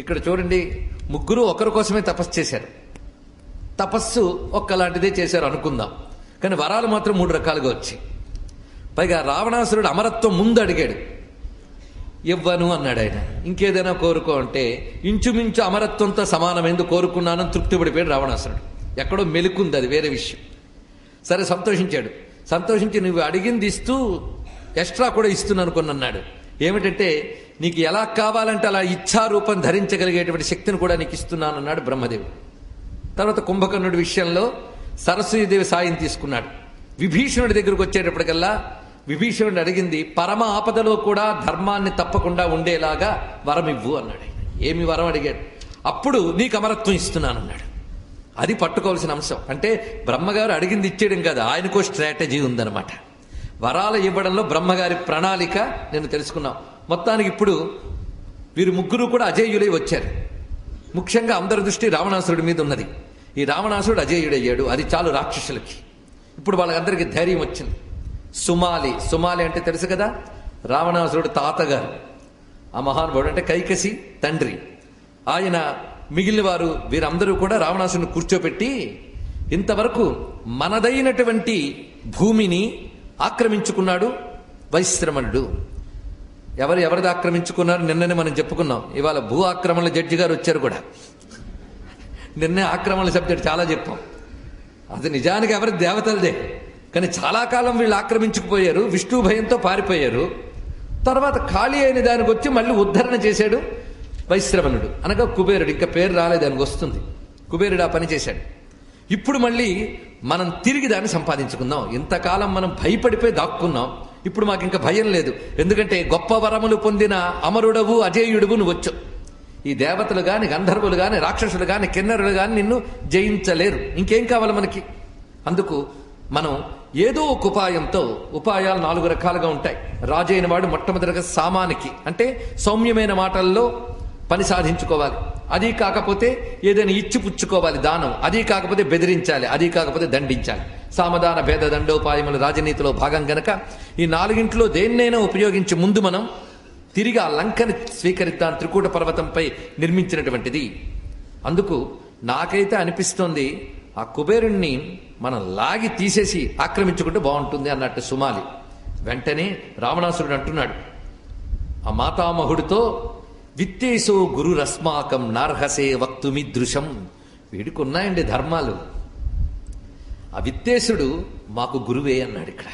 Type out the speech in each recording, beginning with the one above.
ఇక్కడ చూడండి, ముగ్గురు ఒకరి కోసమే తపస్సు చేశారు. తపస్సు ఒక్కలాంటిదే చేశారు అనుకుందాం, కానీ వరాలు మాత్రం 3 రకాలుగా వచ్చాయి. పైగా రావణాసురుడు అమరత్వం ముందు అడిగాడు, ఇవ్వను అన్నాడు ఆయన. ఇంకేదైనా కోరుకో అంటే ఇంచుమించు అమరత్వంతో సమానమైంది కోరుకున్నానని తృప్తి పడిపోయాడు రావణాసురుడు. ఎక్కడో మెలుకుంది, అది వేరే విషయం. సరే, సంతోషించాడు. సంతోషించి నువ్వు అడిగింది ఇస్తూ ఎక్స్ట్రా కూడా ఇస్తున్నాను కొన్ని అన్నాడు. ఏమిటంటే, నీకు ఎలా కావాలంటే అలా ఇచ్ఛారూపం ధరించగలిగేటువంటి శక్తిని కూడా నీకు ఇస్తున్నాను అన్నాడు బ్రహ్మదేవుడు. తర్వాత కుంభకర్ణుడి విషయంలో సరస్వతీదేవి సాయం తీసుకున్నాడు. విభీషణుడి దగ్గరకు వచ్చేటప్పటికల్లా విభీషణుడు అడిగింది, పరమ ఆపదలో కూడా ధర్మాన్ని తప్పకుండా ఉండేలాగా వరం ఇవ్వు అన్నాడు. ఏమి వరం అడిగాడు? అప్పుడు నీకు అమరత్వం ఇస్తున్నానన్నాడు. అది పట్టుకోవాల్సిన అంశం. అంటే బ్రహ్మగారు అడిగింది ఇచ్చేయడం కాదు, ఆయనకో స్ట్రాటజీ ఉందన్నమాట. వరాలు ఇవ్వడంలో బ్రహ్మగారి ప్రణాళిక నేను తెలుసుకున్నాం. మొత్తానికి ఇప్పుడు వీరు ముగ్గురు కూడా అజేయులై వచ్చారు. ముఖ్యంగా అందరి దృష్టి రావణాసురుడి మీద ఉన్నది. ఈ రావణాసురుడు అజేయుడయ్యాడు, అది చాలు రాక్షసులకి. ఇప్పుడు వాళ్ళందరికీ ధైర్యం వచ్చింది. సుమాలి అంటే తెలుసు కదా, రావణాసురుడు తాతగారు. ఆ మహానుభావుడు అంటే కైకసి తండ్రి. ఆయన మిగిలిన వారు వీరందరూ కూడా రావణాసురుని కూర్చోపెట్టి, ఇంతవరకు మనదైనటువంటి భూమిని ఆక్రమించుకున్నాడు వైశ్రమణుడు. ఎవరిది ఆక్రమించుకున్నారు నిన్ననే మనం చెప్పుకున్నాం. ఇవాళ భూ ఆక్రమణల జడ్జి గారు వచ్చారు కూడా. నిన్నే ఆక్రమణల సబ్జెక్ట్ చాలా చెప్పాం. అది నిజానికి ఎవరి దేవతలదే, కానీ చాలా కాలం వీళ్ళు ఆక్రమించుకుపోయారు, విష్ణు భయంతో పారిపోయారు. తర్వాత ఖాళీ అయిన దానికి వచ్చి మళ్ళీ ఉద్ధరణ చేశాడు వైశ్రవణుడు, అనగా కుబేరుడు. ఇంకా పేరు రాలేదు, దానికి వస్తుంది. కుబేరుడు ఆ పని చేశాడు. ఇప్పుడు మళ్ళీ మనం తిరిగి దాన్ని సంపాదించుకుందాం. ఇంతకాలం మనం భయపడిపోయి దాక్కున్నాం, ఇప్పుడు మాకు ఇంకా భయం లేదు. ఎందుకంటే గొప్ప వరములు పొందిన అమరుడవు అజేయుడువు నువ్వు వచ్చావు. ఈ దేవతలు గాని, గంధర్వులు గాని, రాక్షసులు గాని, కిన్నరులు గాని నిన్ను జయించలేరు. ఇంకేం కావాలి మనకి? అందుకు మనం ఏదో ఒక ఉపాయంతో, ఉపాయాలు 4 రకాలుగా ఉంటాయి. రాజు అయిన వాడు మొట్టమొదటిగా సామానికి అంటే సౌమ్యమైన మాటల్లో పని సాధించుకోవాలి. అది కాకపోతే ఏదైనా ఇచ్చి పుచ్చుకోవాలి, దానం. అది కాకపోతే బెదిరించాలి, అది కాకపోతే దండించాలి. సామదాన భేద దండోపాయములు రాజనీతిలో భాగం గనక ఈ 4 దేన్నైనా ఉపయోగించి ముందు మనం తిరిగి ఆ లంకని స్వీకరిద్దాం. త్రికూట పర్వతంపై నిర్మించినటువంటిది. అందుకు నాకైతే అనిపిస్తోంది, ఆ కుబేరుణ్ణి మనం లాగి తీసేసి ఆక్రమించుకుంటే బాగుంటుంది అన్నట్టు సుమాలి. వెంటనే రావణాసురుడు అంటున్నాడు ఆ మాతామహుడితో, విత్తేసో గురురస్మాకం నార్హసే వక్తుమిదృశం. వీడికి ఉన్నాయండి ధర్మాలు. ఆ విత్తేశుడు మాకు గురువే అన్నాడు. ఇక్కడ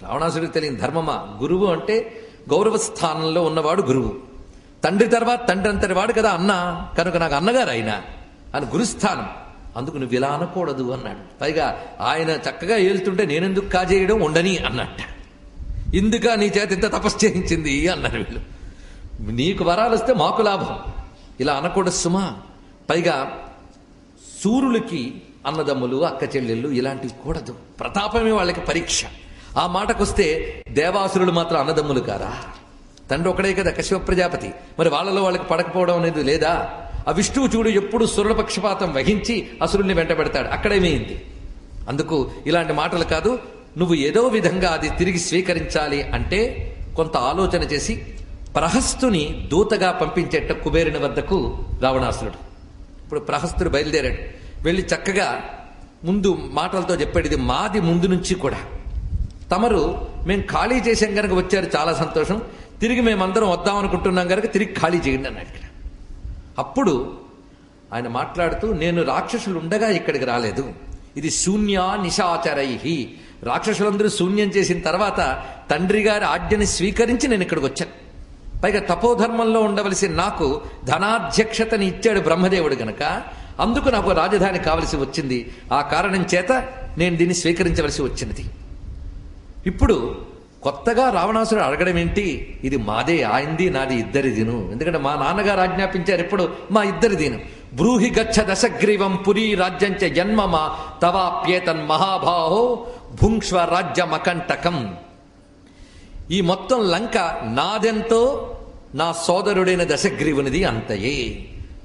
రావణాసుడికి తెలియని ధర్మమా? గురువు అంటే గౌరవ స్థానంలో ఉన్నవాడు గురువు. తండ్రి తర్వాత తండ్రి అంతటి వాడు కదా అన్న, కనుక నాకు అన్నగారు అయినా అని గురుస్థానం. అందుకు నువ్వు ఇలా అనకూడదు అన్నాడు. పైగా ఆయన చక్కగా ఏలుతుంటే నేనెందుకు కాజేయడం, ఉండని అన్నట్ట. ఇందుక నీ చేత ఇంత తపస్సు చేయించింది అన్నారు వీళ్ళు. నీకు వరాలు వస్తే మాకు లాభం, ఇలా అనకూడదు సుమా. పైగా సూర్యులకి అన్నదమ్ములు, అక్క చెల్లెళ్ళు ఇలాంటివి కూడదు. ప్రతాపమే వాళ్ళకి పరీక్ష. ఆ మాటకొస్తే దేవాసురులు మాత్రం అన్నదమ్ములు కారా? తండ్రి ఒకడే కదా కశ్యప ప్రజాపతి. మరి వాళ్ళలో వాళ్ళకి పడకపోవడం అనేది లేదా? ఆ విష్ణువు చూడు ఎప్పుడు సురుల పక్షపాతం వహించి అసురుల్ని వెంట పెడతాడు. అక్కడేమైంది? అందుకు ఇలాంటి మాటలు కాదు, నువ్వు ఏదో విధంగా అది తిరిగి స్వీకరించాలి అంటే కొంత ఆలోచన చేసి ప్రహస్తుని దూతగా పంపించేట కుబేరుని వద్దకు రావణాసురుడు. ఇప్పుడు ప్రహస్తుడు బయలుదేరాడు. వెళ్ళి చక్కగా ముందు మాటలతో చెప్పాడు, ఇది మాది ముందు నుంచి కూడా. తమరు మేము ఖాళీ చేసాం కనుక వచ్చారు, చాలా సంతోషం. తిరిగి మేమందరం వద్దామనుకుంటున్నాం కనుక తిరిగి ఖాళీ చేయండి అన్నాడు. ఇక్కడ అప్పుడు ఆయన మాట్లాడుతూ, నేను రాక్షసులు ఉండగా ఇక్కడికి రాలేదు, ఇది శూన్యా నిశాచరై. రాక్షసులందరూ శూన్యం చేసిన తర్వాత తండ్రి గారి ఆజ్ఞని స్వీకరించి నేను ఇక్కడికి వచ్చాను. పైగా తపోధర్మంలో ఉండవలసిన నాకు ధనాధ్యక్షతని ఇచ్చాడు బ్రహ్మదేవుడు గనక అందుకు నాకు రాజధాని కావలసి వచ్చింది. ఆ కారణం చేత నేను దీన్ని స్వీకరించవలసి వచ్చినది. ఇప్పుడు కొత్తగా రావణాసురుడు అడగడం ఏంటి? ఇది మాదే, ఆయింది, నాది, ఇద్దరిదిను. ఎందుకంటే మా నాన్నగారు ఆజ్ఞాపించారు ఎప్పుడు, మా ఇద్దరిదిను. బ్రూహి గచ్చ దశగ్రీవం పురీ రాజ్యంచ జన్మమ తవాప్యేతన్ మహాబాహో భుంక్ష్వ రాజ్యమకంటకం. ఈ మొత్తం లంక నాదెంతో నా సోదరుడైన దశగ్రీవునిది అంతయే.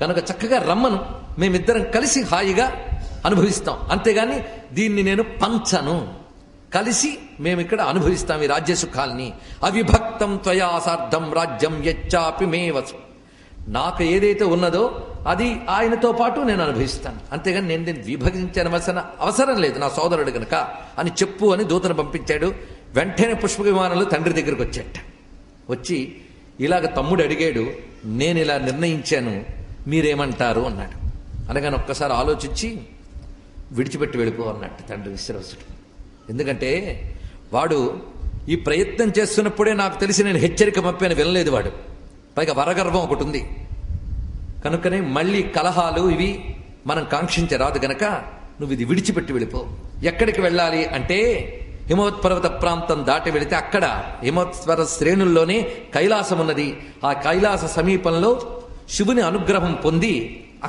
కనుక చక్కగా రమ్మను, మేమిద్దరం కలిసి హాయిగా అనుభవిస్తాం. అంతేగాని దీన్ని నేను పంచను, కలిసి మేమిక్కడ అనుభవిస్తాం ఈ రాజ్య సుఖాల్ని. అవిభక్తం త్వయా సార్ధం రాజ్యం యచ్చాపి మే వసు. నాకు ఏదైతే ఉన్నదో అది ఆయనతో పాటు నేను అనుభవిస్తాను, అంతేగాని నేను దీన్ని విభజించనవలసిన అవసరం లేదు, నా సోదరుడు గనక అని చెప్పు అని దూతను పంపించాడు. వెంటనే పుష్పక విమానంలో తండ్రి దగ్గరికి వచ్చాట. వచ్చి ఇలాగ తమ్ముడు అడిగాడు, నేను ఇలా నిర్ణయించాను, మీరేమంటారు అన్నాడు. అనగానే ఒక్కసారి ఆలోచించి విడిచిపెట్టి వెళ్ళిపో అన్నట్టు తండ్రి విశ్రవసుడు. ఎందుకంటే వాడు ఈ ప్రయత్నం చేస్తున్నప్పుడే నాకు తెలిసి నేను హెచ్చరిక పంపాను, వినలేదు వాడు. పైగా వరగర్వం ఒకటి ఉంది కనుకనే మళ్ళీ కలహాలు ఇవి మనం కాంక్షించరాదు గనక నువ్వు ఇది విడిచిపెట్టి వెళ్ళిపో. ఎక్కడికి వెళ్ళాలి అంటే హిమవత్పర్వత ప్రాంతం దాటి వెళితే అక్కడ హిమవత్పర్వత శ్రేణుల్లోనే కైలాసం ఉన్నది. ఆ కైలాస సమీపంలో శివుని అనుగ్రహం పొంది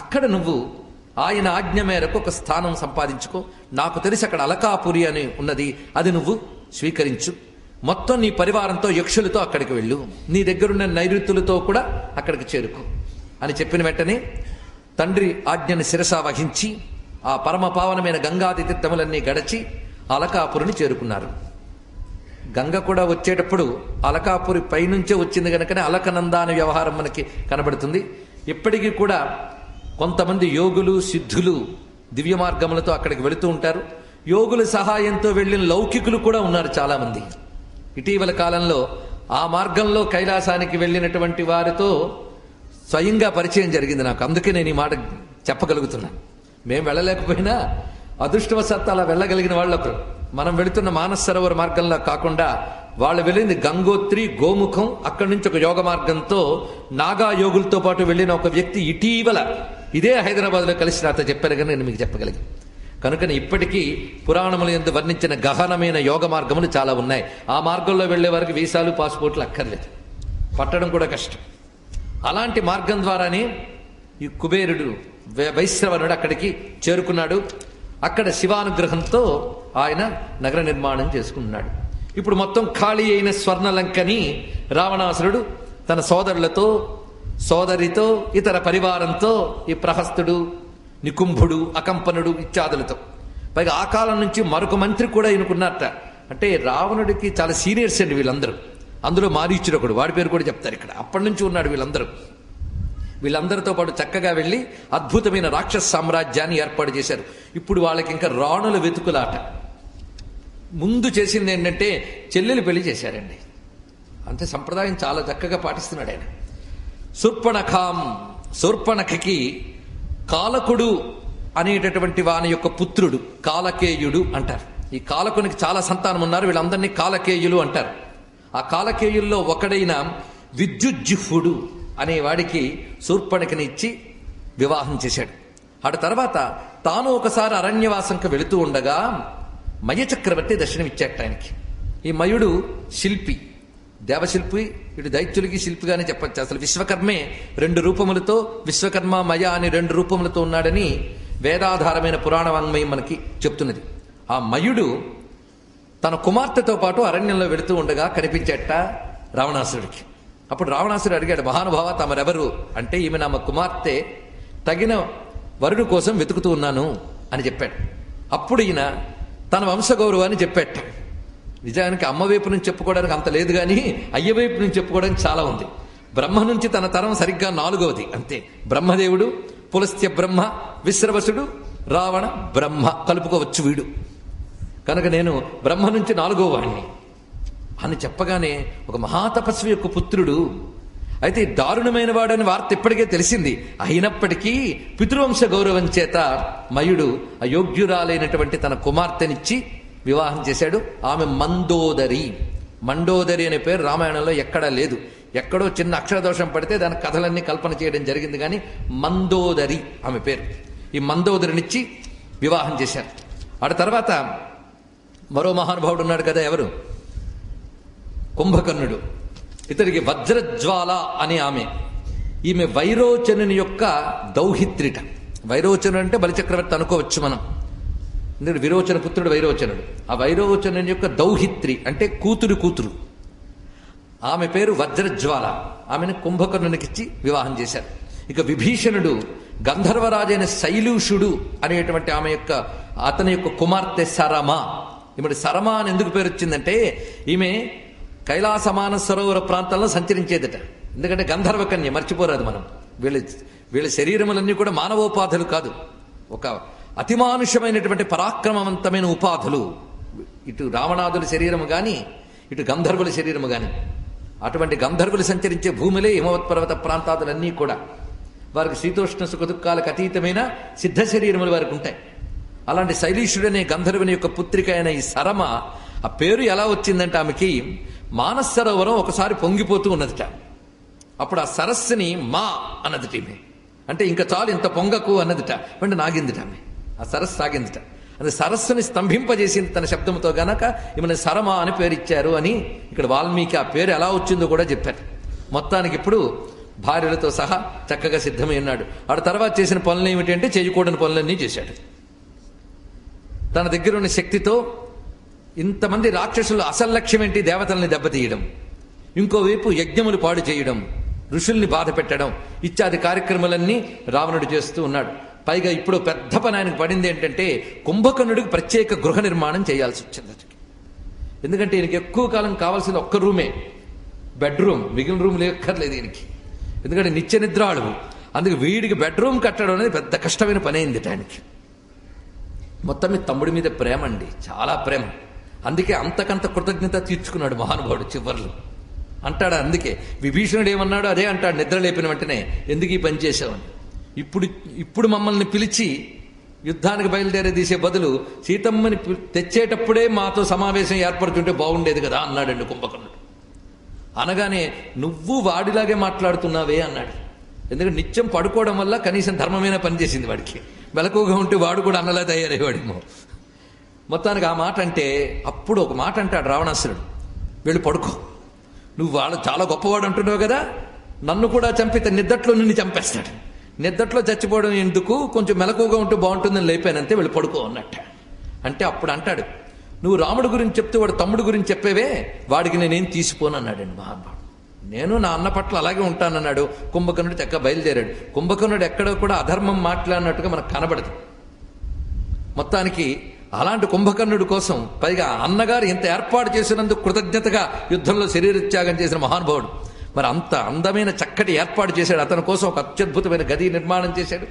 అక్కడ నువ్వు ఆయన ఆజ్ఞ మేరకు ఒక స్థానం సంపాదించుకో. నాకు తెలిసి అక్కడ అలకాపురి అని ఉన్నది, అది నువ్వు స్వీకరించు. మొత్తం నీ పరివారంతో యక్షులతో అక్కడికి వెళ్ళు, నీ దగ్గరున్న నైరుతులతో కూడా అక్కడికి చేరుకో అని చెప్పిన వెంటనే తండ్రి ఆజ్ఞని శిరసా వహించి ఆ పరమ పావనమైన గంగాది తీర్థములన్నీ గడచి అలకాపురిని చేరుకున్నారు. గంగ కూడా వచ్చేటప్పుడు అలకాపురి పైనుంచే వచ్చింది కనుకనే అలకనంద అనే వ్యవహారం మనకి కనబడుతుంది. ఇప్పటికీ కూడా కొంతమంది యోగులు సిద్ధులు దివ్య మార్గములతో అక్కడికి వెళుతూ ఉంటారు. యోగుల సహాయంతో వెళ్ళిన లౌకికులు కూడా ఉన్నారు చాలామంది. ఇటీవల కాలంలో ఆ మార్గంలో కైలాసానికి వెళ్ళినటువంటి వారితో స్వయంగా పరిచయం జరిగింది నాకు. అందుకే నేను ఈ మాట చెప్పగలుగుతున్నాను. మేము వెళ్ళలేకపోయినా అదృష్టవశాత్తు అలా వెళ్ళగలిగిన వాళ్ళు ఒకరు. మనం వెళుతున్న మానస సరోవర మార్గంలో కాకుండా వాళ్ళు వెళ్ళింది గంగోత్రి, గోముఖం, అక్కడి నుంచి ఒక యోగ మార్గంతో నాగా యోగులతో పాటు వెళ్ళిన ఒక వ్యక్తి ఇటీవల ఇదే హైదరాబాద్లో కలిసి నాతో చెప్పారు, కానీ నేను మీకు చెప్పగలిగాను. కనుకని ఇప్పటికీ పురాణములు యందు వర్ణించిన గహనమైన యోగ మార్గములు చాలా ఉన్నాయి. ఆ మార్గంలో వెళ్లే వారికి వీసాలు పాస్పోర్ట్లు అక్కర్లేదు, పట్టడం కూడా కష్టం. అలాంటి మార్గం ద్వారానే ఈ కుబేరుడు వైశ్రవణుడు అక్కడికి చేరుకున్నాడు. అక్కడ శివానుగ్రహంతో ఆయన నగర నిర్మాణం చేసుకున్నాడు. ఇప్పుడు మొత్తం ఖాళీ అయిన స్వర్ణలంకని రావణాసురుడు తన సోదరులతో, సోదరితో, ఇతర పరివారంతో, ఈ ప్రహస్తుడు, నికుంభుడు, అకంపనుడు ఇత్యాదులతో, పైగా ఆ కాలం నుంచి మరొక మంత్రి కూడా ఎన్నుకున్నారట. అంటే రావణుడికి చాలా సీనియర్స్ అండి వీళ్ళందరూ. అందులో మారీచుడు ఒకడు, వాడి పేరు కూడా చెప్తారు ఇక్కడ. అప్పటి నుంచి ఉన్నాడు వీళ్ళందరూ. వీళ్ళందరితో పాటు చక్కగా వెళ్ళి అద్భుతమైన రాక్షస సామ్రాజ్యాన్ని ఏర్పాటు చేశారు. ఇప్పుడు వాళ్ళకి ఇంకా రాణుల వెతుకులాట. ముందు చేసింది ఏంటంటే చెల్లెలు పెళ్లి చేశారండి. అంతే సంప్రదాయం చాలా చక్కగా పాటిస్తున్నాడు ఆయన. శూర్పణఖకి కాలకుడు అనేటటువంటి వాని యొక్క పుత్రుడు కాలకేయుడు అంటారు. ఈ కాలకునికి చాలా సంతానం ఉన్నారు, వీళ్ళందరినీ కాలకేయులు అంటారు. ఆ కాలకేయుల్లో ఒకడైన విద్యుజ్జిహ్వుడు అనే వాడికి శూర్పణఖని ఇచ్చి వివాహం చేశాడు. ఆ తర్వాత తాను ఒకసారి అరణ్యవాసంకి వెళుతూ ఉండగా మయ చక్రవర్తి దర్శనమిచ్చాట ఆయనకి. ఈ మయుడు శిల్పి, దేవశిల్పి, ఇటు దైత్యులకి శిల్పిగానే చెప్పచ్చు. అసలు విశ్వకర్మే 2 రూపములతో, విశ్వకర్మ మయ అని 2 రూపములతో ఉన్నాడని వేదాధారమైన పురాణ వాంగ్మయం మనకి చెప్తున్నది. ఆ మయుడు తన కుమార్తెతో పాటు అరణ్యంలో వెళుతూ ఉండగా కనిపించేట రావణాసురుడికి. అప్పుడు రావణాసురుడు అడిగాడు, మహానుభావ తమరెవరు అంటే, ఈమె నా కుమార్తె, తగిన వరుడు కోసం వెతుకుతూ ఉన్నాను అని చెప్పాడు. అప్పుడు ఈయన తన వంశగౌరవాన్ని చెప్పాట. నిజానికి అమ్మ వైపు నుంచి చెప్పుకోవడానికి అంత లేదు, కానీ అయ్య వైపు నుంచి చెప్పుకోవడానికి చాలా ఉంది. బ్రహ్మ నుంచి తన తరం సరిగ్గా 4వది అంతే. బ్రహ్మదేవుడు, పులస్త్య బ్రహ్మ, విశ్రవసుడు, రావణ బ్రహ్మ కలుపుకోవచ్చు వీడు. కనుక నేను బ్రహ్మ నుంచి 4వ వాడిని అని చెప్పగానే ఒక మహాతపస్వి యొక్క పుత్రుడు, అయితే దారుణమైన వాడని వార్త ఇప్పటికే తెలిసింది. అయినప్పటికీ పితృవంశ గౌరవం చేత మయుడు అయోగ్యురాలైనటువంటి తన కుమార్తెనిచ్చి వివాహం చేశాడు. ఆమె మందోదరి. మండోదరి అనే పేరు రామాయణంలో ఎక్కడా లేదు. ఎక్కడో చిన్న అక్షరదోషం పడితే దాని కథలన్నీ కల్పన చేయడం జరిగింది, కానీ మందోదరి ఆమె పేరు. ఈ మందోదరినిచ్చి వివాహం చేశారు. ఆ తర్వాత మరో మహానుభావుడు ఉన్నాడు కదా, ఎవరు? కుంభకర్ణుడు. ఇతడికి వజ్రజ్వాల అనే ఆమె. ఈమె వైరోచనుని యొక్క దౌహిత్రిట. వైరోచనుడు అంటే బలిచక్రవర్తి అనుకోవచ్చు మనం, ఎందుకంటే విరోచన పుత్రుడు వైరోచనుడు. ఆ వైరోచనుని యొక్క దౌహిత్రి అంటే కూతురు. ఆమె పేరు వజ్రజ్వాల. ఆమెను కుంభకర్ణునికిచ్చి వివాహం చేశారు. ఇక విభీషణుడు గంధర్వరాజైన శైలూషుడు అనేటువంటి అతని యొక్క కుమార్తె సరమ. ఈమె సరమ అని ఎందుకు పేరు వచ్చిందంటే, ఈమె కైలాస మానస సరోవర ప్రాంతంలో సంచరించేదట. ఎందుకంటే గంధర్వ కన్య, మర్చిపోరాదు మనం. వీళ్ళ వీళ్ళ శరీరములన్నీ కూడా మానవోపాధులు కాదు, ఒక అతిమానుషమైనటువంటి పరాక్రమవంతమైన ఉపాధులు. ఇటు రావణాదుల శరీరము గాని, ఇటు గంధర్వుల శరీరము గాని. అటువంటి గంధర్వులు సంచరించే భూమిలే హిమవత్ పర్వత ప్రాంతాదులన్నీ కూడా. వారికి శీతోష్ణ సుఖదుఖాలకు అతీతమైన సిద్ధ శరీరములు వారికి ఉంటాయి. అలాంటి శైలీషుడనే గంధర్వుని యొక్క పుత్రిక అయిన ఈ సరమ, ఆ పేరు ఎలా వచ్చిందంటే ఆమెకి మానస సరోవరం ఒకసారి పొంగిపోతూ ఉన్నదిట. అప్పుడు ఆ సరస్సుని మా అన్నదిట ఈమె. అంటే ఇంకా చాలు, ఇంత పొంగకు అన్నదిట. అంటే నాగిందిట ఆమె, ఆ సరస్సు సాగిందిట. అది సరస్సుని స్తంభింపజేసింది తన శబ్దంతో గనక ఈమెను సరమ అని పేరు ఇచ్చారు అని ఇక్కడ వాల్మీకి ఆ పేరు ఎలా వచ్చిందో కూడా చెప్పారు. మొత్తానికి ఇప్పుడు భార్యలతో సహా చక్కగా సిద్ధమై ఉన్నాడు. ఆ తర్వాత చేసిన పనులు ఏమిటి అంటే చేయకూడని పనులన్నీ చేశాడు. తన దగ్గర ఉన్న శక్తితో ఇంతమంది రాక్షసులు అసలు లక్ష్యం ఏంటి? దేవతల్ని దెబ్బతీయడం, ఇంకోవైపు యజ్ఞములు పాడు చేయడం, ఋషుల్ని బాధ పెట్టడం ఇత్యాది కార్యక్రమాలన్నీ రావణుడు చేస్తూ ఉన్నాడు. పైగా ఇప్పుడు పెద్ద పని ఆయనకు పడింది ఏంటంటే కుంభకర్ణుడికి ప్రత్యేక గృహ నిర్మాణం చేయాల్సి వచ్చింది. ఎందుకంటే ఈయనకి ఎక్కువ కాలం కావాల్సింది ఒక్క రూమే, బెడ్రూమ్. మిగిలిన రూమ్ లేక్కర్లేదు ఈయనకి, ఎందుకంటే నిత్య నిద్రాళు. అందుకే వీడికి బెడ్రూమ్ కట్టడం అనేది పెద్ద కష్టమైన పని అయింది ఆయనకి. మొత్తం మీ తమ్ముడి మీద ప్రేమ అండి, చాలా ప్రేమ. అందుకే అంతకంత కృతజ్ఞత తీర్చుకున్నాడు మహానుభావుడు చివర్లు. అంటాడు అందుకే విభీషణుడు ఏమన్నాడు అదే అంటాడు నిద్ర లేపిన వెంటనే, ఎందుకు ఈ పని చేసావని. ఇప్పుడు మమ్మల్ని పిలిచి యుద్ధానికి బయలుదేరే తీసే బదులు సీతమ్మని తెచ్చేటప్పుడే మాతో సమావేశం ఏర్పడుతుంటే బాగుండేది కదా అన్నాడండి కుంభకర్ణుడు. అనగానే నువ్వు వాడిలాగే మాట్లాడుతున్నావే అన్నాడు. ఎందుకంటే నిత్యం పడుకోవడం వల్ల కనీసం ధర్మమైన పనిచేసింది వాడికి. మెలకుగా ఉంటే వాడు కూడా అన్నలా తయారయ్యేవాడేమో. మొత్తానికి ఆ మాట అంటే అప్పుడు ఒక మాట అంటాడు రావణాసురుడు, వెళ్ళి పడుకో, నువ్వు వాళ్ళు చాలా గొప్పవాడు అంటున్నావు కదా, నన్ను కూడా చంపితే నిద్దట్లో నిన్ను చంపేస్తాడు. నిద్దట్లో చచ్చిపోవడం ఎందుకు, కొంచెం మెలకుగా ఉంటే బాగుంటుందని లేపానంతే, వెళ్ళి పడుకో అన్నట్ట. అంటే అప్పుడు అంటాడు, నువ్వు రాముడి గురించి చెప్తే వాడు తమ్ముడు గురించి చెప్పేవే, వాడికి నేనేం తీసిపోను అన్నాడండి మహానుభావుడు. నేను నా అన్న పట్ల అలాగే ఉంటానన్నాడు. కుంభకర్ణుడు చక్క బయలుదేరాడు. కుంభకర్ణుడు ఎక్కడో కూడా అధర్మం మాట్లాడినట్టుగా మనకు కనబడదు. మొత్తానికి అలాంటి కుంభకర్ణుడి కోసం, పైగా అన్నగారు ఇంత ఏర్పాటు చేసినందుకు కృతజ్ఞతగా యుద్ధంలో శరీరత్యాగం చేసిన మహానుభావుడు. మరి అంత అందమైన చక్కటి ఏర్పాటు చేశాడు. అతని కోసం ఒక అత్యద్భుతమైన గది నిర్మాణం చేశాడు.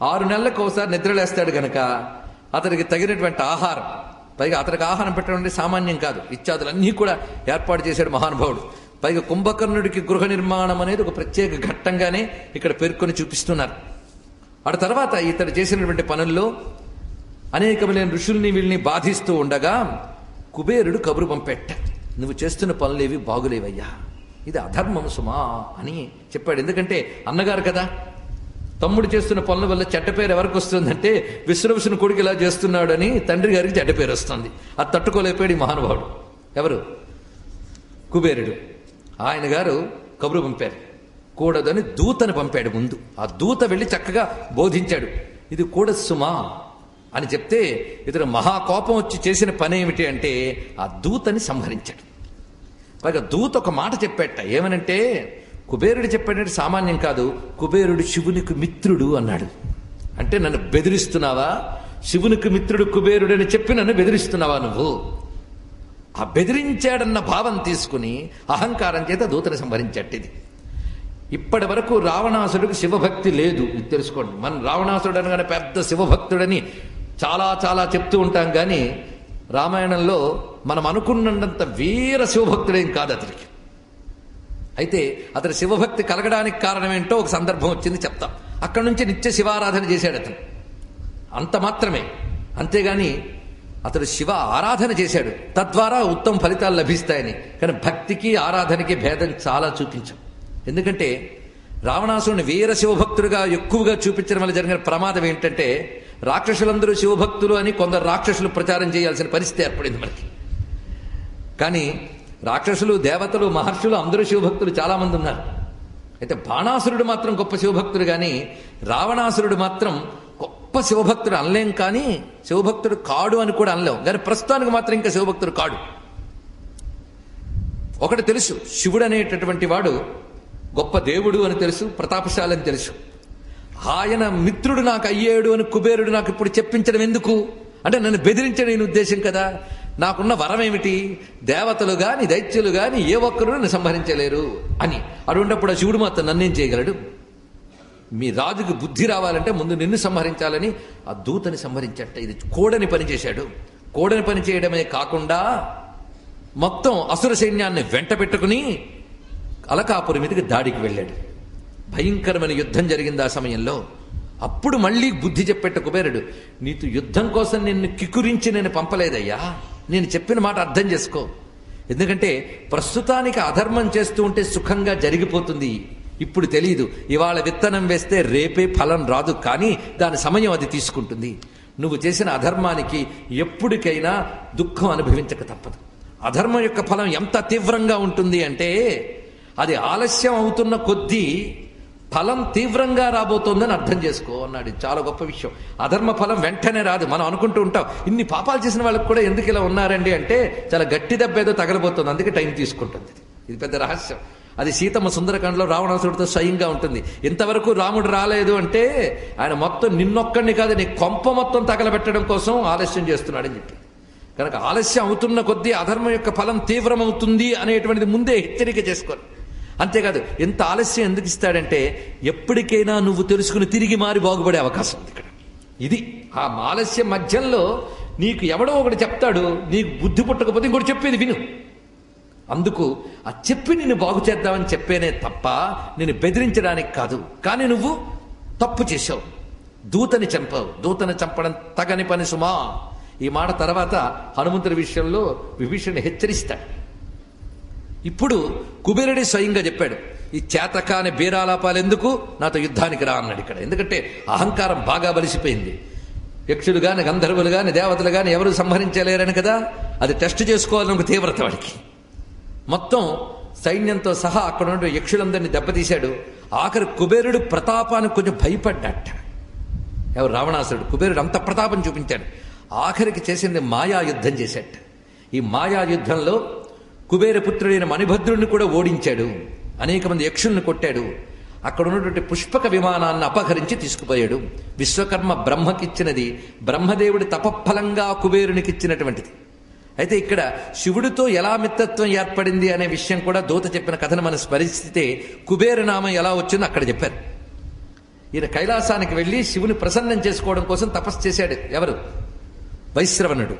6 నెలలకు ఒకసారి నిద్రలేస్తాడు గనక అతనికి తగినటువంటి ఆహారం, పైగా అతనికి ఆహారం పెట్టడం అంటే సామాన్యం కాదు, ఇత్యాదులన్నీ కూడా ఏర్పాటు చేశాడు మహానుభావుడు. పైగా కుంభకర్ణుడికి గృహ నిర్మాణం అనేది ఒక ప్రత్యేక ఘట్టంగానే ఇక్కడ పేర్కొని చూపిస్తున్నారు. ఆ తర్వాత ఇతడు చేసినటువంటి పనుల్లో అనేకమైన ఋషుల్ని వీళ్ళని బాధిస్తూ ఉండగా కుబేరుడు కబురు పంపెట్ట, నువ్వు చేస్తున్న పనులేవి బాగులేవయ్యా, ఇది అధర్మం సుమా అని చెప్పాడు. ఎందుకంటే అన్నగారు కదా, తమ్ముడు చేస్తున్న పనుల వల్ల చెడ్డ పేరు ఎవరికి వస్తుందంటే విశ్రవసుని కొడుకు ఇలా చేస్తున్నాడు అని తండ్రి గారికి చెడ్డ పేరు వస్తుంది. అది తట్టుకోలేపాడు ఈ మహానుభావుడు. ఎవరు? కుబేరుడు. ఆయన గారు కబురు పంపారు, కూడదని దూతని పంపాడు. ముందు ఆ దూత వెళ్ళి చక్కగా బోధించాడు, ఇది కూడదు సుమా అని చెప్తే ఇతడు మహాకోపం వచ్చి చేసిన పని ఏమిటి అంటే ఆ దూతని సంహరించాడు. పైగా దూత ఒక మాట చెప్పాట, ఏమనంటే కుబేరుడు చెప్పాడంటే సామాన్యం కాదు, కుబేరుడు శివునికి మిత్రుడు అన్నాడు. అంటే నన్ను బెదిరిస్తున్నావా? శివునికి మిత్రుడు కుబేరుడు అని చెప్పి నన్ను బెదిరిస్తున్నావా నువ్వు? ఆ బెదిరించాడన్న భావం తీసుకుని అహంకారం చేత దూతని సంహరించట్టు. ఇది ఇప్పటి వరకు రావణాసుడికి శివభక్తి లేదు, ఇది తెలుసుకోండి. మనం రావణాసుడు అనగానే పెద్ద శివభక్తుడని చాలా చాలా చెప్తూ ఉంటాం, కానీ రామాయణంలో మనం అనుకున్నంత వీర శివభక్తుడేం కాదు అతనికి. అయితే అతని శివభక్తి కలగడానికి కారణం ఏంటో ఒక సందర్భం వచ్చింది, చెప్తాం. అక్కడి నుంచి నిత్య శివారాధన చేశాడు అతను, అంత మాత్రమే. అంతేగాని అతడు శివ ఆరాధన చేశాడు, తద్వారా ఉత్తమ ఫలితాలు లభిస్తాయని. కానీ భక్తికి ఆరాధనకి భేదం చాలా చూపించాం. ఎందుకంటే రావణాసురుని వీర శివభక్తుడిగా ఎక్కువగా చూపించడం వల్ల జరిగిన ప్రమాదం ఏంటంటే రాక్షసులందరూ శివభక్తులు అని కొందరు రాక్షసులు ప్రచారం చేయాల్సిన పరిస్థితి ఏర్పడింది మనకి. కానీ రాక్షసులు, దేవతలు, మహర్షులు అందరూ శివభక్తులు చాలామంది ఉన్నారు. అయితే బాణాసురుడు మాత్రం గొప్ప శివభక్తుడు, కానీ రావణాసురుడు మాత్రం గొప్ప శివభక్తుడు అనలేం, కానీ శివభక్తుడు కాడు అని కూడా అనలేం. కానీ ప్రస్తుతానికి మాత్రం ఇంకా శివభక్తుడు కాడు. ఒకటి తెలుసు, శివుడు అనేటటువంటి వాడు గొప్ప దేవుడు అని తెలుసు, ప్రతాపశాలి అని తెలుసు. ఆయన మిత్రుడు నాకు అయ్యాడు అని కుబేరుడు నాకు ఇప్పుడు చెప్పించడం ఎందుకు అంటే నన్ను బెదిరించడం ఈయన ఉద్దేశం కదా. నాకున్న వరం ఏమిటి? దేవతలు గాని దైత్యులు గాని ఏ ఒక్కరు నన్ను సంహరించలేరు అని. అటువంటిప్పుడు ఆ శివుడు మాత్రం నన్నేం చేయగలడు? మీ రాజుకి బుద్ధి రావాలంటే ముందు నిన్ను సంహరించాలని ఆ దూతని సంహరించట. ఇది కోడని పని చేశాడు. కోడని పని చేయడమే కాకుండా మొత్తం అసుర సైన్యాన్ని వెంట పెట్టుకుని అలకాపురి మీదకి దాడికి వెళ్ళాడు. భయంకరమైన యుద్ధం జరిగింది ఆ సమయంలో. అప్పుడు మళ్ళీ బుద్ధి చెప్పేట కుబేరుడు, నీతో యుద్ధం కోసం నిన్ను కికురించి నేను పంపలేదయ్యా, నేను చెప్పిన మాట అర్థం చేసుకో. ఎందుకంటే ప్రస్తుతానికి అధర్మం చేస్తూ ఉంటే సుఖంగా జరిగిపోతుంది. ఇప్పుడు తెలియదు, ఇవాళ విత్తనం వేస్తే రేపే ఫలం రాదు, కానీ దాని సమయం అది తీసుకుంటుంది. నువ్వు చేసిన అధర్మానికి ఎప్పటికైనా దుఃఖం అనుభవించక తప్పదు. అధర్మం యొక్క ఫలం ఎంత తీవ్రంగా ఉంటుంది అంటే అది ఆలస్యం అవుతున్న కొద్దీ ఫలం తీవ్రంగా రాబోతోందని అర్థం చేసుకో అన్నాడు. చాలా గొప్ప విషయం. అధర్మ ఫలం వెంటనే రాదు. మనం అనుకుంటూ ఉంటాం ఇన్ని పాపాలు చేసిన వాళ్ళకి కూడా ఎందుకు ఇలా ఉన్నారండి అంటే చాలా గట్టి దెబ్బ ఏదో తగలబోతుంది, అందుకే టైం తీసుకుంటుంది. ఇది పెద్ద రహస్యం. అది సీతమ్మ సుందరకాండలో రావణాసుడితో స్వయంగా ఉంటుంది. ఇంతవరకు రాముడు రాలేదు అంటే ఆయన మొత్తం నిన్నొక్కడిని కాదు నీ కొంప మొత్తం తగలబెట్టడం కోసం ఆలస్యం చేస్తున్నాడని చెప్పి. కనుక ఆలస్యం అవుతున్న కొద్దీ అధర్మం యొక్క ఫలం తీవ్రమవుతుంది అనేటువంటిది ముందే హెచ్చరిక చేసుకోవాలి. అంతేకాదు ఎంత ఆలస్యం ఎందుకు ఇస్తాడంటే ఎప్పటికైనా నువ్వు తెలుసుకుని తిరిగి మారి బాగుపడే అవకాశం ఉంది ఇక్కడ. ఇది ఆ ఆలస్యం మధ్యంలో నీకు ఎవడో ఒకటి చెప్తాడు, నీకు బుద్ధి పుట్టకపోతే ఇంకోటి చెప్పేది విను. అందుకు ఆ చెప్పి నిన్ను బాగు చేద్దామని చెప్పేనే తప్ప నేను బెదిరించడానికి కాదు. కానీ నువ్వు తప్పు చేశావు, దూతని చంపావు. దూతని చంపడం తగని పని సుమా. ఈ మాట తర్వాత హనుమంతుడి విషయంలో విభీషణుని హెచ్చరిస్తాడు. ఇప్పుడు కుబేరుడే స్వయంగా చెప్పాడు, ఈ చేతకాని బీరాలాపాలు ఎందుకు, నాతో యుద్ధానికి రా అన్నాడు ఇక్కడ. ఎందుకంటే అహంకారం బాగా బలిసిపోయింది. యక్షులు గాని గంధర్వులు గాని దేవతలు గాని ఎవరు సంహరించలేరని కదా, అది టెస్ట్ చేసుకోవాలని ఒక తీవ్రత వాడికి. మొత్తం సైన్యంతో సహా అక్కడ ఉన్న యక్షులందరినీ దెబ్బతీశాడు. ఆఖరి కుబేరుడు ప్రతాపానికి కొంచెం భయపడ్డాట. ఎవరు? రావణాసురుడు. కుబేరుడు అంత ప్రతాపం చూపించాడు. ఆఖరికి చేసింది మాయాయుద్ధం చేశాట. ఈ మాయాయుద్ధంలో కుబేరపుత్రుడైన మణిభద్రుడిని కూడా ఓడించాడు. అనేక మంది యక్షుల్ని కొట్టాడు. అక్కడ ఉన్నటువంటి పుష్పక విమానాన్ని అపహరించి తీసుకుపోయాడు. విశ్వకర్మ బ్రహ్మకిచ్చినది, బ్రహ్మదేవుడి తపఫలంగా కుబేరునికి ఇచ్చినటువంటిది. అయితే ఇక్కడ శివుడితో ఎలా మిత్రత్వం ఏర్పడింది అనే విషయం కూడా దూత చెప్పిన కథను మనం స్మరిస్తే కుబేర నామం ఎలా వచ్చిందో అక్కడ చెప్పారు. ఈయన కైలాసానికి వెళ్ళి శివుని ప్రసన్నం చేసుకోవడం కోసం తపస్సు చేశాడు. ఎవరు? వైశ్రవణుడు.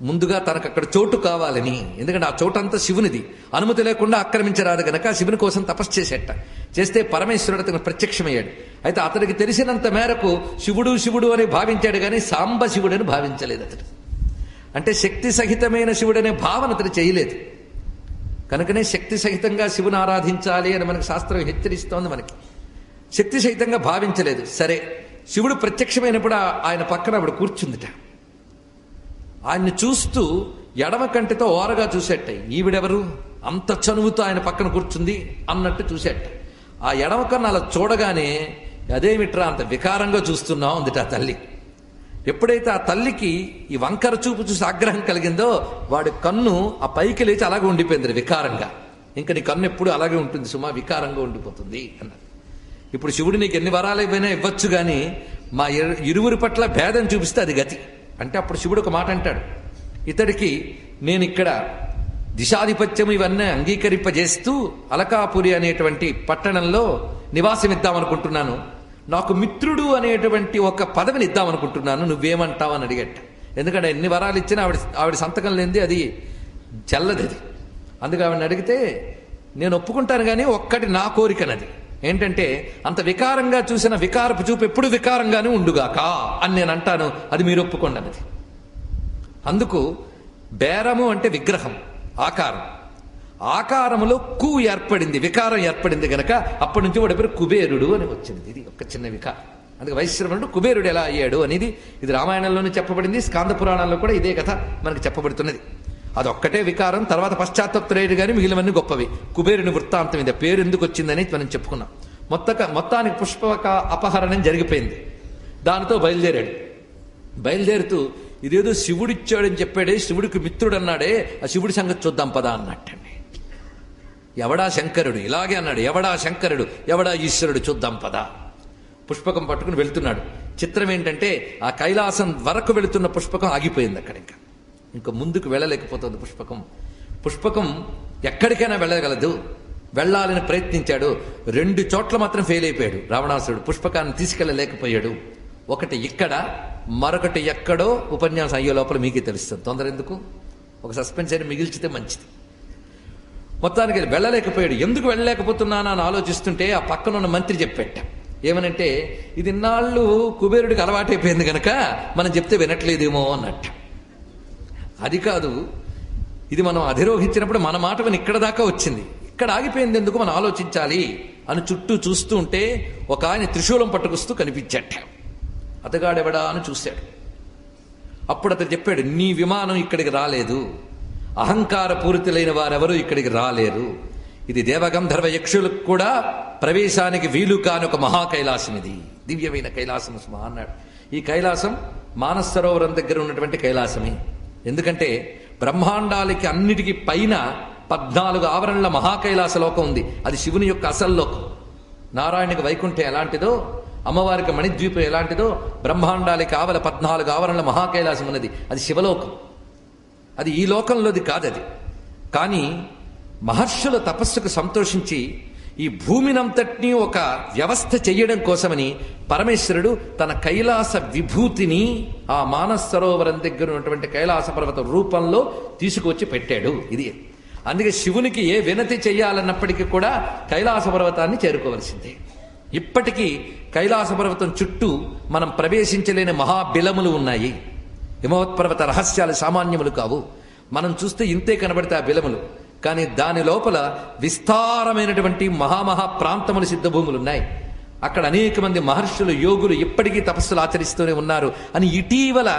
ముందుగా తనకు అక్కడ చోటు కావాలని, ఎందుకంటే ఆ చోటు అంతా శివునిది, అనుమతి లేకుండా ఆక్రమించరాదు గనక శివుని కోసం తపస్సు చేసేట. చేస్తే పరమేశ్వరుడు అతను ప్రత్యక్షమయ్యాడు. అయితే అతడికి తెలిసినంత మేరకు శివుడు శివుడు అని భావించాడు కానీ సాంబ శివుడని భావించలేదు అతడు. అంటే శక్తి సహితమైన శివుడనే భావన అతడు చేయలేదు. కనుకనే శక్తి సహితంగా శివుని ఆరాధించాలి అని మనకు శాస్త్రం హెచ్చరిస్తోంది. మనకి శక్తి సహితంగా భావించలేదు. సరే, శివుడు ప్రత్యక్షమైనప్పుడు ఆయన పక్కన ఆవిడ కూర్చుందిట. ఆయన్ని చూస్తూ ఎడమ కంటితో ఓరగా చూసేట. ఈవిడెవరు అంత చనువుతో ఆయన పక్కన కూర్చుంది అన్నట్టు చూసేట. ఆ ఎడమ కన్ను అలా చూడగానే అదేమిట్రా అంత వికారంగా చూస్తున్నావు అందుట ఆ తల్లి. ఎప్పుడైతే ఆ తల్లికి ఈ వంకర చూపు చూసి ఆగ్రహం కలిగిందో వాడి కన్ను ఆ పైకి లేచి అలాగే ఉండిపోయింది వికారంగా. ఇంకా నీ కన్ను ఎప్పుడు అలాగే ఉంటుంది సుమా, వికారంగా ఉండిపోతుంది అన్నారు. ఇప్పుడు శివుడు నీకు ఎన్ని వరాలు ఇవ్వైనా ఇవ్వచ్చు కానీ మా ఇరువురి పట్ల భేదం చూపిస్తే అది గతి. అంటే అప్పుడు శివుడు ఒక మాట అంటాడు, ఇతడికి నేను ఇక్కడ దిశాధిపత్యం ఇవన్నీ అంగీకరింపజేస్తూ అలకాపురి అనేటువంటి పట్టణంలో నివాసం ఇద్దామనుకుంటున్నాను. నాకు మిత్రుడు అనేటువంటి ఒక పదవిని ఇద్దామనుకుంటున్నాను, నువ్వేమంటావు అని అడిగట. ఎందుకంటే ఎన్ని వరాలు ఇచ్చినా ఆవిడ సంతకం లేనిది అది చెల్లది. అది అందుకు ఆవిడని అడిగితే నేను ఒప్పుకుంటాను కానీ ఒక్కటి నా కోరికనది ఏంటంటే అంత వికారంగా చూసిన వికారపు చూపు ఎప్పుడు వికారంగానే ఉండుగాక అని నేను అంటాను, అది మీరు ఒప్పుకోండి అన్నది. అందుకు బేరము అంటే విగ్రహం, ఆకారం. ఆకారములో కు ఏర్పడింది, వికారం ఏర్పడింది గనక అప్పటి నుంచి వాడి పేరు కుబేరుడు అని వచ్చింది. ఇది ఒక చిన్న వికారం. అందుకే వైశ్రవణుడు కుబేరుడు ఎలా అయ్యాడు అనేది ఇది రామాయణంలోనే చెప్పబడింది, స్కాంద పురాణాల్లో కూడా ఇదే కథ మనకు చెప్పబడుతున్నది. అదొక్కటే వికారం, తర్వాత పశ్చాత్తప్తుడేడు కానీ మిగిలినవన్నీ గొప్పవి. కుబేరుని వృత్తాంతం ఇది, పేరు ఎందుకు వచ్చిందని మనం చెప్పుకున్నాం. మొత్తానికి పుష్పక అపహరణం జరిగిపోయింది. దానితో బయలుదేరుతూ ఇదేదో శివుడిచ్చాడని చెప్పాడే, శివుడికి మిత్రుడు అన్నాడే, ఆ శివుడి సంగతి చూద్దాం పదా అన్నట్టండి. ఎవడా శంకరుడు ఇలాగే అన్నాడు, ఎవడా శంకరుడు ఎవడా ఈశ్వరుడు చూద్దాం పదా. పుష్పకం పట్టుకుని వెళ్తున్నాడు. చిత్రం ఏంటంటే ఆ కైలాసం వరకు వెళుతున్న పుష్పకం ఆగిపోయింది అక్కడ. ఇంకా ముందుకు వెళ్ళలేకపోతుంది పుష్పకం ఎక్కడికైనా వెళ్ళగలదు. వెళ్ళాలని ప్రయత్నించాడు. 2 చోట్ల మాత్రం ఫెయిల్ అయిపోయాడు రావణాసురుడు. పుష్పకాన్ని తీసుకెళ్ళలేకపోయాడు. ఒకటి ఇక్కడ, మరొకటి ఎక్కడో ఉపన్యాసం అయ్యే లోపల మీకే తెలుస్తుంది. తొందర ఎందుకు, ఒక సస్పెన్స్ అని మిగిల్చితే మంచిది. మొత్తానికి వెళ్ళలేకపోయాడు. ఎందుకు వెళ్ళలేకపోతున్నానా అని ఆలోచిస్తుంటే ఆ పక్కన ఉన్న మంత్రి చెప్పేట ఏమనంటే, ఇది ఇన్నాళ్ళు కుబేరుడికి అలవాటైపోయింది కనుక మనం చెప్తే వినట్లేదేమో అన్నట్ట. అది కాదు, ఇది మనం అధిరోహించినప్పుడు మన మాట విని ఇక్కడ దాకా వచ్చింది, ఇక్కడ ఆగిపోయింది ఎందుకు, మనం ఆలోచించాలి అని చుట్టూ చూస్తూ ఉంటే ఒక ఆయన త్రిశూలం పట్టుకొస్తూ కనిపించట. అతగాడెవడా అని చూశాడు. అప్పుడు అతను చెప్పాడు, నీ విమానం ఇక్కడికి రాలేదు, అహంకార పూరితులైన వారెవరూ ఇక్కడికి రాలేరు, ఇది దేవగంధర్వ యక్షులకు కూడా ప్రవేశానికి వీలు కాని ఒక మహాకైలాసం, ఇది దివ్యమైన కైలాసం సుమా అన్నాడు. ఈ కైలాసం మానస సరోవరం దగ్గర ఉన్నటువంటి కైలాసమే. ఎందుకంటే బ్రహ్మాండాలకి అన్నిటికీ పైన 14 ఆవరణల మహాకైలాస లోకం ఉంది. అది శివుని యొక్క అసలు లోకం. నారాయణకి వైకుంఠం ఎలాంటిదో, అమ్మవారికి మణిద్వీపం ఎలాంటిదో, బ్రహ్మాండాలకి ఆవల 14 ఆవరణల మహాకైలాసం ఉన్నది. అది శివలోకం. అది ఈ లోకంలోది కాదది. కానీ మహర్షుల తపస్సుకు సంతోషించి ఈ భూమినంతటినీ ఒక వ్యవస్థ చెయ్యడం కోసమని పరమేశ్వరుడు తన కైలాస విభూతిని ఆ మానస సరోవరం దగ్గర ఉన్నటువంటి కైలాస పర్వత రూపంలో తీసుకువచ్చి పెట్టాడు. ఇది అందుకే శివునికి ఏ వినతి చెయ్యాలన్నప్పటికీ కూడా కైలాస పర్వతాన్ని చేరుకోవలసిందే. ఇప్పటికీ కైలాస పర్వతం చుట్టూ మనం ప్రవేశించలేని మహాబిలములు ఉన్నాయి. హిమవత్పర్వత రహస్యాలు సామాన్యములు కావు. మనం చూస్తే ఇంతే కనబడితే ఆ బిలములు, కానీ దాని లోపల విస్తారమైనటువంటి మహామహా ప్రాంతములు, సిద్ధభూములు ఉన్నాయి. అక్కడ అనేక మంది మహర్షులు, యోగులు ఇప్పటికీ తపస్సులు ఆచరిస్తూనే ఉన్నారు అని ఇటీవల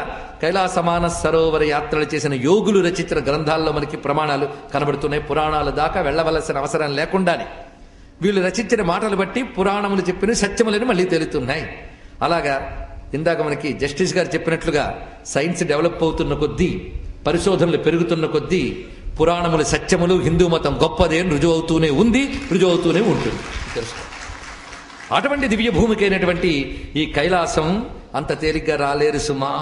కైలాస మానస సరోవర యాత్రలు చేసిన యోగులు రచించిన గ్రంథాల్లో మనకి ప్రమాణాలు కనబడుతున్నాయి. పురాణాల దాకా వెళ్ళవలసిన అవసరం లేకుండానే వీళ్ళు రచించిన మాటలు బట్టి పురాణములు చెప్పిన సత్యములని మళ్ళీ తెలుస్తున్నాయి. అలాగా ఇందాక మనకి జస్టిస్ గారు చెప్పినట్లుగా సైన్స్ డెవలప్ అవుతున్న కొద్దీ, పరిశోధనలు పెరుగుతున్న కొద్దీ పురాణములు సత్యములు, హిందూ మతం గొప్పదే రుజువు అవుతూనే ఉంది, రుజువు అవుతూనే ఉంటుంది. తెలుసుకో, అటువంటి దివ్య భూమికైనటువంటి ఈ కైలాసం అంత తేలిగ్గా రాలేరు సుమా.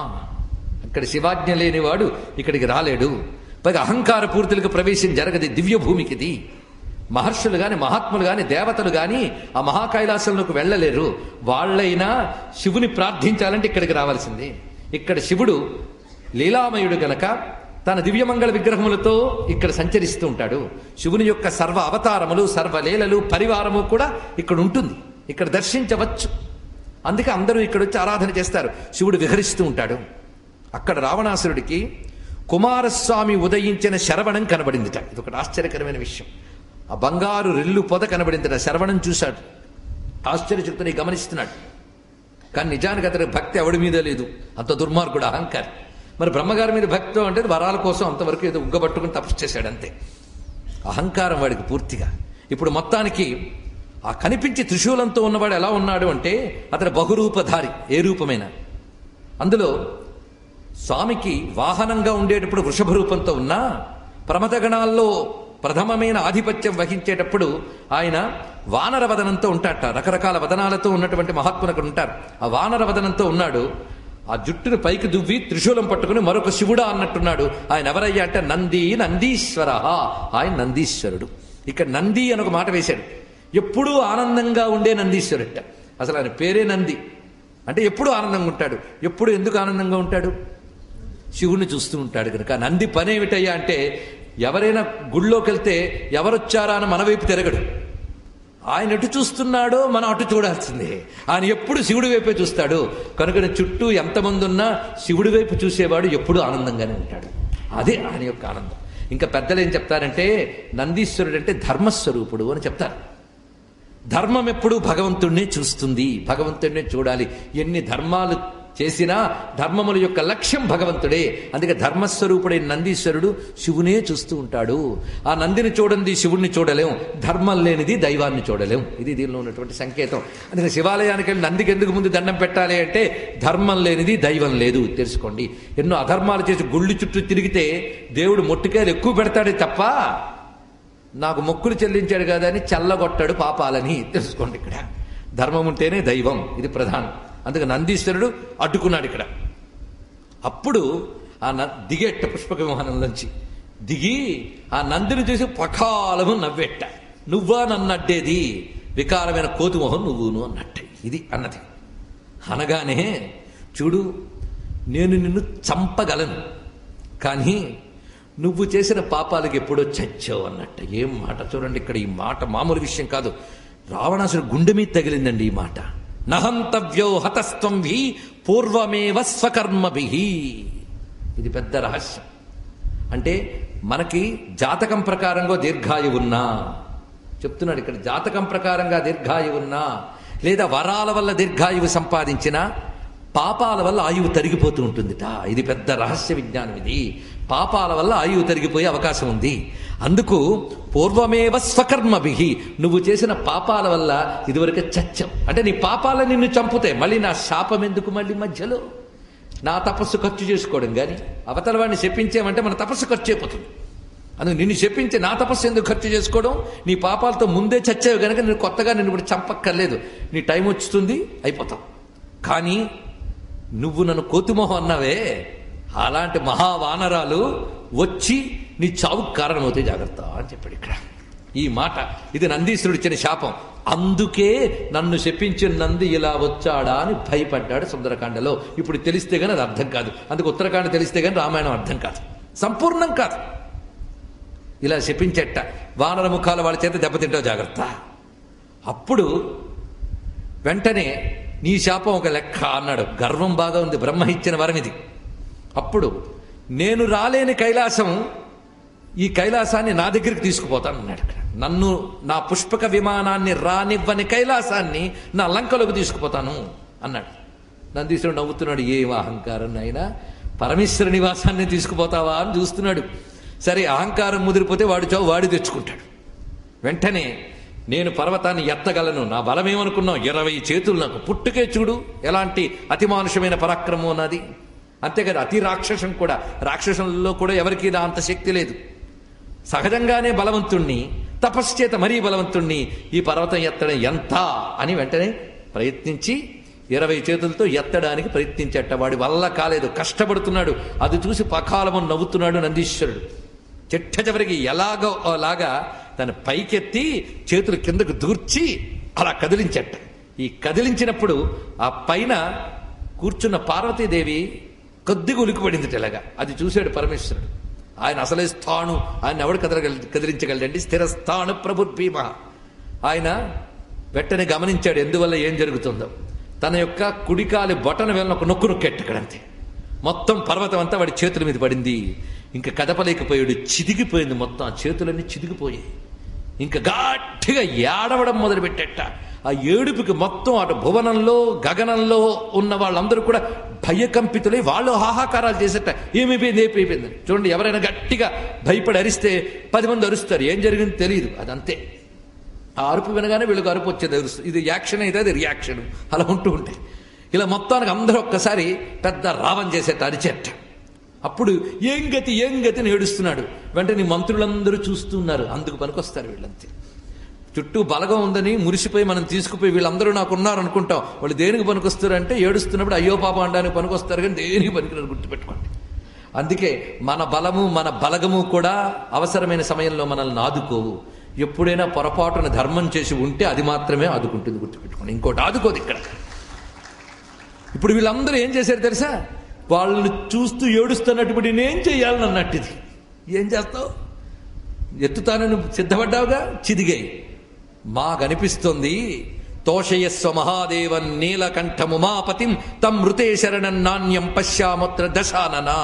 అక్కడ శివాజ్ఞ లేనివాడు ఇక్కడికి రాలేడు. పైగా అహంకార పూర్తులకు ప్రవేశం జరగది దివ్య భూమికిది. మహర్షులు గాని, మహాత్ములు గాని, దేవతలు గాని ఆ మహాకైలాసంలోకి వెళ్ళలేరు. వాళ్ళైనా శివుని ప్రార్థించాలంటే ఇక్కడికి రావాల్సిందే. ఇక్కడ శివుడు లీలామయుడు గనక తన దివ్యమంగళ విగ్రహములతో ఇక్కడ సంచరిస్తూ ఉంటాడు. శివుని యొక్క సర్వ అవతారములు, సర్వలీలలు, పరివారము కూడా ఇక్కడ ఉంటుంది. ఇక్కడ దర్శించవచ్చు. అందుకే అందరూ ఇక్కడ వచ్చి ఆరాధన చేస్తారు. శివుడు విహరిస్తూ ఉంటాడు. అక్కడ రావణాసురుడికి కుమారస్వామి ఉదయించిన శరవణం కనబడిందిట. ఇది ఒకటి ఆశ్చర్యకరమైన విషయం. ఆ బంగారు రెల్లు పొద కనబడిందిట. శరవణం చూశాడు. ఆశ్చర్యచకితుని గమనిస్తున్నాడు. కానీ నిజానికి అతని భక్తి ఎవడి మీద లేదు. అంత దుర్మార్గుడు, అహంకారి. మరి బ్రహ్మగారి మీద భక్తి అంటే వరాల కోసం అంతవరకు ఏదో ఉగ్గబట్టుకుని తపస్సు చేశాడు అంతే. అహంకారం వాడికి పూర్తిగా. ఇప్పుడు మొత్తానికి ఆ కనిపించి త్రిశూలంతో ఉన్నవాడు ఎలా ఉన్నాడు అంటే అతడు బహురూపధారి. ఏ రూపమైన అందులో స్వామికి వాహనంగా ఉండేటప్పుడు వృషభ రూపంతో ఉన్నా, ప్రమథగణాల్లో ప్రథమమైన ఆధిపత్యం వహించేటప్పుడు ఆయన వానర వదనంతో ఉంటాట. రకరకాల వదనాలతో ఉన్నటువంటి మహాత్ములు అక్కడ ఉంటారు. ఆ వానర వదనంతో ఉన్నాడు. ఆ జుట్టును పైకి దువ్వి త్రిశూలం పట్టుకుని మరొక శివుడా అన్నట్టున్నాడు. ఆయన ఎవరయ్యా అంటే నంది, నందీశ్వర. ఆయన నందీశ్వరుడు. ఇక్కడ నంది అని ఒక మాట వేశాడు. ఎప్పుడూ ఆనందంగా ఉండే నందీశ్వరుట. అసలు ఆయన పేరే నంది. అంటే ఎప్పుడూ ఆనందంగా ఉంటాడు. ఎప్పుడు ఎందుకు ఆనందంగా ఉంటాడు? శివుణ్ణి చూస్తూ ఉంటాడు కనుక. నంది పనేమిటయ్యా అంటే ఎవరైనా గుళ్ళోకి వెళ్తే ఎవరొచ్చారా అని మన వైపు తిరగడు. ఆయన ఎటు చూస్తున్నాడో మనం అటు చూడాల్సిందే. ఆయన ఎప్పుడు శివుడి వైపే చూస్తాడు కనుక చుట్టూ ఎంతమంది ఉన్నా శివుడి వైపు చూసేవాడు ఎప్పుడూ ఆనందంగానే ఉంటాడు. అదే ఆయన యొక్క ఆనందం. ఇంకా పెద్దలు ఏం చెప్తారంటే నందీశ్వరుడు అంటే ధర్మస్వరూపుడు అని చెప్తారు. ధర్మం ఎప్పుడూ భగవంతుడినే చూస్తుంది, భగవంతుడినే చూడాలి. ఎన్ని ధర్మాలు చేసినా ధర్మముల యొక్క లక్ష్యం భగవంతుడే. అందుకే ధర్మస్వరూపుడైన నందీశ్వరుడు శివునే చూస్తూ ఉంటాడు. ఆ నందిని చూడండి శివుడిని చూడలేం, ధర్మం లేనిది దైవాన్ని చూడలేం. ఇది దీనిలో ఉన్నటువంటి సంకేతం. అందుకే శివాలయానికి వెళ్ళి నందికి ఎందుకు ముందు దండం పెట్టాలి అంటే ధర్మం లేనిది దైవం లేదు తెలుసుకోండి. ఎన్నో అధర్మాలు చేసి గుళ్ళు చుట్టూ తిరిగితే దేవుడు మొట్టికాయలు ఎక్కువ పెడతాడే తప్ప నాకు మొక్కులు చెల్లించాడు కదా అని చల్లగొట్టాడు పాపాలని తెలుసుకోండి. ఇక్కడ ధర్మం ఉంటేనే దైవం, ఇది ప్రధానం. అందుకే నందీశ్వరుడు అడ్డుకున్నాడు ఇక్కడ. అప్పుడు ఆ దిగేట పుష్పక విమానంలోంచి దిగి ఆ నందిని చూసి పకాలము నవ్వెట్ట. నువ్వా నన్ను అడ్డేది, వికారమైన కోతిమోహం నువ్వును అన్నట్టే ఇది అన్నది. అనగానే చూడు, నేను నిన్ను చంపగలను, కానీ నువ్వు చేసిన పాపాలకు ఎప్పుడో చచ్చావు అన్నట్ట. ఏం మాట చూడండి, ఇక్కడ ఈ మాట మామూలు విషయం కాదు. రావణాసుడు గుండె మీద తగిలిందండి ఈ మాట. నహంతవ్యో హతస్త్వం భి పూర్వమేవ స్వకర్మభిః. ఇది పెద్ద రహస్యం. అంటే మనకి జాతకం ప్రకారంగా దీర్ఘాయువు ఉన్నా, చెప్తున్నాడు ఇక్కడ, జాతకం ప్రకారంగా దీర్ఘాయువు ఉన్నా, లేదా వరాల వల్ల దీర్ఘాయువు సంపాదించిన పాపాల వల్ల ఆయువు తరిగిపోతూ ఉంటుందిట. ఇది పెద్ద రహస్య విజ్ఞానం. ఇది పాపాల వల్ల ఆయువు తరిగిపోయే అవకాశం ఉంది. అందుకు పూర్వమేవ స్వకర్మభిః, నువ్వు చేసిన పాపాల వల్ల ఇదివరకే చచ్చావు. అంటే నీ పాపాలను నిన్ను చంపుతాయి, మళ్ళీ నా శాపం ఎందుకు మళ్ళీ మధ్యలో? నా తపస్సు ఖర్చు చేసుకోవడం కానీ, అవతల వాడిని శపించామంటే మన తపస్సు ఖర్చు అయిపోతుంది. అందుకు నిన్ను శపించి నా తపస్సు ఎందుకు ఖర్చు చేసుకోవడం? నీ పాపాలతో ముందే చచ్చావు కనుక నేను కొత్తగా నిన్ను ఇప్పుడు చంపక్కర్లేదు, నీ టైం వచ్చుతుంది, అయిపోతావు. కానీ నువ్వు నన్ను కోతిమోహం అన్నావే, అలాంటి మహావానరాలు వచ్చి నీ చావుకు కారణమవుతాయి, జాగ్రత్త అని చెప్పాడు ఇక్కడ. ఈ మాట ఇది నందీశ్వరుడు ఇచ్చిన శాపం. అందుకే నన్ను శపించిన నంది ఇలా వచ్చాడా అని భయపడ్డాడు సుందరకాండలో. ఇప్పుడు తెలిస్తే గానీ అది అర్థం కాదు. అందుకు ఉత్తరకాండ తెలిస్తే గానీ రామాయణం అర్థం కాదు, సంపూర్ణం కాదు. ఇలా శపించెట్ట వానర ముఖాల వాళ్ళ చేత దెబ్బతింటావు, జాగ్రత్త. అప్పుడు వెంటనే నీ శాపం ఒక లెక్క అన్నాడు. గర్వం బాగా ఉంది, బ్రహ్మ ఇచ్చిన వరం ఇది. అప్పుడు నేను రాలేని కైలాసం, ఈ కైలాసాన్ని నా దగ్గరికి తీసుకుపోతాను అన్నాడు. నన్ను, నా పుష్పక విమానాన్ని రానివ్వని కైలాసాన్ని నా లంకలోకి తీసుకుపోతాను అన్నాడు. నందీశ్వరుడు నవ్వుతున్నాడు. ఏం అహంకారం అయినా, పరమేశ్వర నివాసాన్ని తీసుకుపోతావా అని చూస్తున్నాడు. సరే, అహంకారం ముదిరిపోతే వాడి చావు వాడి తెచ్చుకుంటాడు. వెంటనే నేను పర్వతాన్ని ఎత్తగలను, నా బలమేమనుకున్నావు, 20 చేతులు నాకు, పుట్టుకే చూడు ఎలాంటి అతిమానుషమైన పరాక్రమం ఉన్నది. అంతేకాదు అతి రాక్షసం కూడా, రాక్షసుల్లో కూడా ఎవరికీ నా అంత శక్తి లేదు. సహజంగానే బలవంతుణ్ణి, తపస్సు చేత మరీ బలవంతుణ్ణి, ఈ పర్వతం ఎత్తడం ఎంత అని వెంటనే ప్రయత్నించి 20 చేతులతో ఎత్తడానికి ప్రయత్నించట. వాడి వల్ల కాలేదు, కష్టపడుతున్నాడు. అది చూసి పకాలము నవ్వుతున్నాడు నందీశ్వరుడు. చిట్ట చివరికి ఎలాగో అలాగా తన పైకెత్తి చేతులు కిందకు దూర్చి అలా కదిలించట. ఈ కదిలించినప్పుడు ఆ పైన కూర్చున్న పార్వతీదేవి కొద్దిగా ఉలికిపడింది. ఇలాగా అది చూశాడు పరమేశ్వరుడు. ఆయన అసలే స్థాణు, ఆయన ఎవడు కదిలించగలడండి? స్థిరస్థాణు ప్రభుర్భీమ. ఆయన వెంటనే గమనించాడు ఎందువల్ల ఏం జరుగుతుందో. తన యొక్క కుడికాలి బొటన వేళ్ళను ఒక నొక్కు నొక్కెట్టకడంతే మొత్తం పర్వతం అంతా వాడి చేతుల మీద పడింది. ఇంకా కదపలేకపోయాడు, చిదిగిపోయింది మొత్తం, ఆ చేతులన్నీ చిదిగిపోయాయి. ఇంకా గట్టిగా ఏడవడం మొదలుపెట్టేట. ఆ ఏడుపుకి మొత్తం అటు భువనంలో గగనంలో ఉన్న వాళ్ళందరూ కూడా భయకంపితులై వాళ్ళు హాహాకారాలు చేసేట. ఏమైపోయింది, ఏమైపోయింది. చూడండి, ఎవరైనా గట్టిగా భయపడి అరిస్తే 10 మంది అరుస్తారు, ఏం జరిగింది తెలియదు, అదంతే. ఆ అరుపు వినగానే వీళ్ళకి అరుపు వచ్చేది, అరుస్తుంది. ఇది యాక్షన్ అయితే అది రియాక్షన్, అలా ఉంటూ ఉంటాయి. ఇలా మొత్తానికి అందరూ ఒక్కసారి పెద్ద రావం చేసేట, అరిచేట. అప్పుడు ఏం గతి అని ఏడుస్తున్నాడు. వెంటనే మంత్రులందరూ చూస్తున్నారు, అందుకు పనికొస్తారు వీళ్ళంతే. చుట్టూ బలగం ఉందని మురిసిపోయి మనం తీసుకుపోయి వీళ్ళందరూ నాకు ఉన్నారు అనుకుంటాం. వాళ్ళు దేనికి పనికొస్తారు అంటే ఏడుస్తున్నప్పుడు అయ్యో పాప అనడానికి పనికొస్తారు, కానీ దేనికి పనికిరారు, గుర్తుపెట్టుకోండి. అందుకే మన బలము మన బలగము కూడా అవసరమైన సమయంలో మనల్ని ఆదుకోవు. ఎప్పుడైనా పొరపాటున ధర్మం చేసి ఉంటే అది మాత్రమే ఆదుకుంటుంది, గుర్తుపెట్టుకోండి. ఇంకోటి ఆదుకోదు ఇక్కడ. ఇప్పుడు వీళ్ళందరూ ఏం చేశారు తెలుసా? వాళ్ళని చూస్తూ ఏడుస్తున్నట్టు నేనేం చెయ్యాలని అన్నట్టు. ఇది ఏం చేస్తావు, ఎత్తుతానని సిద్ధపడ్డావుగా, చిదిగాయి. మాకనిపిస్తుంది తోషయస్వ మహాదేవన్ నీలకంఠముమాపతిం తం మృతే శరణం నాణ్యం పశ్యాముత్ర దశాననా.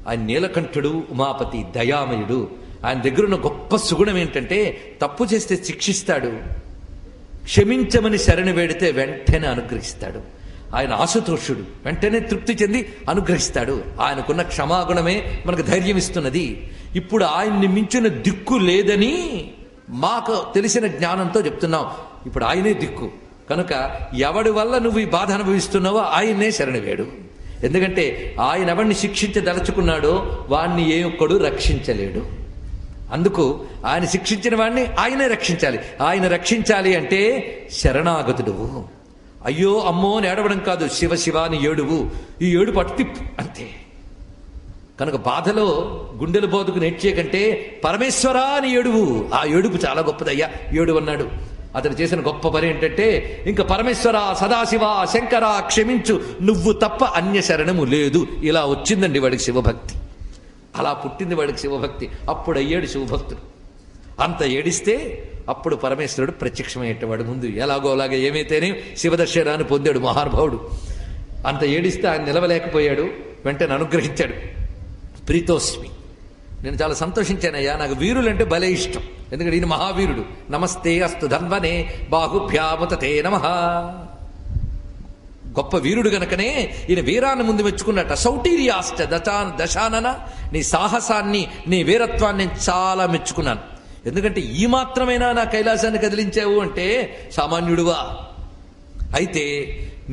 ఆయన నీలకంఠుడు, ఉమాపతి, దయామయుడు. ఆయన దగ్గర ఉన్న గొప్ప సుగుణం ఏంటంటే తప్పు చేస్తే శిక్షిస్తాడు, క్షమించమని శరణు వేడితే వెంటనే అనుగ్రహిస్తాడు. ఆయన ఆశుతోషుడు, వెంటనే తృప్తి చెంది అనుగ్రహిస్తాడు. ఆయనకున్న క్షమాగుణమే మనకు ధైర్యం ఇస్తున్నది. ఇప్పుడు ఆయన్ని మించిన దిక్కు లేదని మాకు తెలిసిన జ్ఞానంతో చెప్తున్నాం. ఇప్పుడు ఆయనే దిక్కు కనుక ఎవడి వల్ల నువ్వు ఈ బాధ అనుభవిస్తున్నావో ఆయన్నే శరణు వేడు. ఎందుకంటే ఆయన ఎవరిని శిక్షించదలుచుకున్నాడో వాణ్ణి ఏ ఒక్కడు రక్షించలేడు. అందుకు ఆయన శిక్షించిన వాడిని ఆయనే రక్షించాలి. ఆయన రక్షించాలి అంటే శరణాగతుడు. అయ్యో అమ్మో అని ఏడవడం కాదు, శివ శివాని ఏడువు. ఈ ఏడుపు అటు తిప్పు, అంతే. కనుక బాధలో గుండెలు బోదుకు నేర్చే కంటే పరమేశ్వరా అని ఏడువు, ఆ ఏడుపు చాలా గొప్పదయ్యా ఏడు అన్నాడు. అతడు చేసిన గొప్ప పని ఏంటంటే, ఇంకా పరమేశ్వర, సదాశివ, శంకర క్షమించు, నువ్వు తప్ప అన్య శరణము లేదు. ఇలా వచ్చిందండి వాడికి శివభక్తి, అలా పుట్టింది వాడికి శివభక్తి. అప్పుడు అయ్యాడు శివభక్తుడు. అంత ఏడిస్తే అప్పుడు పరమేశ్వరుడు ప్రత్యక్షమయ్యేటవాడు. ముందు ఎలాగోలాగా ఏమైతేనే శివదర్శనాన్ని పొందాడు మహానుభావుడు. అంత ఏడిస్తే ఆయన నిలవలేకపోయాడు, వెంటనే అనుగ్రహించాడు. ప్రీతోస్మి, నేను చాలా సంతోషించానయ్యా, నాకు వీరులంటే భలే ఇష్టం, ఎందుకంటే ఈయన మహావీరుడు. నమస్తే అస్తు ధన్వనే బాహుభ్యాముతే నమః. గొప్ప వీరుడు గనకనే ఈయన వీరాన్ని ముందు మెచ్చుకున్నట్ట. సౌటీర్యాశ్చ దశానన, నీ సాహసాన్ని, నీ వీరత్వాన్ని నేను చాలా మెచ్చుకున్నాను. ఎందుకంటే ఈ మాత్రమైనా నా కైలాసాన్ని కదిలించావు అంటే సామాన్యుడువా? అయితే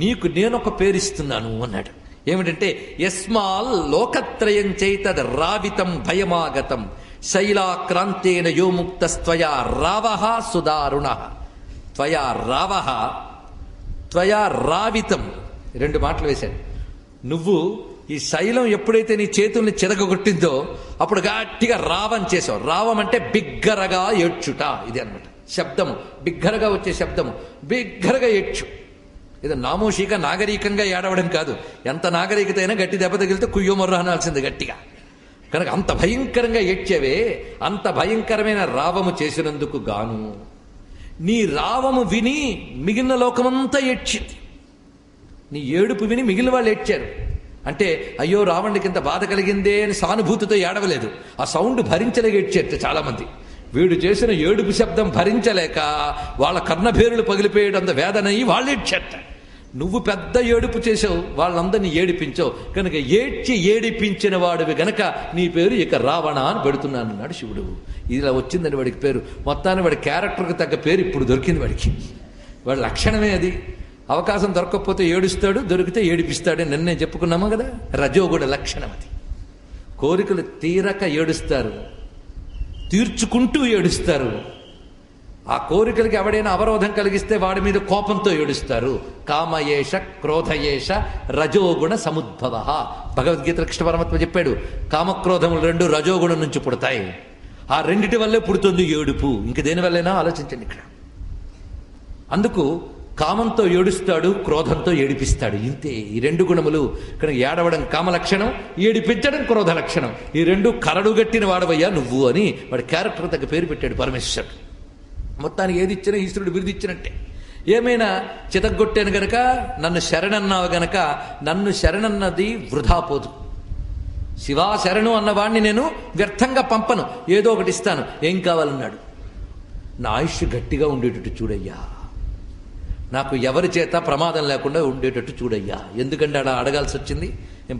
నీకు నేనొక పేరిస్తున్నాను అన్నాడు. ఏమిటంటే, యస్మాల్ లోకత్రయం చైతద్ రావితం భయమాగతం శైలాక్రాంతేన యోముక్తస్త్వయా రావః సుదారుణః. త్వయా రావః, త్వయా రావితం, రెండు మాటలు వేశాడు. నువ్వు ఈ శైలం ఎప్పుడైతే నీ చేతుల్ని చెరగొట్టిందో అప్పుడు గట్టిగా రావం చేసావు. రావం అంటే బిగ్గరగా ఏడ్చుట, ఇది అన్నమాట శబ్దము. బిగ్గరగా వచ్చే శబ్దము, బిగ్గరగా ఏడ్చు. ఇది నామోషిగా నాగరికంగా ఏడవడం కాదు. ఎంత నాగరికత అయినా గట్టి దెబ్బ తగిలితే కుయ్యో మొర్ర అనాల్సింది గట్టిగా. కనుక అంత భయంకరంగా ఏడ్చేవే, అంత భయంకరమైన రావము చేసినందుకు గాను నీ రావము విని మిగిలిన లోకమంతా ఏడ్చింది. నీ ఏడుపు విని మిగిలిన వాళ్ళు ఏడ్చారు. అంటే అయ్యో రావణుడికి ఇంత బాధ కలిగిందే అని సానుభూతితో ఏడవలేదు, ఆ సౌండ్ భరించలేక ఏడ్చేట చాలా మంది. వీడు చేసిన ఏడుపు శబ్దం భరించలేక వాళ్ళ కర్ణభేరులు పగిలిపోయేటంత వేదనయ్యి వాళ్ళు ఏడ్చేట. నువ్వు పెద్ద ఏడుపు చేసావు, వాళ్ళందరినీ ఏడిపించావు. కనుక ఏడ్చి ఏడిపించిన వాడివి గనక నీ పేరు ఇక రావణ అని పెడుతున్నాను అన్నాడు శివుడు. ఇలా వచ్చిందని వాడికి పేరు. మొత్తాన్ని వాడి క్యారెక్టర్కి తగ్గ పేరు ఇప్పుడు దొరికింది వాడికి. వాడి లక్షణమే అది. అవకాశం దొరకకపోతే ఏడుస్తాడు, దొరికితే ఏడిపిస్తాడు. నిన్నే చెప్పుకున్నాము కదా, రజోగుణ లక్షణం అది. కోరికలు తీరక ఏడుస్తారు, తీర్చుకుంటూ ఏడుస్తారు. ఆ కోరికలకి ఎవడైనా అవరోధం కలిగిస్తే వాడి మీద కోపంతో ఏడుస్తారు. కామయేష క్రోధయేష రజోగుణ సముద్భవ. భగవద్గీత కృష్ణ పరమాత్మ చెప్పాడు, కామక్రోధములు రెండు రజోగుణం నుంచి పుడతాయి. ఆ రెండిటి వల్లే పుడుతుంది ఏడుపు. ఇంక దేనివల్లైనా ఆలోచించండి ఇక్కడ. అందుకు కామంతో ఏడుస్తాడు, క్రోధంతో ఏడిపిస్తాడు. ఇంతే ఈ రెండు గుణములు. ఇక్కడ ఏడవడం కామ లక్షణం, ఏడిపించడం క్రోధ లక్షణం. ఈ రెండు కరడుగట్టిన వాడవయ్యా నువ్వు అని వాడి క్యారెక్టర్ తగ్గ పేరు పెట్టాడు పరమేశ్వరుడు. మొత్తానికి ఏది ఇచ్చినా ఈశ్వరుడు బిరుదిచ్చినట్టే. ఏమైనా చితగ్గొట్టాను గనక, నన్ను శరణన్నావు గనక, నన్ను శరణన్నది వృధా పోదు. శివా శరణు అన్నవాడిని నేను వ్యర్థంగా పంపను, ఏదో ఒకటి ఇస్తాను. ఏం కావాలన్నాడు, నా ఆయుష్ గట్టిగా ఉండేటట్టు చూడయ్యా, నాకు ఎవరి చేత ప్రమాదం లేకుండా ఉండేటట్టు చూడయ్యా. ఎందుకంటే అలా అడగాల్సి వచ్చింది.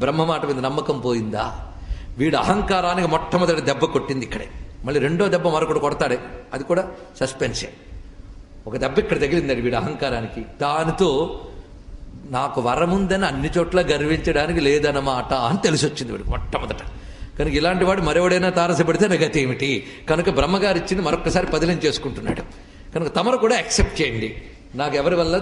బ్రహ్మ మాట మీద నమ్మకం పోయిందా? వీడు అహంకారానికి మొట్టమొదటి దెబ్బ కొట్టింది ఇక్కడే. మళ్ళీ రెండో దెబ్బ మరొకటి కొడతాడే, అది కూడా సస్పెన్సే. ఒక దెబ్బ ఇక్కడ తగిలిందండి వీడు అహంకారానికి. దానితో నాకు వరముందని అన్ని చోట్ల గర్వించడానికి లేదన్నమాట అని తెలిసి వచ్చింది వీడికి మొట్టమొదట. కనుక ఇలాంటి వాడు మరెవడైనా తారసపడితే నా గతి ఏమిటి? కనుక బ్రహ్మగారు ఇచ్చింది మరొకసారి పదిలం చేసుకుంటున్నాడు. కనుక తమరు కూడా యాక్సెప్ట్ చేయండి, నాకు ఎవరి వల్ల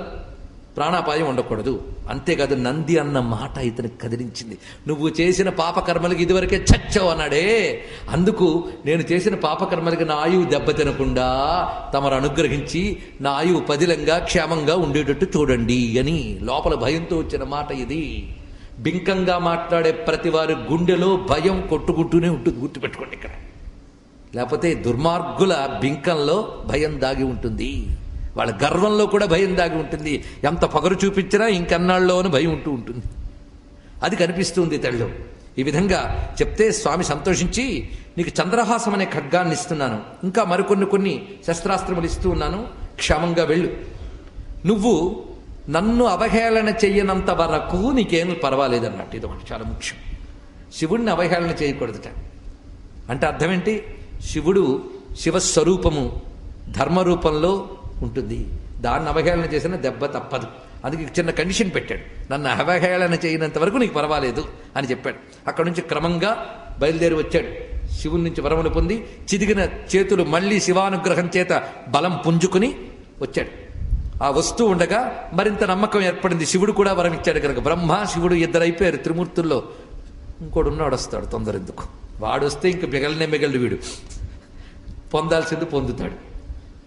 ప్రాణాపాయం ఉండకూడదు. అంతేకాదు, నంది అన్న మాట ఇతనికి కదిలించింది. నువ్వు చేసిన పాపకర్మలకి ఇదివరకే చచ్చావు అన్నాడే, అందుకు నేను చేసిన పాపకర్మలకి నా ఆయువు దెబ్బతినకుండా తమరు అనుగ్రహించి నా ఆయువు పదిలంగా క్షేమంగా ఉండేటట్టు చూడండి అని లోపల భయంతో వచ్చిన మాట ఇది. బింకంగా మాట్లాడే ప్రతి వారి గుండెలో భయం కొట్టుకుంటూనే ఉంటుంది, గుర్తుపెట్టుకోండి ఇక్కడ. లేకపోతే దుర్మార్గుల బింకంలో భయం దాగి ఉంటుంది, వాళ్ళ గర్వంలో కూడా భయం దాగి ఉంటుంది. ఎంత పొగరు చూపించినా ఇంకన్నాళ్ళలోనూ భయం ఉంటూ ఉంటుంది. అది కనిపిస్తుంది తల్లు. ఈ విధంగా చెప్తే స్వామి సంతోషించి, నీకు చంద్రహాసం అనే ఖడ్గాన్ని ఇస్తున్నాను, ఇంకా మరికొన్ని శస్త్రాస్త్రములు ఇస్తూ ఉన్నాను, క్షేమంగా వెళ్ళు. నువ్వు నన్ను అవహేళన చెయ్యనంత వరకు నీకేం పర్వాలేదన్నట్టు. ఇది ఒకటి చాలా ముఖ్యం. శివుణ్ణి అవహేళన చేయకూడదుట. అంటే అర్థం ఏంటి? శివుడు శివస్వరూపము ధర్మరూపంలో ఉంటుంది, దాన్ని అవహేళన చేసిన దెబ్బ తప్పదు. అందుకే చిన్న కండిషన్ పెట్టాడు, నన్ను అవహేళన చేయనంత వరకు నీకు పర్వాలేదు అని చెప్పాడు. అక్కడి నుంచి క్రమంగా బయలుదేరి వచ్చాడు. శివుని నుంచి వరమును పొంది చిదిగిన చేతులు మళ్లీ శివానుగ్రహం చేత బలం పుంజుకుని వచ్చాడు. ఆ వస్తూ ఉండగా మరింత నమ్మకం ఏర్పడింది. శివుడు కూడా వరం ఇచ్చాడు కనుక బ్రహ్మ శివుడు ఇద్దరైపోయారు త్రిమూర్తుల్లో. ఇంకోడు ఉన్నాడు వస్తాడు, తొందర ఎందుకు, వాడు వస్తే ఇంక మిగలడు, వీడు పొందాల్సింది పొందుతాడు.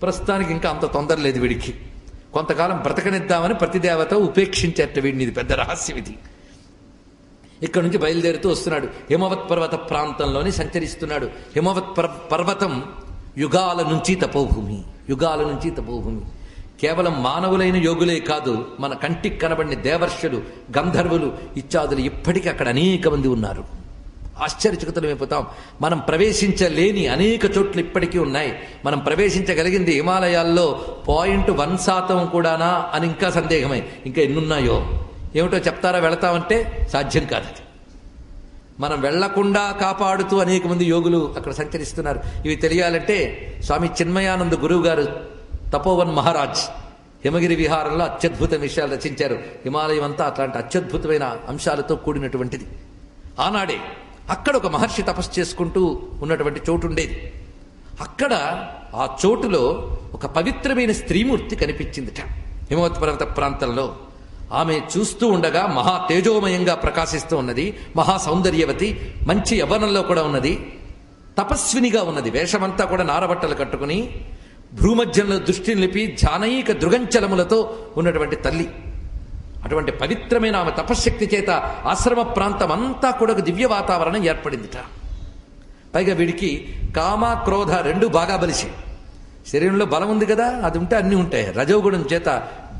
ప్రస్తుతానికి ఇంకా అంత తొందర లేదు వీడికి, కొంతకాలం బ్రతకనిద్దామని ప్రతిదేవత ఉపేక్షించేట వీడిని. ఇది పెద్ద రహస్యం ఇది. ఇక్కడ నుంచి బయలుదేరుతూ వస్తున్నాడు, హిమవత్ పర్వత ప్రాంతంలోని సంచరిస్తున్నాడు. హిమవత్ పర్వతం యుగాల నుంచి తపోభూమి, యుగాల నుంచి తపోభూమి. కేవలం మానవులైన యోగులే కాదు, మన కంటికి కనబడిన దేవర్షులు, గంధర్వులు ఇత్యాదులు ఇప్పటికీ అక్కడ అనేక మంది ఉన్నారు. ఆశ్చర్యచకితులమైపోతాం. మనం ప్రవేశించలేని అనేక చోట్ల ఇప్పటికీ ఉన్నాయి. మనం ప్రవేశించగలిగింది హిమాలయాల్లో 0.1% కూడానా అని ఇంకా సందేహమే. ఇంకా ఎన్నున్నాయో ఏమిటో చెప్తారా, వెళతామంటే సాధ్యం కాదు. అది మనం వెళ్లకుండా కాపాడుతూ అనేక మంది యోగులు అక్కడ సంచరిస్తున్నారు. ఇవి తెలియాలంటే స్వామి చిన్మయానంద గురువు గారు తపోవన్ మహారాజ్ హిమగిరి విహారంలో అత్యద్భుత విషయాలు రచించారు. హిమాలయం అంతా అట్లాంటి అత్యద్భుతమైన అంశాలతో కూడినటువంటిది. ఆనాడే అక్కడ ఒక మహర్షి తపస్సు చేసుకుంటూ ఉన్నటువంటి చోటు ఉండేది. అక్కడ ఆ చోటులో ఒక పవిత్రమైన స్త్రీమూర్తి కనిపించిందిట హిమవత్ పర్వత ప్రాంతంలో. ఆమె చూస్తూ ఉండగా మహా తేజోమయంగా ప్రకాశిస్తూ ఉన్నది, మహా సౌందర్యవతి, మంచి యవ్వనంలో కూడా ఉన్నది, తపస్వినిగా ఉన్నది. వేషమంతా కూడా నారబట్టలు కట్టుకుని భ్రూమధ్యంలో దృష్టిని నిలిపి ధ్యానైక దృగంచలములతో ఉన్నటువంటి తల్లి. అటువంటి పవిత్రమైన ఆమె తపశ్శక్తి చేత ఆశ్రమ ప్రాంతం అంతా కూడా ఒక దివ్య వాతావరణం ఏర్పడిందిట. పైగా వీడికి కామ క్రోధ రెండు బాగా బలిసి, శరీరంలో బలం ఉంది కదా, అది ఉంటే అన్నీ ఉంటాయి. రజోగుణం చేత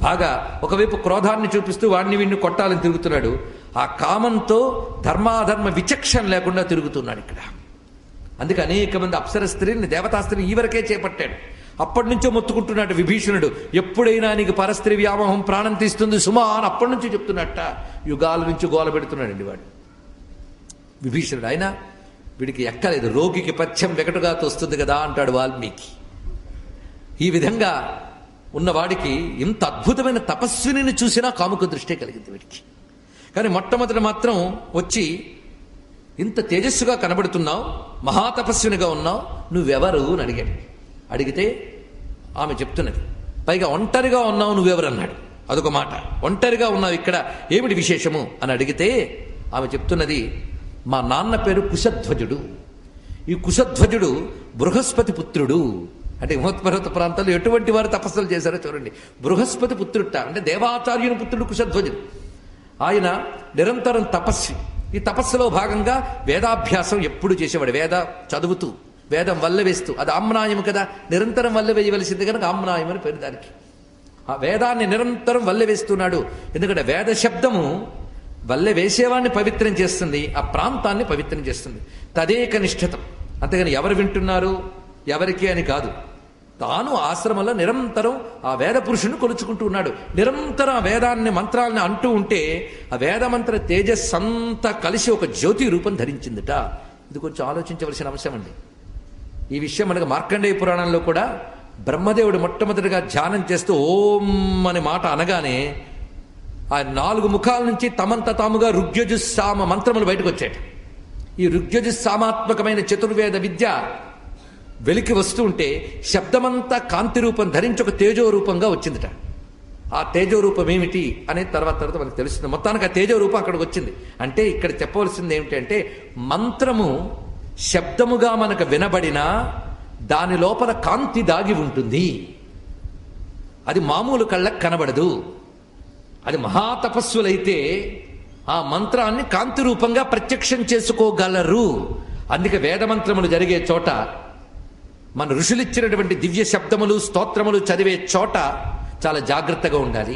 బాగా ఒకవైపు క్రోధాన్ని చూపిస్తూ వాడిని వీడిని కొట్టాలని తిరుగుతున్నాడు. ఆ కామంతో ధర్మాధర్మ విచక్షణ లేకుండా తిరుగుతున్నాడు ఇక్కడ. అందుకే అనేక మంది అప్సర స్త్రీని, దేవతా స్త్రీని ఈ వరకే చేపట్టాడు. అప్పటి నుంచో మొత్తుకుంటున్నాడు విభీషణుడు, ఎప్పుడైనా నీకు పరస్త్రీ వ్యామోహం ప్రాణం తీస్తుంది సుమా అని అప్పటి నుంచి చెప్తున్నట్ట. యుగాల నుంచి గోల పెడుతున్నాడండి వాడు విభీషణుడు. అయినా వీడికి ఎక్కలేదు. రోగికి పథ్యం వెకటుగా తోస్తుంది కదా అంటాడు వాల్మీకి. ఈ విధంగా ఉన్నవాడికి ఇంత అద్భుతమైన తపస్విని చూసినా కాముక దృష్టి కలిగింది వీడికి. కానీ మొట్టమొదట మాత్రం వచ్చి, ఇంత తేజస్సుగా కనబడుతున్నావు, మహాతపస్వినిగా ఉన్నావు, నువ్వెవరు అని అడిగాడు. అడిగితే ఆమె చెప్తున్నది, పైగా ఒంటరిగా ఉన్నావు, నువ్వెవరు అన్నాడు. అదొక మాట. ఒంటరిగా ఉన్నావు ఇక్కడ, ఏమిటి విశేషము అని అడిగితే ఆమె చెప్తున్నది, మా నాన్న పేరు కుశధ్వజుడు. ఈ కుశధ్వజుడు బృహస్పతి పుత్రుడు. అంటే హిమవత్పర్వత ప్రాంతాల్లో ఎటువంటి వారు తపస్సులు చేశారో చూడండి. బృహస్పతి పుత్రుట అంటే దేవాచార్యుని పుత్రుడు కుశధ్వజుడు. ఆయన నిరంతరం తపస్వి. ఈ తపస్సులో భాగంగా వేదాభ్యాసం ఎప్పుడు చేసేవాడు. వేద చదువుతూ, వేదం వల్ల వేస్తూ, అది ఆమ్నాయం కదా, నిరంతరం వల్ల వేయవలసింది కనుక ఆమ్నాయం అని పేరు దానికి. ఆ వేదాన్ని నిరంతరం వల్ల వేస్తున్నాడు. ఎందుకంటే వేద శబ్దము వల్లె వేసేవాడిని పవిత్రం చేస్తుంది, ఆ ప్రాంతాన్ని పవిత్రం చేస్తుంది. తదేక నిష్ఠతం. అంతేగాని ఎవరు వింటున్నారు ఎవరికి అని కాదు. తాను ఆశ్రమంలో నిరంతరం ఆ వేద పురుషుని కొలుచుకుంటూ ఉన్నాడు. నిరంతరం ఆ వేదాన్ని మంత్రాలని అంటూ ఉంటే ఆ వేదమంత్ర తేజస్సంతా కలిసి ఒక జ్యోతి రూపం ధరించిందిట. ఇది కొంచెం ఆలోచించవలసిన అంశం అండి. ఈ విషయం మనకు మార్కండేయ పురాణంలో కూడా బ్రహ్మదేవుడు మొట్టమొదటిగా ధ్యానం చేస్తూ ఓం అనే మాట అనగానే ఆ 4 ముఖాల నుంచి తమంత తాముగా ఋగ్యజుస్సామ మంత్రములు బయటకు వచ్చాయి. ఈ ఋగ్యజుస్సామాత్మకమైన చతుర్వేద విద్య వెలికి వస్తూ ఉంటే శబ్దమంతా కాంతి రూపం ధరించి ఒక తేజో రూపంగా వచ్చిందిట. ఆ తేజో రూపం ఏమిటి అనేది తర్వాత మనకు తెలుస్తుంది. మొత్తానికి ఆ తేజో రూపం అక్కడికి వచ్చింది. అంటే ఇక్కడ చెప్పవలసింది ఏమిటంటే, మంత్రము శబ్దముగా మనకు వినబడినా దాని లోపల కాంతి దాగి ఉంటుంది. అది మామూలు కళ్ళకు కనబడదు. అది మహాతపస్సులైతే ఆ మంత్రాన్ని కాంతి రూపంగా ప్రత్యక్షం చేసుకోగలరు. అందుకే వేదమంత్రములు జరిగే చోట, మన ఋషులిచ్చినటువంటి దివ్య శబ్దములు స్తోత్రములు చదివే చోట చాలా జాగ్రత్తగా ఉండాలి.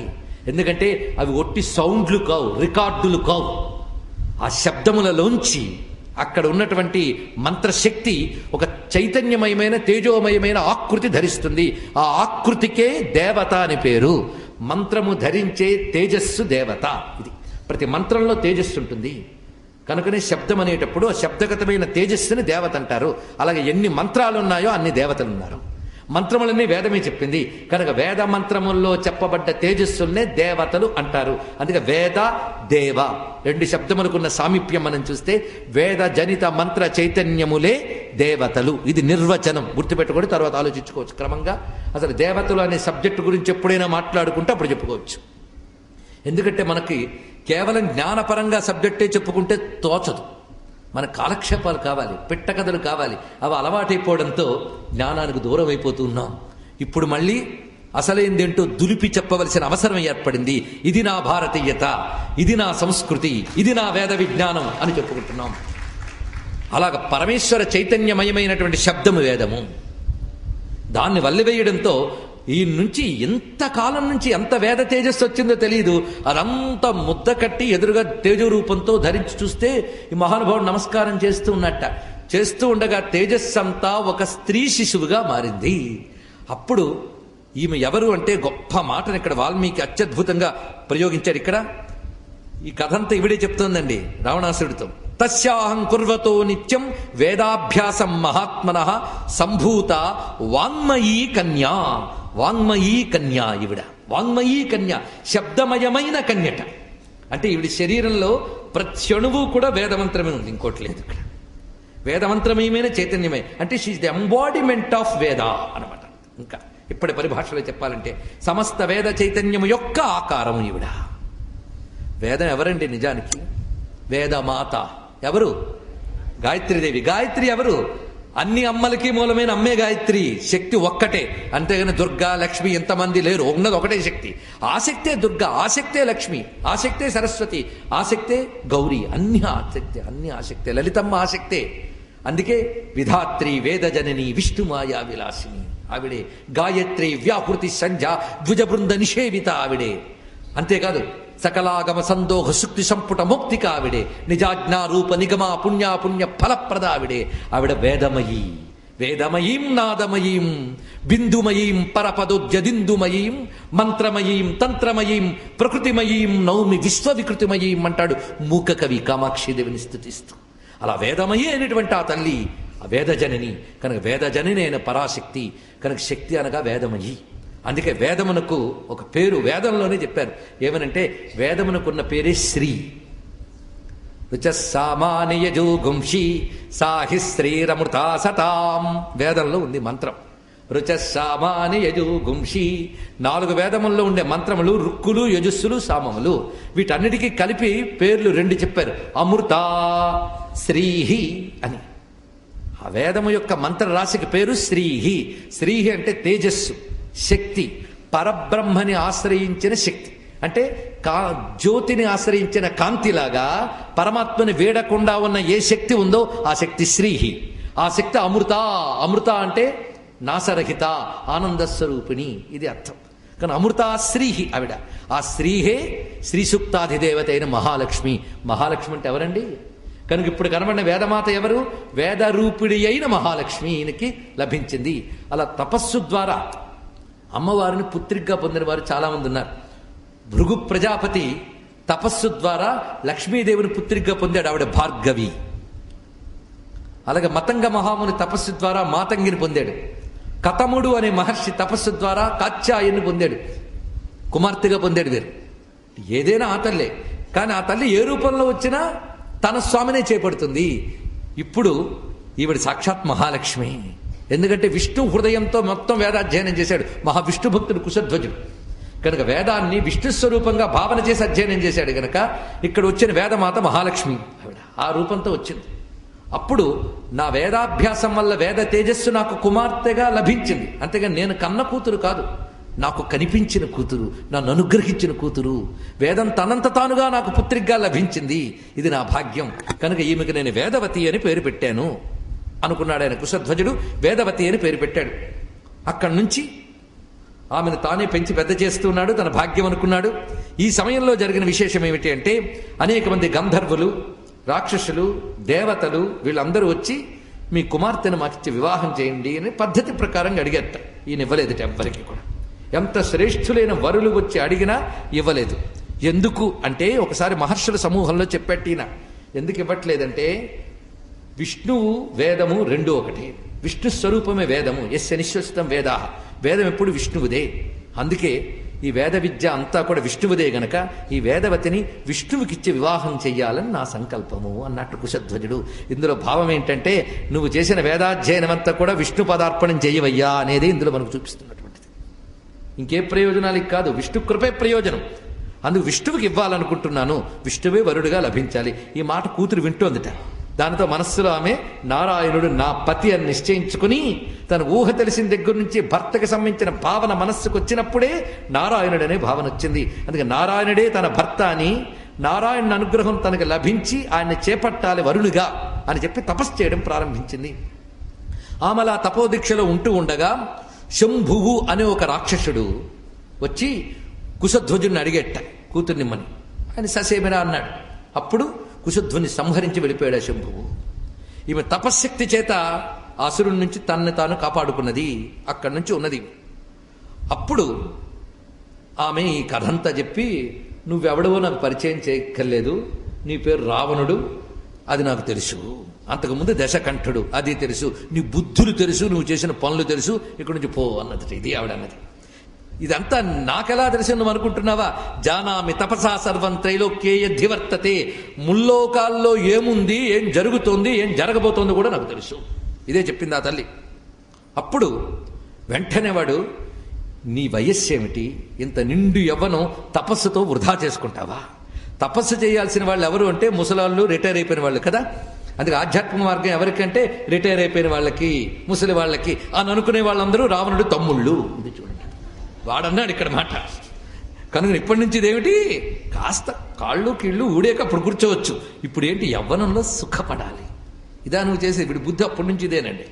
ఎందుకంటే అవి ఒట్టి సౌండ్లు కావు, రికార్డులు కావు. ఆ శబ్దములలోంచి అక్కడ ఉన్నటువంటి మంత్రశక్తి ఒక చైతన్యమయమైన తేజోమయమైన ఆకృతి ధరిస్తుంది. ఆ ఆకృతికే దేవత అని పేరు. మంత్రము ధరించే తేజస్సు దేవత. ఇది ప్రతి మంత్రంలో తేజస్సు ఉంటుంది కనుకనే శబ్దం అనేటప్పుడు ఆ శబ్దగతమైన తేజస్సుని దేవత అంటారు. అలాగే ఎన్ని మంత్రాలు ఉన్నాయో అన్ని దేవతలు ఉన్నారు. మంత్రములన్నీ వేదమే చెప్పింది కనుక వేద మంత్రముల్లో చెప్పబడ్డ తేజస్సుల్నే దేవతలు అంటారు. అందుకే వేద దేవ రెండు శబ్దములకున్న సామీప్యం మనం చూస్తే వేద జనిత మంత్ర చైతన్యములే దేవతలు. ఇది నిర్వచనం, గుర్తుపెట్టుకొని తర్వాత ఆలోచించుకోవచ్చు క్రమంగా. అసలు దేవతలు అనే సబ్జెక్టు గురించి ఎప్పుడైనా మాట్లాడుకుంటే అప్పుడు చెప్పుకోవచ్చు. ఎందుకంటే మనకి కేవలం జ్ఞానపరంగా సబ్జెక్టే చెప్పుకుంటే తోచదు. మన కాలక్షేపాలు కావాలి, పిట్టకథలు కావాలి. అవి అలవాటైపోవడంతో జ్ఞానానికి దూరం అయిపోతున్నాం. ఇప్పుడు మళ్ళీ అసలేందేంటో దులిపి చెప్పవలసిన అవసరం ఏర్పడింది. ఇది నా భారతీయత, ఇది నా సంస్కృతి, ఇది నా వేద విజ్ఞానం అని చెప్పుకుంటున్నాం. అలాగ పరమేశ్వర చైతన్యమయమైనటువంటి శబ్దము వేదము. దాన్ని వల్లివేయడంతో ఈ నుంచి ఎంతకాలం నుంచి ఎంత వేద తేజస్సు వచ్చిందో తెలియదు. అదంతా ముద్ద కట్టి ఎదురుగా తేజో రూపంతో ధరించి చూస్తే ఈ మహానుభావుడు నమస్కారం చేస్తూ ఉన్నట్ట. చేస్తూ ఉండగా తేజస్సు అంతా ఒక స్త్రీ శిశువుగా మారింది. అప్పుడు ఈమె ఎవరు అంటే గొప్ప మాటను ఇక్కడ వాల్మీకి అత్యద్భుతంగా ప్రయోగించారు. ఇక్కడ ఈ కథంతా ఇవిడే చెప్తోందండి రావణాసురుడితో. తస్యాహం కుర్వతో నిత్యం వేదాభ్యాసం మహాత్మనః సంభూత వాంగ్మయీ కన్యా. వాంగ్మయీ కన్యా ఈవిడ. వాంగ్మయీ కన్య, శబ్దమయమైన కన్యట. అంటే ఈవిడి శరీరంలో ప్రత్యణువు కూడా వేదమంత్రమే ఉంది, ఇంకోటి లేదు ఇక్కడ. వేదమంత్రమయమైన చైతన్యమే, అంటే షీఈ్ ది ఎంబాడిమెంట్ ఆఫ్ వేద అనమాట. ఇంకా ఇప్పటి పరిభాషలో చెప్పాలంటే సమస్త వేద చైతన్యము యొక్క ఆకారము ఈవిడ. వేదం ఎవరండి నిజానికి? వేదమాత ఎవరు? గాయత్రీదేవి. గాయత్రి ఎవరు? అన్ని అమ్మలకి మూలమైన అమ్మే గాయత్రి. శక్తి ఒక్కటే, అంతేగాని దుర్గా లక్ష్మి ఎంతమంది లేరు, ఉన్నది ఒకటే శక్తి. ఆసక్తే దుర్గా, ఆసక్తే లక్ష్మి, ఆసక్తే సరస్వతి, ఆసక్తే గౌరీ. అన్ని ఆసక్తే, అన్ని ఆసక్తే. లలితమ్మ ఆసక్తే. అందుకే విధాత్రి వేదజనని విష్ణుమాయా విలాసిని ఆవిడే. గాయత్రి వ్యాహృతి సంధ్య ద్విజబృంద నిషేవిత ఆవిడే. అంతేకాదు సకలాగమ సందోహ శుక్తి సంపుట ముక్తిక ఆవిడే. నిజాజ్ఞారూప నిగమా పుణ్యాపుణ్య ఫలప్రద ఆవిడే. ఆవిడ వేదమయీ. వేదమయీం నాదమయీం బిందుమయీం పరపదోద్యదిందుమయీం మంత్రమయీం తంత్రమయీం ప్రకృతిమయీం నౌమి విశ్వవికృతిమయీం అంటాడు మూక కవి కామాక్షిదేవిని స్తుతిస్తూ. అలా వేదమయీ అయినటువంటి ఆ తల్లి ఆ వేదజనని కనుక, వేదజనని అయిన పరాశక్తి కనుక, శక్తి అనగా వేదమయీ. అందుకే వేదమునకు ఒక పేరు వేదంలోనే చెప్పారు. ఏమనంటే వేదమునకున్న పేరే శ్రీ. రుచస్సామానియజూగుంషి సాహి శ్రీరమృతా సతాం. వేదంలో ఉంది మంత్రం. రుచస్సామానియజూగుంషి. 4 వేదముల్లో ఉండే మంత్రములు రుక్కులు, యజుస్సులు, సామములు. వీటన్నిటికీ కలిపి పేర్లు 2 చెప్పారు, అమృత, శ్రీహి అని. ఆ వేదము యొక్క మంత్ర రాశికి పేరు శ్రీహి. శ్రీహి అంటే తేజస్సు, శక్తి, పరబ్రహ్మని ఆశ్రయించిన శక్తి. అంటే జ్యోతిని ఆశ్రయించిన కాంతిలాగా పరమాత్మని వీడకుండా ఉన్న ఏ శక్తి ఉందో ఆ శక్తి శ్రీహి. ఆ శక్తి అమృత. అమృత అంటే నాశరహిత, ఆనందస్వరూపిణి, ఇది అర్థం. కానీ అమృత శ్రీహి ఆవిడ. ఆ శ్రీహే శ్రీ సూక్తాధిదేవత అయిన మహాలక్ష్మి. మహాలక్ష్మి అంటే ఎవరండి? కనుక ఇప్పుడు కనబడిన వేదమాత ఎవరు? వేదరూపిణి అయిన మహాలక్ష్మి ఈయనకి లభించింది. అలా తపస్సు ద్వారా అమ్మవారిని పుత్రికగా పొందిన వారు చాలా మంది ఉన్నారు. భృగు ప్రజాపతి తపస్సు ద్వారా లక్ష్మీదేవిని పుత్రికగా పొందాడు, ఆవిడ భార్గవి. అలాగే మతంగ మహాముని తపస్సు ద్వారా మాతంగిని పొందాడు. కతముడు అనే మహర్షి తపస్సు ద్వారా కాత్యాయన్ని పొందాడు, కుమార్తెగా పొందాడు. వీరు ఏదైనా ఆ తల్లే. కానీ ఆ తల్లి ఏ రూపంలో వచ్చినా తన స్వామినే చేపడుతుంది. ఇప్పుడు ఈవిడ సాక్షాత్ మహాలక్ష్మి. ఎందుకంటే విష్ణు హృదయంతో మొత్తం వేదాధ్యయనం చేశాడు మహావిష్ణు భక్తుడు కుశధ్వజుడు. కనుక వేదాన్ని విష్ణు స్వరూపంగా భావన చేసి అధ్యయనం చేశాడు గనక ఇక్కడ వచ్చిన వేదమాత మహాలక్ష్మి ఆవిడ. ఆ రూపంతో వచ్చింది. అప్పుడు నా వేదాభ్యాసం వల్ల వేద తేజస్సు నాకు కుమార్తెగా లభించింది. అంతేగాని నేను కన్న కూతురు కాదు, నాకు కనిపించిన కూతురు, నన్ను అనుగ్రహించిన కూతురు. వేదం తనంత తానుగా నాకు పుత్రికగా లభించింది. ఇది నా భాగ్యం. కనుక ఈమెకు నేను వేదవతి అని పేరు పెట్టాను అనుకున్నాడు ఆయన కుశధ్వజుడు. వేదవతి అని పేరు పెట్టాడు. అక్కడి నుంచి ఆమెను తానే పెంచి పెద్ద చేస్తున్నాడు, తన భాగ్యం అనుకున్నాడు. ఈ సమయంలో జరిగిన విశేషం ఏమిటి అంటే అనేక మంది గంధర్వులు, రాక్షసులు, దేవతలు వీళ్ళందరూ వచ్చి మీ కుమార్తెను మాకిచ్చి వివాహం చేయండి అని పద్ధతి ప్రకారంగా అడిగేట. ఈయన ఇవ్వలేదట ఎవ్వరికి కూడా. ఎంత శ్రేష్ఠులైన వరులు వచ్చి అడిగినా ఇవ్వలేదు. ఎందుకు అంటే ఒకసారి మహర్షుల సమూహంలో చెప్పేటీన ఎందుకు ఇవ్వట్లేదంటే విష్ణువు వేదము రెండు ఒకటి. విష్ణు స్వరూపమే వేదము. యస్య నిశ్వసితం వేదాః. వేదం ఎప్పుడు విష్ణువుదే. అందుకే ఈ వేద విద్య అంతా కూడా విష్ణువుదే గనక ఈ వేదవతిని విష్ణువుకిచ్చి వివాహం చెయ్యాలని నా సంకల్పము అన్నట్టు కుశధ్వజుడు. ఇందులో భావం ఏంటంటే నువ్వు చేసిన వేదాధ్యయనం అంతా కూడా విష్ణు పదార్పణం చేయవయ్యా అనేది ఇందులో మనకు చూపిస్తున్నటువంటిది. ఇంకే ప్రయోజనాలకి కాదు, విష్ణు కృపే ప్రయోజనం. అందుకు విష్ణువుకి ఇవ్వాలనుకుంటున్నాను, విష్ణువే వరుడుగా లభించాలి. ఈ మాట కూతురు వింటోందిట. దానితో మనస్సులో ఆమె నారాయణుడు నా పతి అని నిశ్చయించుకుని తన ఊహ తెలిసిన దగ్గర నుంచి భర్తకి సంబంధించిన భావన మనస్సుకు వచ్చినప్పుడే నారాయణుడనే భావన వచ్చింది. అందుకే నారాయణుడే తన భర్త అని, నారాయణ అనుగ్రహం తనకు లభించి ఆయన్ని చేపట్టాలి వరుణుగా అని చెప్పి తపస్సు చేయడం ప్రారంభించింది. ఆమెలా తపోదీక్షలో ఉంటూ ఉండగా శంభువు అనే ఒక రాక్షసుడు వచ్చి కుశధ్వజుని అడిగేట కూతుర్నిమ్మని. ఆయన ససేమిరా అన్నాడు. అప్పుడు కుశధ్వని సంహరించి వెళ్ళిపోయాడు శంభువు. ఈమె తపశ్శక్తి చేత అసురుడి నుంచి తనని తాను కాపాడుకున్నది. అక్కడి నుంచి ఉన్నది. అప్పుడు ఆమె ఈ కథంతా చెప్పి, నువ్వెవడవో నాకు పరిచయం చేయక్కర్లేదు, నీ పేరు రావణుడు, అది నాకు తెలుసు, అంతకుముందు దశకంఠుడు అది తెలుసు, నీ బుద్ధులు తెలుసు, నువ్వు చేసిన పనులు తెలుసు, ఇక్కడి నుంచి పో అన్నది. ఇది ఆవిడన్నది. ఇదంతా నాకెలా తెలిసి నువ్వు అనుకుంటున్నావా? జానామి తపసా సర్వం త్రైలోక్యేయధివర్తతే. ముల్లోకాల్లో ఏముంది, ఏం జరుగుతోంది, ఏం జరగబోతోంది కూడా నాకు తెలుసు. ఇదే చెప్పింది ఆ తల్లి. అప్పుడు వెంటనే వాడు, నీ వయస్సు ఏమిటి, ఇంత నిండు యవ్వనం తపస్సుతో వృధా చేసుకుంటావా? తపస్సు చేయాల్సిన వాళ్ళు ఎవరు అంటే ముసలాళ్ళు, రిటైర్ అయిపోయిన వాళ్ళు కదా. అందుకే ఆధ్యాత్మిక మార్గం ఎవరికంటే రిటైర్ అయిపోయిన వాళ్ళకి, ముసలి వాళ్ళకి అని అనుకునే వాళ్ళందరూ రావణుడు తమ్ముళ్ళు. ఇది చూడండి, వాడన్నాడు ఇక్కడ మాట. కనుక ఇప్పటి నుంచి ఇదేమిటి, కాస్త కాళ్ళు కీళ్ళు ఊడేక అప్పుడు కూర్చోవచ్చు. ఇప్పుడు ఏంటి, యవ్వనంలో సుఖపడాలి. ఇదా నువ్వు చేసేది. వీడి బుద్ధి అప్పటి నుంచి ఇదేనండి.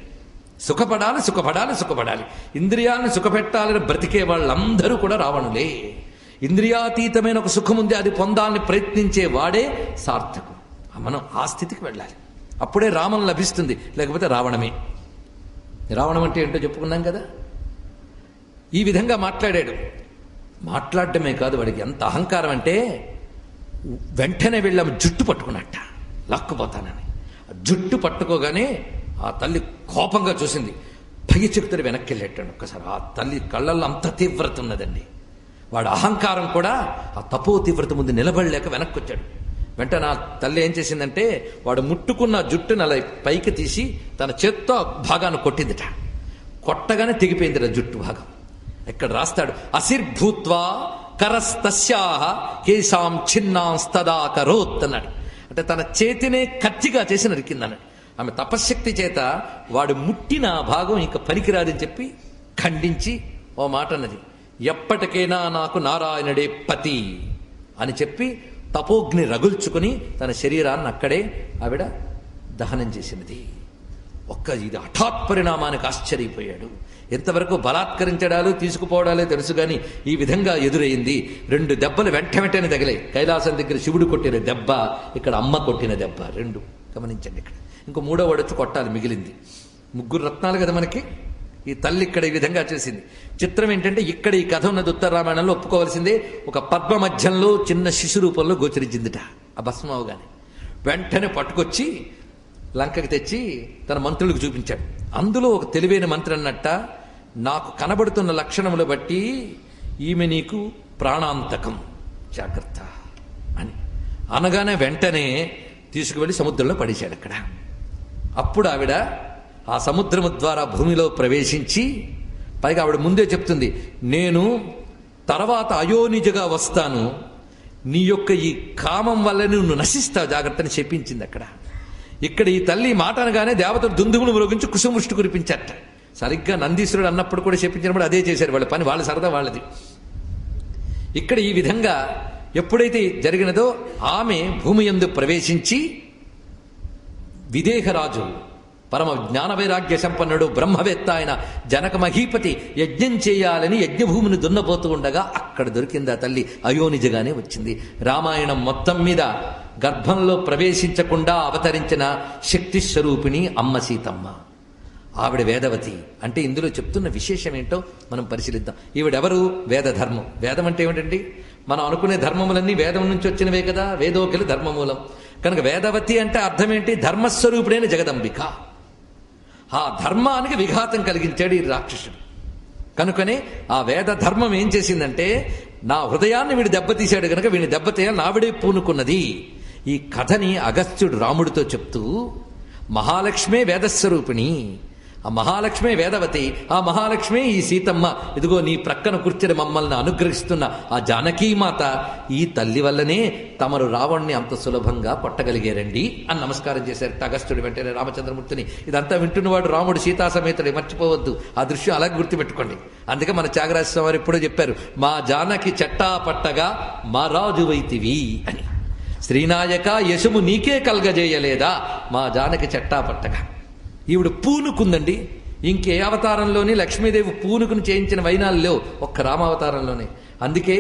సుఖపడాలి, సుఖపడాలి, సుఖపడాలి. ఇంద్రియాలను సుఖపెట్టాలని బ్రతికే వాళ్ళందరూ కూడా రావణులే. ఇంద్రియాతీతమైన ఒక సుఖం ఉంది, అది పొందాలని ప్రయత్నించే వాడే సార్థకు. మనం ఆ స్థితికి వెళ్ళాలి. అప్పుడే రామం లభిస్తుంది, లేకపోతే రావణమే. రావణం అంటే ఏంటో చెప్పుకున్నాం కదా. ఈ విధంగా మాట్లాడాడు. మాట్లాడటమే కాదు, వాడికి ఎంత అహంకారం అంటే వెంటనే వెళ్ళాము జుట్టు పట్టుకున్నట్ట, లాక్కుపోతానని. జుట్టు పట్టుకోగానే ఆ తల్లి కోపంగా చూసింది. పై చెప్తాడు వెనక్కి వెళ్ళేటాడు ఒక్కసారి. ఆ తల్లి కళ్ళల్లో అంత తీవ్రత ఉన్నదండి. వాడు అహంకారం కూడా ఆ తపో తీవ్రత ముందు నిలబడలేక వెనక్కి వచ్చాడు. వెంటనే ఆ తల్లి ఏం చేసిందంటే, వాడు ముట్టుకున్న జుట్టును అలా పైకి తీసి తన చేత్తో భాగాన్ని కొట్టిందిట. కొట్టగానే తెగిపోయిందిట జుట్టు భాగం. ఇక్కడ రాస్తాడు, అసిర్భూత్వా కరస్తస్యాహ కేశాం ఛిన్నాంస్తదా కరోత్ అన్నాడు. అంటే తన చేతినే కత్తిగా చేసి నరికిందన్నాడు. ఆమె తపశ్శక్తి చేత వాడు ముట్టిన భాగం ఇంకా పనికిరాదని చెప్పి ఖండించి ఓ మాట అన్నది, ఎప్పటికైనా నాకు నారాయణుడే పతి అని చెప్పి తపోగ్ని రగుల్చుకుని తన శరీరాన్ని అక్కడే ఆవిడ దహనం చేసినది. ఇది హఠాత్ పరిణామానికి ఆశ్చర్యపోయాడు. ఎంతవరకు బలాత్కరించడాలు తీసుకుపోవడాలే తెలుసు కానీ ఈ విధంగా ఎదురైంది. 2 దెబ్బలు వెంటనే తగిలాయి. కైలాసం దగ్గర శివుడు కొట్టిన దెబ్బ, ఇక్కడ అమ్మ కొట్టిన దెబ్బ, 2 గమనించండి. ఇక్కడ ఇంకో 3వ వాడొచ్చి కొట్టాలి, మిగిలింది 3 రత్నాలు కదా మనకి. ఈ తల్లి ఇక్కడ ఈ విధంగా చేసింది. చిత్రం ఏంటంటే, ఇక్కడ ఈ కథ ఉన్నది ఉత్తర రామాయణంలో ఒప్పుకోవాల్సిందే. ఒక పద్మ మధ్యంలో చిన్న శిశు రూపంలో గోచరించిందిట ఆ భస్మం అవగానే. వెంటనే పట్టుకొచ్చి లంకకి తెచ్చి తన మంత్రులకు చూపించాడు. అందులో ఒక తెలివైన మంత్రి అన్నట్ట, నాకు కనబడుతున్న లక్షణములు బట్టి ఈమె నీకు ప్రాణాంతకం, జాగ్రత్త అని అనగానే వెంటనే తీసుకువెళ్ళి సముద్రంలో పడేశాడు అక్కడ. అప్పుడు ఆవిడ ఆ సముద్రము ద్వారా భూమిలో ప్రవేశించి, పైగా ఆవిడ ముందే చెప్తుంది, నేను తర్వాత అయోనిజగా వస్తాను, నీ యొక్క ఈ కామం వల్ల నువ్వు నశిస్తావు, జాగ్రత్తని చెప్పించింది అక్కడ. ఇక్కడ ఈ తల్లి మాట అనగానే దేవతలు దుందుములు మ్రోగించి కుసుముష్టి కురిపించట. సరిగ్గా నందీశ్వరుడు అన్నప్పుడు కూడా చెప్పించినప్పుడు అదే చేశారు. వాళ్ళ పని, వాళ్ళ సరదా వాళ్ళది. ఇక్కడ ఈ విధంగా ఎప్పుడైతే జరిగినదో ఆమె భూమి యందు ప్రవేశించి, విదేహరాజు పరమ జ్ఞాన వైరాగ్య సంపన్నుడు బ్రహ్మవేత్త ఆయన జనక మహీపతి యజ్ఞం చేయాలని యజ్ఞభూమిని దున్నబోతూ ఉండగా అక్కడ దొరికింది ఆ తల్లి. అయోనిజగానే వచ్చింది. రామాయణం మొత్తం మీద గర్భంలో ప్రవేశించకుండా అవతరించిన శక్తి స్వరూపిణి అమ్మ సీతమ్మ. ఆవిడ వేదవతి. అంటే ఇందులో చెప్తున్న విశేషం ఏంటో మనం పరిశీలిద్దాం. ఈవిడెవరు? వేదధర్మం. వేదం అంటే ఏమిటండి? మనం అనుకునే ధర్మములన్నీ వేదం నుంచి వచ్చినవే కదా. వేదోకిల ధర్మమూలం. కనుక వేదవతి అంటే అర్థం ఏంటి? ధర్మస్వరూపుడైన జగదంబిక. ఆ ధర్మానికి విఘాతం కలిగించాడు ఈ రాక్షసుడు. కనుకనే ఆ వేద ధర్మం ఏం చేసిందంటే, నా హృదయాన్ని వీడు దెబ్బతీశాడు కనుక వీడిని దెబ్బతీయాలని ఆవిడే పూనుకున్నది. ఈ కథని అగస్త్యుడు రాముడితో చెప్తూ, మహాలక్ష్మే వేదస్వరూపిణి, ఆ మహాలక్ష్మే వేదవతి, ఆ మహాలక్ష్మే ఈ సీతమ్మ, ఇదిగో నీ ప్రక్కన కూర్చొని మమ్మల్ని అనుగ్రహిస్తున్న ఆ జానకీమాత, ఈ తల్లి వల్లనే తమరు రావణ్ణి అంత సులభంగా కొట్టగలిగారండి అని నమస్కారం చేశారు అగస్త్యుడు వెంటనే రామచంద్రమూర్తిని. ఇదంతా వింటున్నవాడు రాముడు సీతా సమేతుడు, మర్చిపోవద్దు ఆ దృశ్యం అలాగే గుర్తుపెట్టుకోండి. అందుకే మన త్యాగరాజ స్వామి వారు ఎప్పుడో చెప్పారు, మా జానకి చెట్టా పట్టగా మా రాజు వైతివి అని. శ్రీనాయక యశము నీకే కలగజేయలేదా, మా జానకి చెట్టా పట్టగా. ఈవిడ పూనుకుందండి. ఇంకే అవతారంలోని లక్ష్మీదేవి పూనుకుని చేయించిన వైనాలు లేవు, ఒక్క రామావతారంలోనే. అందుకే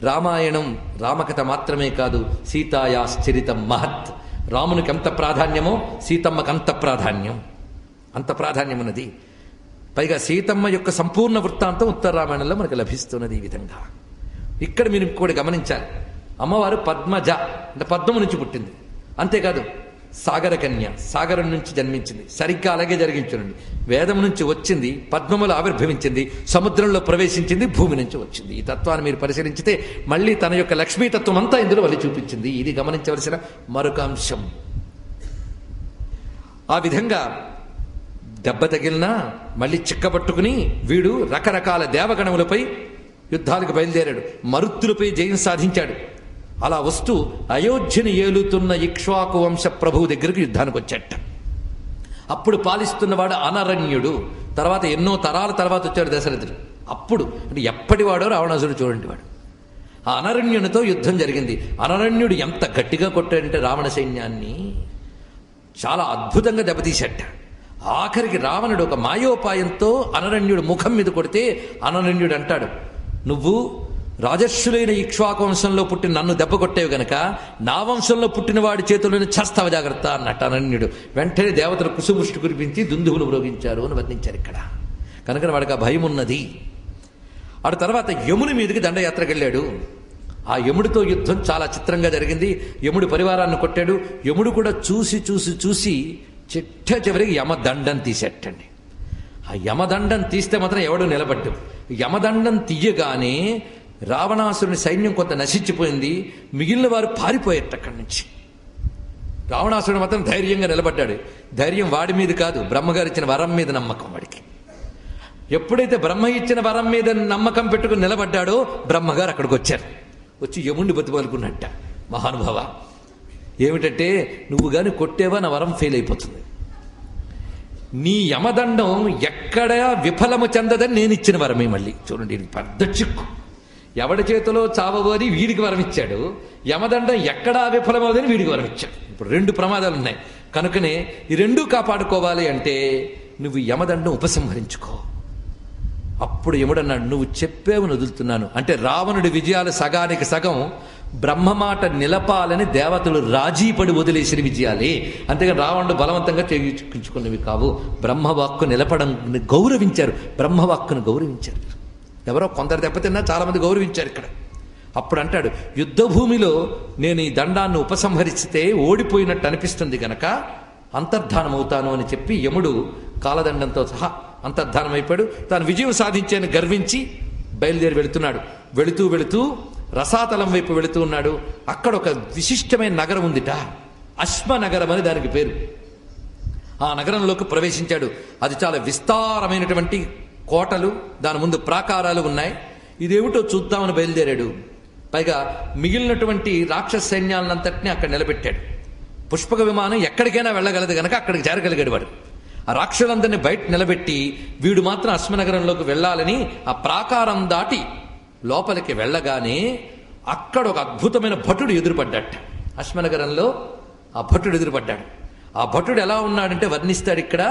రామాయణం రామకథ మాత్రమే కాదు, సీతాయాశ్చరితం మహత్. రామునికి ఎంత ప్రాధాన్యమో సీతమ్మకు అంత ప్రాధాన్యం, అంత ప్రాధాన్యం ఉన్నది. పైగా సీతమ్మ యొక్క సంపూర్ణ వృత్తాంతం ఉత్తర రామాయణంలో మనకు లభిస్తున్నది. ఈ విధంగా ఇక్కడ మీరు కూడా గమనించాలి, అమ్మవారు పద్మజ అంటే పద్మము నుంచి పుట్టింది. అంతేకాదు సాగర కన్య, సాగరం నుంచి జన్మించింది. సరిగ్గా అలాగే జరిగించునండి. వేదం నుంచి వచ్చింది, పద్మములు ఆవిర్భవించింది, సముద్రంలో ప్రవేశించింది, భూమి నుంచి వచ్చింది. ఈ తత్వాన్ని మీరు పరిశీలించితే మళ్ళీ తన యొక్క లక్ష్మీతత్వం అంతా ఇందులో వలి చూపించింది. ఇది గమనించవలసిన మరొక అంశం. ఆ విధంగా దెబ్బ తగిలినా మళ్ళీ చిక్కబట్టుకుని వీడు రకరకాల దేవగణములపై యుద్ధాలకు బయలుదేరాడు, మరుత్తులపై జయం సాధించాడు. అలా వస్తూ అయోధ్యను ఏలుతున్న ఇక్ష్వాకు వంశ ప్రభువు దగ్గరికి యుద్ధానికి వచ్చాట. అప్పుడు పాలిస్తున్నవాడు అనరణ్యుడు. తర్వాత ఎన్నో తరాల తర్వాత వచ్చాడు దశరథుడు. అప్పుడు అంటే ఎప్పటివాడో రావణాసురుడు చూడండి వాడు. ఆ అనరణ్యునితో యుద్ధం జరిగింది. అనరణ్యుడు ఎంత గట్టిగా కొట్టాడంటే రావణ సైన్యాన్ని చాలా అద్భుతంగా దెబ్బతీశాట. ఆఖరికి రావణుడు ఒక మాయోపాయంతో అనరణ్యుడు ముఖం మీద కొడితే అనరణ్యుడు అంటాడు, నువ్వు రాజర్షులైన ఇక్ష్వాకు వంశంలో పుట్టిన నన్ను దెబ్బ కొట్టేవి గనక నా వంశంలో పుట్టిన వాడి చేతుల్లోనే చస్తావ జాగ్రత్త అన్నట్టు అనన్యుడు. వెంటనే దేవతలు కుసుముష్టి కురిపించి దుందువులు మ్రోగించారు అని వర్ణించారు ఇక్కడ. కనుక వాడికి ఆ భయం ఉన్నది. ఆ తర్వాత యముని మీదకి దండయాత్రకు వెళ్ళాడు. ఆ యముడితో యుద్ధం చాలా చిత్రంగా జరిగింది. యముడి పరివారాన్ని కొట్టాడు. యముడు కూడా చూసి చూసి చూసి చిట్ట చివరికి యమదండం తీసేటండి. ఆ యమదండం తీస్తే మాత్రం ఎవడు నిలబడ్డు. యమదండం తీయగానే రావణాసురుని సైన్యం కొంత నశించిపోయింది. మిగిలిన వారు పారిపోయేట అక్కడి నుంచి. రావణాసురుడు మాత్రం ధైర్యంగా నిలబడ్డాడు. ధైర్యం వాడి మీద కాదు, బ్రహ్మగారు ఇచ్చిన వరం మీద నమ్మకం వాడికి. ఎప్పుడైతే బ్రహ్మ ఇచ్చిన వరం మీద నమ్మకం పెట్టుకుని నిలబడ్డాడో బ్రహ్మగారు అక్కడికి వచ్చారు. వచ్చి యముణ్ణి బతిపలుకున్నట్ట. మహానుభావ, ఏమిటంటే నువ్వు గాని కొట్టేవా నా వరం ఫెయిల్ అయిపోతుంది. నీ యమదండం ఎక్కడా విఫలము చెందదని నేను ఇచ్చిన వరమే. మళ్ళీ చూడండి, ఇది పెద్ద చిక్కు. ఎవడి చేతిలో చావవు అని వీడికి వరం ఇచ్చాడు, యమదండం ఎక్కడా విఫలమవుదని వీడికి వరం ఇచ్చాడు. ఇప్పుడు రెండు ప్రమాదాలు ఉన్నాయి. కనుకనే ఈ రెండూ కాపాడుకోవాలి అంటే నువ్వు యమదండం ఉపసంహరించుకో. అప్పుడు యముడన్నాడు, నువ్వు చెప్పేవని వదులుతున్నాను అంటే రావణుడి విజయాలు సగానికి సగం బ్రహ్మమాట నిలపాలని దేవతలు రాజీపడి వదిలేసిన విజయాలే. అంతేగాని రావణుడు బలవంతంగా చేయించుకున్నవి కావు. బ్రహ్మవాక్కు నిలపడం గౌరవించారు, బ్రహ్మవాక్కును గౌరవించారు. ఎవరో కొందరు దెబ్బతిన్నా చాలా మంది గౌరవించారు ఇక్కడ. అప్పుడు అంటాడు, యుద్ధ భూమిలో నేను ఈ దండాన్ని ఉపసంహరిస్తే ఓడిపోయినట్టు అనిపిస్తుంది గనక అంతర్ధానం అవుతాను అని చెప్పి యముడు కాలదండంతో సహా అంతర్ధానం అయిపోయాడు. తాను విజయం సాధించాను గర్వించి బయలుదేరి వెళుతున్నాడు. వెళుతూ వెళుతూ రసాతలం వైపు వెళుతూ ఉన్నాడు. అక్కడ ఒక విశిష్టమైన నగరం ఉందిట, అశ్మనగరం అని దానికి పేరు. ఆ నగరంలోకి ప్రవేశించాడు. అది చాలా విస్తారమైనటువంటి కోటలు, దాని ముందు ప్రాకారాలు ఉన్నాయి. ఇదేమిటో చూద్దామని బయలుదేరాడు. పైగా మిగిలినటువంటి రాక్షస సైన్యాలంతటినీ అక్కడ నిలబెట్టాడు. పుష్పక విమానం ఎక్కడికైనా వెళ్ళగలదు గనక అక్కడికి చేరగలిగాడు వాడు. ఆ రాక్షసులందరినీ బయట నిలబెట్టి వీడు మాత్రం అశ్మనగరంలోకి వెళ్ళాలని ఆ ప్రాకారం దాటి లోపలికి వెళ్ళగానే అక్కడ ఒక అద్భుతమైన భటుడు ఎదురుపడ్డాట. అశ్మనగరంలో ఆ భటుడు ఎదురుపడ్డాడు. ఆ భటుడు ఎలా ఉన్నాడంటే వర్ణిస్తాడు ఇక్కడ.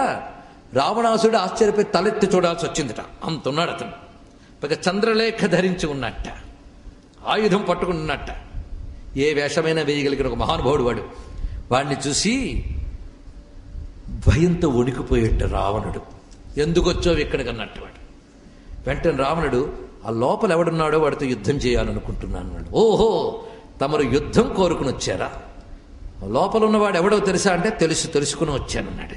రావణాసురుడు ఆశ్చర్యపోయి తలెత్తి చూడాల్సి వచ్చిందట, అంతున్నాడు అతను. పైగా చంద్రలేఖ ధరించి ఉన్నట్ట, ఆయుధం పట్టుకున్నట్ట, ఏ వేషమైనా వేయగలిగిన ఒక మహానుభావుడు వాడు. వాడిని చూసి భయంతో వణికిపోయేట రావణుడు. ఎందుకొచ్చావు ఇక్కడికి అన్నట్టు వాడు. వెంటనే రావణుడు, ఆ లోపల ఎవడున్నాడో వాడితో యుద్ధం చేయాలనుకుంటున్నాను అన్నాడు. ఓహో, తమరు యుద్ధం కోరుకుని వచ్చారా? లోపల ఉన్నవాడు ఎవడో తెలుసా అంటే తెలుసుకుని వచ్చానన్నాడు.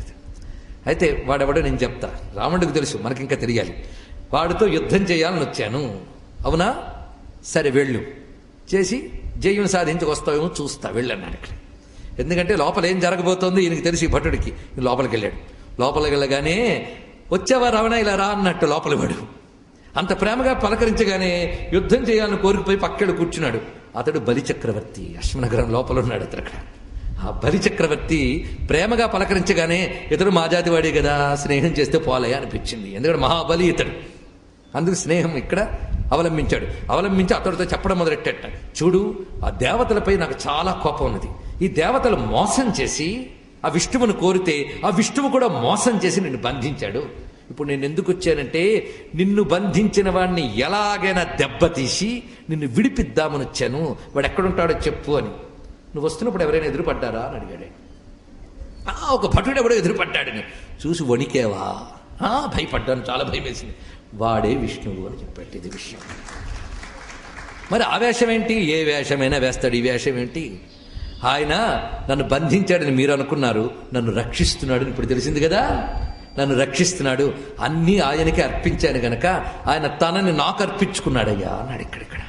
అయితే వాడెవడో నేను చెప్తా. రావణుడికి తెలుసు, మనకింకా తెలియాలి. వాడితో యుద్ధం చేయాలని వచ్చాను. అవునా, సరే వెళ్ళు, చేసి జయం సాధించి వస్తావేమో చూస్తా, వెళ్ళన్నాడు ఇక్కడ. ఎందుకంటే లోపల ఏం జరగబోతోంది ఈయనకి తెలిసి భటుడికి. లోపలికి వెళ్ళాడు. లోపలికి వెళ్ళగానే వచ్చావా రావణ ఇలా రా అన్నట్టు లోపలి వాడు. అంత ప్రేమగా పలకరించగానే యుద్ధం చేయాలని కోరికపోయి పక్కడు కూర్చున్నాడు. అతడు బలిచక్రవర్తి, అశ్వనగరం లోపల ఉన్నాడు అతడు అక్కడ. ఆ బలిచక్రవర్తి ప్రేమగా పలకరించగానే ఇతడు మా జాతివాడే కదా, స్నేహం చేస్తే పోలే అనిపించింది. ఎందుకంటే మహాబలి ఇతడు, అందుకు స్నేహం ఇక్కడ అవలంబించి అతడితో చెప్పడం మొదలెట్టేట. చూడు, ఆ దేవతలపై నాకు చాలా కోపం ఉన్నది. ఈ దేవతలు మోసం చేసి ఆ విష్ణువును కోరితే ఆ విష్ణువు కూడా మోసం చేసి నిన్ను బంధించాడు. ఇప్పుడు నేను ఎందుకు వచ్చానంటే నిన్ను బంధించిన వాడిని ఎలాగైనా దెబ్బతీసి నిన్ను విడిపిద్దామని వచ్చాను. వాడు ఎక్కడుంటాడో చెప్పు అని. నువ్వు వస్తున్నప్పుడు ఎవరైనా ఎదురుపడ్డారా అని అడిగాడే. ఒక భటుడు ఎవడో ఎదురుపడ్డాడని చూసి వణికేవా? భయపడ్డాను, చాలా భయం వేసింది. వాడే విష్ణువు అని చెప్పాడు. ఇది విషయం. మరి ఆ వేషం ఏంటి? ఏ వేషమైనా వేస్తాడు, ఈ వేషం ఏంటి? ఆయన నన్ను బంధించాడని మీరు అనుకున్నారు, నన్ను రక్షిస్తున్నాడు ఇప్పుడు తెలిసింది కదా. నన్ను రక్షిస్తున్నాడు, అన్నీ ఆయనకే అర్పించాను గనక ఆయన తనని నాకు అర్పించుకున్నాడయ్యా అన్నాడు. ఇక్కడిక్కడ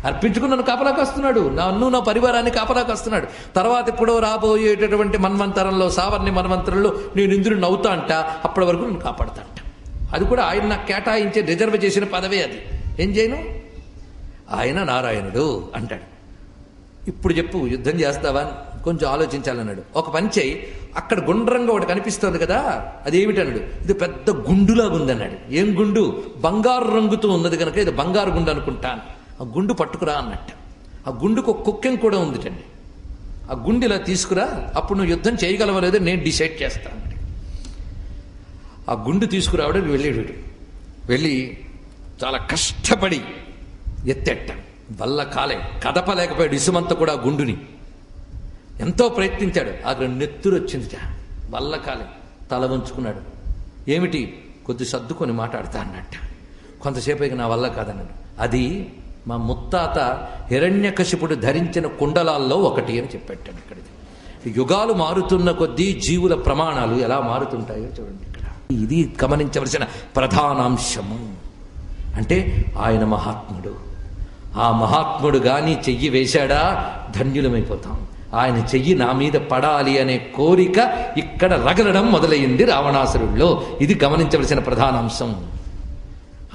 అర్పించుకుని నన్ను కాపలాకి వస్తున్నాడు, నన్ను నా పరివారాన్ని కాపలాకి వస్తున్నాడు. తర్వాత ఎప్పుడో రాబోయేటటువంటి మన్వంతరంలో, సావర్ణి మన్వంతరంలో నేను ఇంద్రుడిని అవుతా అంట, అప్పటి వరకు నేను కాపాడుతా అంట. అది కూడా ఆయన నాకు కేటాయించే రిజర్వ్ చేసిన పదవే అది. ఏం చేయను? ఆయన నారాయణుడు అంటాడు. ఇప్పుడు చెప్పు, యుద్ధం చేస్తావా? కొంచెం ఆలోచించాలన్నాడు. ఒక పని చేయి, అక్కడ గుండ్రంగా ఒకటి కనిపిస్తోంది కదా, అదేమిటన్నాడు. ఇది పెద్ద గుండులాగా ఉందన్నాడు. ఏం గుండు? బంగారు రంగుతో ఉన్నది కనుక ఇది బంగారు గుండు అనుకుంటాను. ఆ గుండు పట్టుకురా అన్నట్టు. ఆ గుండుకు ఒక కుక్కెం కూడా ఉందిటండి. ఆ గుండు ఇలా తీసుకురా, అప్పుడు నువ్వు యుద్ధం చేయగలవో లేదో నేను డిసైడ్ చేస్తాను. ఆ గుండు తీసుకురావడానికి వెళ్ళాడు. వెళ్ళి చాలా కష్టపడి ఎత్తెట్ట, వల్ల కాలే, కదపలేకపోయాడు ఇసుమంతా కూడా ఆ గుండుని. ఎంతో ప్రయత్నించాడు, అక్కడ నెత్తురు వచ్చిందిట, వల్ల కాలే. తల వంచుకున్నాడు. ఏమిటి? కొద్ది సర్దుకొని మాట్లాడతా అన్నట్ట. కొంతసేపు ఇక నా వల్ల కాదన్నాడు. అది మా ముత్తాత హిరణ్యకశిపుడు ధరించిన కుండలాల్లో ఒకటి అని చెప్పాడు. ఇక్కడిది యుగాలు మారుతున్న కొద్దీ జీవుల ప్రమాణాలు ఎలా మారుతుంటాయో చూడండి. ఇక్కడ ఇది గమనించవలసిన ప్రధానాంశము. అంటే ఆయన మహాత్ముడు. ఆ మహాత్ముడు గాని చెయ్యి వేశాడా ధన్యులమైపోతాం. ఆయన చెయ్యి నా మీద పడాలి అనే కోరిక ఇక్కడ రగలడం మొదలైంది రావణాసురుల్లో. ఇది గమనించవలసిన ప్రధానాంశం.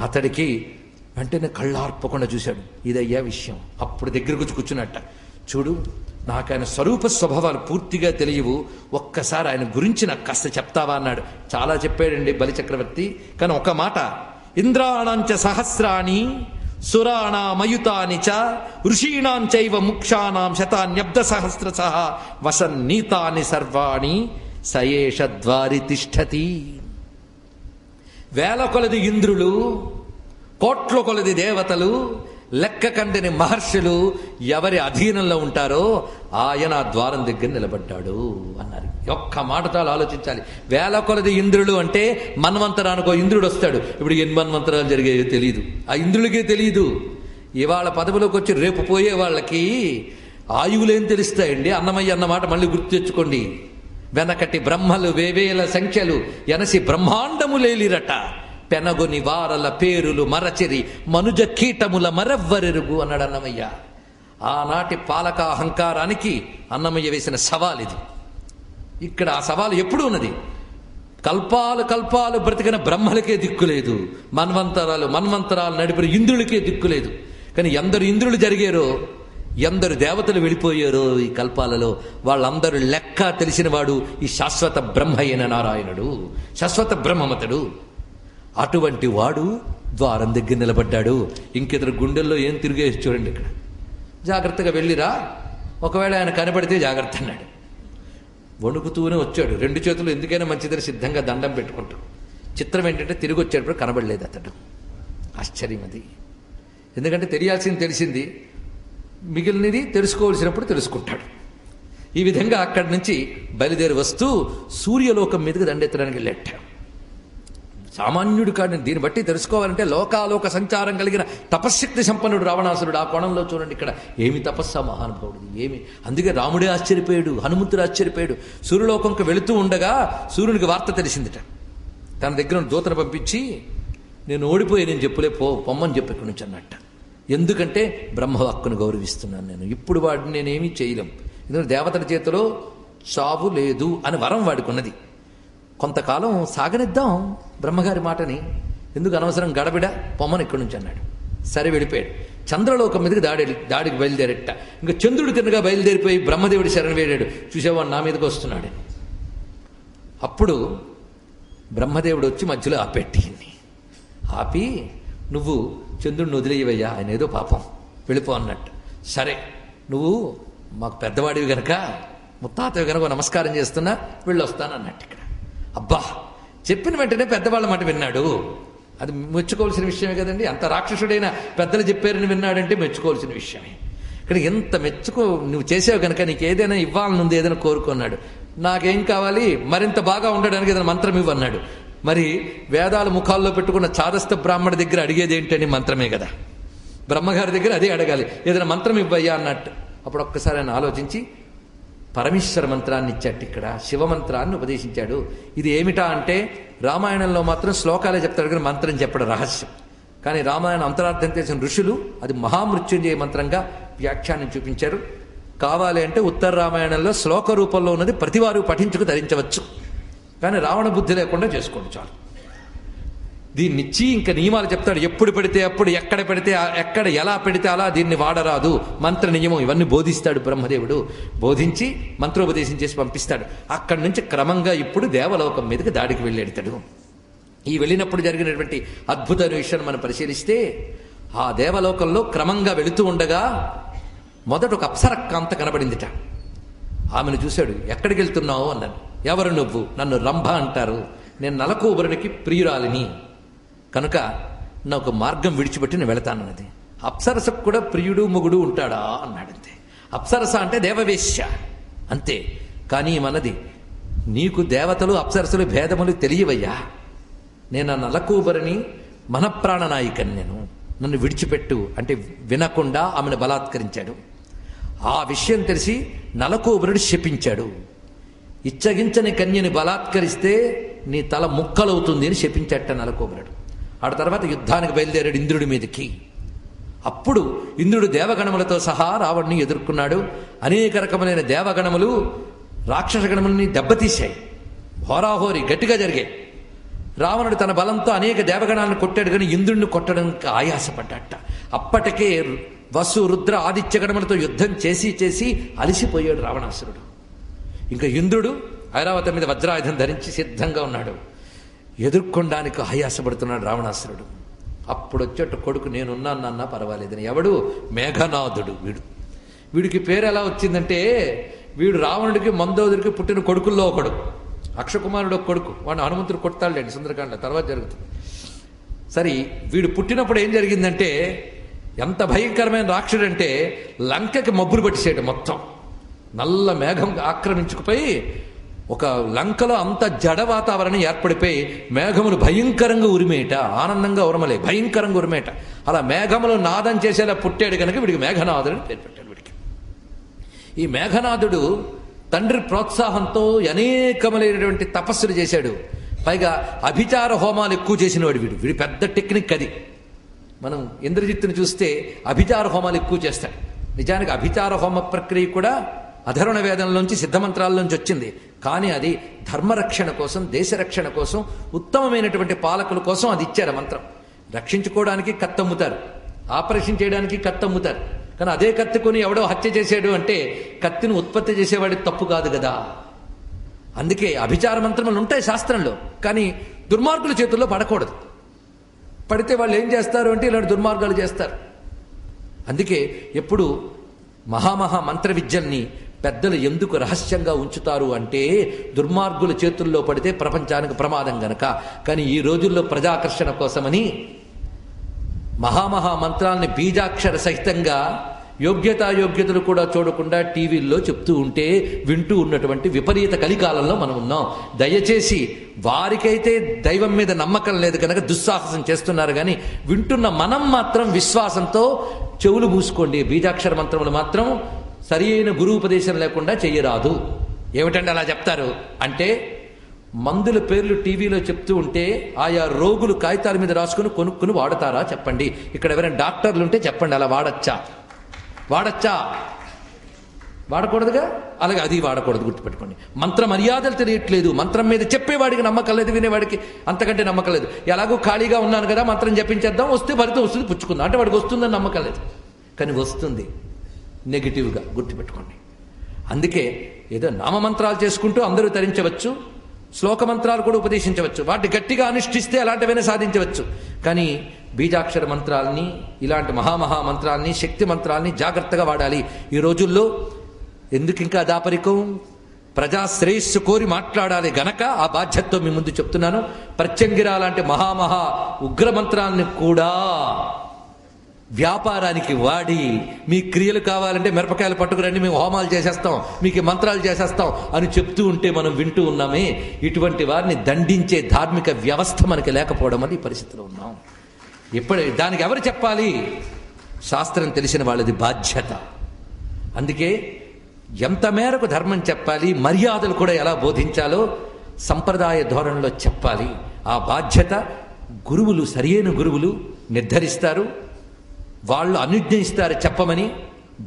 అతడికి వెంటనే కళ్ళార్పకుండా చూశాడు. ఇదయ్యా విషయం. అప్పుడు దగ్గరకు కూర్చున్నట్ట. చూడు, నాకు ఆయన స్వరూప స్వభావాలు పూర్తిగా తెలియవు, ఒక్కసారి ఆయన గురించి నాకు కాస్త చెప్తావా అన్నాడు. చాలా చెప్పాడండి బలిచక్రవర్తి. కానీ ఒక మాట, ఇంద్రాణాంచ సహస్రాణి సురాణామయుతాని చ ఋషీణాంచైవ ముక్షానాం శతాన్యబ్ద సహస్రశః వసన్నీతాని సర్వాణి సయేష ద్వారి తిష్టతి. వేల కొలది ఇంద్రులు, కోట్ల కొలది దేవతలు, లెక్క కందని మహర్షులు ఎవరి అధీనంలో ఉంటారో ఆయన ఆ ద్వారం దగ్గర నిలబడ్డాడు అన్నారు. ఒక్క మాటతో ఆలోచించాలి. వేల కొలది ఇంద్రులు అంటే మన్వంతరానికో ఇంద్రుడు వస్తాడు. ఇప్పుడు ఎన్ని మన్వంతరాలు జరిగాయో తెలియదు, ఆ ఇంద్రుడికే తెలియదు. ఇవాళ పదవిలోకి వచ్చి రేపు పోయే వాళ్ళకి ఆయువులేం తెలుస్తాయండి? అన్నమయ్య అన్నమాట మళ్ళీ గుర్తు తెచ్చుకోండి. వెనకటి బ్రహ్మలు వేవేల సంఖ్యలు ఎనసి బ్రహ్మాండములేలిరట, పెనగొని వారల పేరులు మరచిరి మనుజ కీటముల మరెవ్వరెరుగు అన్నాడు అన్నమయ్య. ఆనాటి పాలక అహంకారానికి అన్నమయ్య వేసిన సవాల్ ఇది. ఇక్కడ ఆ సవాలు ఎప్పుడూ ఉన్నది. కల్పాలు కల్పాలు బ్రతికిన బ్రహ్మలకే దిక్కులేదు, మన్వంతరాలు నడిపిన ఇంద్రులకే దిక్కులేదు. కానీ ఎందరు ఇంద్రులు జరిగారో, ఎందరు దేవతలు వెళ్ళిపోయారో ఈ కల్పాలలో, వాళ్ళందరూ లెక్క తెలిసినవాడు ఈ శాశ్వత బ్రహ్మ అయిన నారాయణుడు, శాశ్వత బ్రహ్మమతడు. అటువంటి వాడు ద్వారం దగ్గర నిలబడ్డాడు. ఇంకితరు గుండెల్లో ఏం తిరిగేసి చూడండి. ఇక్కడ జాగ్రత్తగా వెళ్ళిరా, ఒకవేళ ఆయన కనబడితే జాగ్రత్త అన్నాడు. వణుకుతూనే వచ్చాడు. రెండు చేతులు ఎందుకైనా మంచిదని సిద్ధంగా దండం పెట్టుకుంటూ. చిత్రం ఏంటంటే తిరిగి వచ్చేటప్పుడు కనబడలేదు అతడు. ఆశ్చర్యం అది. ఎందుకంటే తెలియాల్సింది తెలిసింది, మిగిలినది తెలుసుకోవాల్సినప్పుడు తెలుసుకుంటాడు. ఈ విధంగా అక్కడి నుంచి బయలుదేరి వస్తూ సూర్యలోకం మీదకి దండెత్తడానికి వెళ్ళేట. సామాన్యుడు కాదు. దీన్ని బట్టి తెలుసుకోవాలంటే లోకాలోక సంచారం కలిగిన తపశ్శక్తి సంపన్నుడు రావణాసురుడు. ఆ కోణంలో చూడండి ఇక్కడ ఏమి తపస్సా మహానుభావుడు, ఏమి. అందుకే రాముడే ఆశ్చర్యపోయాడు, హనుమంతుడు ఆశ్చర్యపోయాడు. సూర్యలోకంకి వెళుతూ ఉండగా సూర్యునికి వార్త తెలిసిందిట. తన దగ్గర దూతను పంపించి, నేను ఓడిపోయి నేను చెప్పులే పొమ్మని చెప్పి ఇక్కడి నుంచి అన్నట్ట. ఎందుకంటే బ్రహ్మవాక్కును గౌరవిస్తున్నాను నేను. ఇప్పుడు వాడిని నేనేమీ చేయలేం. ఎందుకంటే దేవతల చేతిలో చావు లేదు అని వరం వాడుకున్నది. కొంతకాలం సాగనిద్దాం బ్రహ్మగారి మాటని, ఎందుకు అనవసరం గడబిడ, పొమ్మని ఇక్కడి నుంచి అన్నాడు. సరే వెళ్ళిపోయాడు. చంద్రలోకం మీదకి దాడికి బయలుదేరట. ఇంకా చంద్రుడు తిన్నగా బయలుదేరిపోయి బ్రహ్మదేవుడి శరణ వేడాడు. చూసేవాడు నా మీదకి వస్తున్నాడు. అప్పుడు బ్రహ్మదేవుడు వచ్చి మధ్యలో ఆపి, నువ్వు చంద్రుడిని వదిలేయవయ్యా, ఆయన ఏదో పాపం వెళ్ళిపో అన్నట్టు. సరే నువ్వు మాకు పెద్దవాడివి గనక, ముత్తాతవి గనక నమస్కారం చేస్తున్నా వెళ్ళొస్తాను అన్నట్టు. ఇక్కడ అబ్బా చెప్పిన వెంటనే పెద్దవాళ్ళ మాట విన్నాడు. అది మెచ్చుకోవాల్సిన విషయమే కదండి. అంత రాక్షసుడైన పెద్దలు చెప్పారని విన్నాడంటే మెచ్చుకోవాల్సిన విషయమే. ఇక్కడ ఎంత నువ్వు చేసావు కనుక నీకు ఏదైనా ఇవ్వాలనుంది, ఏదైనా కోరుకున్నాడు. నాకేం కావాలి, మరింత బాగా ఉండడానికి ఏదైనా మంత్రం ఇవ్వన్నాడు. మరి వేదాల ముఖాల్లో పెట్టుకున్న చాదస్త బ్రాహ్మణ దగ్గర అడిగేది ఏంటని మంత్రమే కదా. బ్రహ్మగారి దగ్గర అదే అడగాలి, ఏదైనా మంత్రం ఇవ్వయ్యా అన్నట్టు. అప్పుడు ఒక్కసారి ఆయన ఆలోచించి పరమేశ్వర మంత్రాన్ని ఇచ్చాడు. ఇక్కడ శివమంత్రాన్ని ఉపదేశించాడు. ఇది ఏమిటా అంటే, రామాయణంలో మాత్రం శ్లోకాలే చెప్తాడు కానీ మంత్రం చెప్పడం రహస్యం. కానీ రామాయణం అంతరార్థం తెలిసిన ఋషులు అది మహామృత్యుంజయ మంత్రంగా వ్యాఖ్యానం చూపించారు. కావాలి అంటే ఉత్తర రామాయణంలో శ్లోక రూపంలో ఉన్నది ప్రతివారు పఠించుకు ధరించవచ్చు, కానీ రావణ బుద్ధి లేకుండా చేసుకోండి చాలు. దీన్నిచ్చి ఇంకా నియమాలు చెప్తాడు. ఎప్పుడు పెడితే అప్పుడు, ఎక్కడ ఎలా పెడితే అలా దీన్ని వాడరాదు, మంత్ర నియమం ఇవన్నీ బోధిస్తాడు బ్రహ్మదేవుడు. బోధించి మంత్రోపదేశం చేసి పంపిస్తాడు. అక్కడి నుంచి క్రమంగా ఇప్పుడు దేవలోకం మీదకి దాడికి వెళ్ళేడతాడు. ఈ వెళ్ళినప్పుడు జరిగినటువంటి అద్భుతమైన విషయాన్ని మనం పరిశీలిస్తే, ఆ దేవలోకంలో క్రమంగా వెళుతూ ఉండగా మొదట ఒక అప్సరకాంత కనబడిందిట. ఆమెను చూశాడు. ఎక్కడికి వెళ్తున్నావు అన్నాను. ఎవరు నువ్వు? నన్ను రంభ అంటారు, నేను నలకూబరునికి ప్రియురాలిని కనుక నాకు మార్గం విడిచిపెట్టి నేను వెళతానన్నది. అప్సరసకు కూడా ప్రియుడు మొగుడు ఉంటాడా అన్నాడంతే. అప్సరస అంటే దేవవేశ్య అంతే. కానీ మనది నీకు దేవతలు అప్సరసలు భేదములు తెలియవయ్యా. నేను ఆ నలకూబరిని మనప్రాణనాయికని, నన్ను విడిచిపెట్టు అంటే వినకుండా ఆమెను బలాత్కరించాడు. ఆ విషయం తెలిసి నలకూబరుడు శపించాడు. ఇచ్చగించని కన్యని బలాత్కరిస్తే నీ తల ముక్కలవుతుంది అని శపించట నలకూబరుడు. ఆ తర్వాత యుద్ధానికి బయలుదేరాడు ఇంద్రుడి మీదకి. అప్పుడు ఇంద్రుడు దేవగణములతో సహా రావణ్ణి ఎదుర్కొన్నాడు. అనేక రకములైన దేవగణములు రాక్షస గణములని దెబ్బతీశాయి. హోరాహోరి గట్టిగా జరిగాయి. రావణుడు తన బలంతో అనేక దేవగణాలను కొట్టాడు, కానీ ఇంద్రుడిని కొట్టడానికి ఆయాసపడ్డట. అప్పటికే వసు రుద్ర ఆదిత్య గణములతో యుద్ధం చేసి అలిసిపోయాడు రావణాసురుడు. ఇంకా ఇంద్రుడు ఐరావతం మీద వజ్రాయుధం ధరించి సిద్ధంగా ఉన్నాడు. ఎదుర్కొనడానికి ఆయాసపడుతున్నాడు రావణాసురుడు. అప్పుడు వచ్చేట కొడుకు, నేనున్నానన్నా పర్వాలేదని. ఎవడు? మేఘనాథుడు. వీడికి పేరు ఎలా వచ్చిందంటే, వీడు రావణుడికి మందోదరికి పుట్టిన కొడుకుల్లో ఒకడు. అక్షకుమారుడు ఒక కొడుకు, వాడు హనుమంతుడు కొడతాడులేండి సుందరకాండ తర్వాత జరుగుతుంది. సరే, వీడు పుట్టినప్పుడు ఏం జరిగిందంటే, ఎంత భయంకరమైన రాక్షుడంటే లంకకి మబ్బులు పట్టిసేయడం. మొత్తం నల్ల మేఘం ఆక్రమించుకుపోయి ఒక లంకలో అంత జడ వాతావరణం ఏర్పడిపోయి మేఘములు భయంకరంగా ఉరిమేట. ఆనందంగా ఉరమలే, భయంకరంగా ఉరిమేట. అలా మేఘములు నాదం చేసేలా పుట్టాడు కనుక వీడికి మేఘనాథుడు పేరు పెట్టాడు. వీడికి ఈ మేఘనాథుడు తండ్రి ప్రోత్సాహంతో అనేకములైనటువంటి తపస్సులు చేశాడు. పైగా అభిచార హోమాలు ఎక్కువ చేసినవాడు వీడి పెద్ద టెక్నిక్ అది. మనం ఇంద్రజిత్తుని చూస్తే అభిచార హోమాలు ఎక్కువ చేస్తాడు. నిజానికి అభిచార హోమ ప్రక్రియ కూడా అధర్వణ వేదంలోంచి సిద్ధమంత్రాల్లోంచి వచ్చింది. కానీ అది ధర్మరక్షణ కోసం, దేశరక్షణ కోసం, ఉత్తమమైనటువంటి పాలకుల కోసం అది ఇచ్చారు మంత్రం. రక్షించుకోవడానికి కత్తమ్ముతారు, ఆపరేషన్ చేయడానికి కత్తమ్ముతారు. కానీ అదే కత్తి కొని ఎవడో హత్య చేశాడు అంటే కత్తిని ఉత్పత్తి చేసేవాడి తప్పు కాదు కదా. అందుకే అభిచార మంత్రములు ఉంటాయి శాస్త్రంలో, కానీ దుర్మార్గుల చేతుల్లో పడకూడదు. పడితే వాళ్ళు ఏం చేస్తారు అంటే ఇలాంటి దుర్మార్గాలు చేస్తారు. అందుకే ఎప్పుడు మహామహా మంత్ర విద్యల్ని పెద్దలు ఎందుకు రహస్యంగా ఉంచుతారు అంటే, దుర్మార్గుల చేతుల్లో పడితే ప్రపంచానికి ప్రమాదం గనక. కానీ ఈ రోజుల్లో ప్రజాకర్షణ కోసమని మహామహా మంత్రాలని బీజాక్షర సహితంగా యోగ్యతాయోగ్యతలు కూడా చూడకుండా టీవీల్లో చెప్తూ ఉంటే వింటూ ఉన్నటువంటి విపరీత కలికాలంలో మనం ఉన్నాం. దయచేసి వారికైతే దైవం మీద నమ్మకం లేదు కనుక దుస్సాహసం చేస్తున్నారు, కానీ వింటున్న మనం మాత్రం విశ్వాసంతో చెవులు మూసుకోండి. బీజాక్షర మంత్రములు మాత్రం సరి అయిన గురూపదేశం లేకుండా చెయ్యరాదు. ఏమిటంటే అలా చెప్తారు అంటే, మందుల పేర్లు టీవీలో చెప్తూ ఉంటే ఆయా రోగులు కాగితాల మీద రాసుకుని కొనుక్కుని వాడతారా చెప్పండి. ఇక్కడ ఎవరైనా డాక్టర్లు ఉంటే చెప్పండి, అలా వాడచ్చా? వాడకూడదుగా, అలాగే అది వాడకూడదు, గుర్తుపెట్టుకోండి. మంత్ర మర్యాదలు తెలియట్లేదు, మంత్రం మీద చెప్పేవాడికి నమ్మకం లేదు, వినేవాడికి అంతకంటే నమ్మకం లేదు. ఎలాగో ఖాళీగా ఉన్నాను కదా మంత్రం జపించేద్దాం, వస్తే ఫలితం వస్తుంది, పుచ్చుకుందాం అంటే వాడికి వస్తుందని నమ్మకం లేదు. కానీ వస్తుంది నెగిటివ్గా, గుర్తుపెట్టుకోండి. అందుకే ఏదో నామమంత్రాలు చేసుకుంటూ అందరూ తరించవచ్చు, శ్లోక మంత్రాలు కూడా ఉపదేశించవచ్చు, వాటిని గట్టిగా అనుష్ఠిస్తే అలాంటివైనా సాధించవచ్చు. కానీ బీజాక్షర మంత్రాలని, ఇలాంటి మహామహా మంత్రాలని, శక్తి మంత్రాలని జాగ్రత్తగా వాడాలి. ఈ రోజుల్లో ఎందుకు ఇంకా దాపరికం, ప్రజా శ్రేయస్సు కోరి మాట్లాడాలి గనక ఆ బాధ్యతతో మీ ముందు చెప్తున్నాను. ప్రత్యంగిరా లాంటి మహామహా ఉగ్ర మంత్రాన్ని కూడా వ్యాపారానికి వాడి, మీ క్రియలు కావాలంటే మిరపకాయలు పట్టుకురండి, మేము హోమాలు చేసేస్తాం, మీకు మంత్రాలు చేసేస్తాం అని చెప్తూ ఉంటే మనం వింటూ ఉన్నామే. ఇటువంటి వారిని దండించే ధార్మిక వ్యవస్థ మనకి లేకపోవడం వల్ల ఈ పరిస్థితిలో ఉన్నాం. దానికి ఎవరు చెప్పాలి? శాస్త్రం తెలిసిన వాళ్ళది బాధ్యత. అందుకే ఎంత మేరకు ధర్మం చెప్పాలి, మర్యాదలు కూడా ఎలా బోధించాలో సంప్రదాయ ధోరణిలో చెప్పాలి. ఆ బాధ్యత గురువులు, సరియైన గురువులు నిర్ధరిస్తారు, వాళ్ళు అనుజ్ఞయిస్తారు చెప్పమని,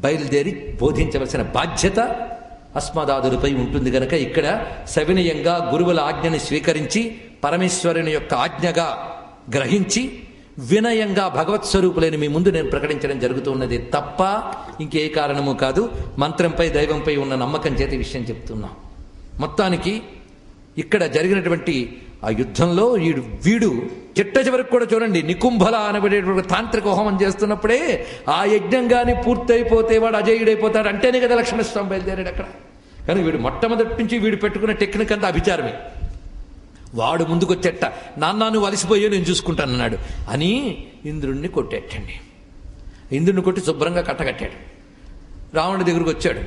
బయలుదేరి బోధించవలసిన బాధ్యత అస్మదాదులపై ఉంటుంది. గనక ఇక్కడ సవినయంగా గురువుల ఆజ్ఞని స్వీకరించి, పరమేశ్వరుని యొక్క ఆజ్ఞగా గ్రహించి, వినయంగా భగవత్ స్వరూపులైన మీ ముందు నేను ప్రకటించడం జరుగుతున్నది తప్ప ఇంకే కారణము కాదు. మంత్రంపై, దైవంపై ఉన్న నమ్మకం చేత ఈ విషయం చెప్తున్నాం. మొత్తానికి ఇక్కడ జరిగినటువంటి ఆ యుద్ధంలో వీడు చిట్ట చివరికి కూడా చూడండి, నికుంభల అనబడేటువంటి తాంత్రిక హోమం చేస్తున్నప్పుడే ఆ యజ్ఞంగాని పూర్తయిపోతే వాడు అజయుడైపోతాడు అంటేనే కదా లక్ష్మణస్వామి బయలుదేరాడు అక్కడ. కానీ వీడు మొట్టమొదటి నుంచి వీడు పెట్టుకున్న టెక్నిక్ అంతా అభిచారమే. వాడు ముందుకొచ్చేట, నాన్న నువ్వు అలసిపోయో నేను చూసుకుంటానన్నాడు అని ఇంద్రుణ్ణి కొట్టేటండి. ఇంద్రుడిని కొట్టి శుభ్రంగా కట్టగట్టాడు. రావణుడి దగ్గరకు వచ్చాడు,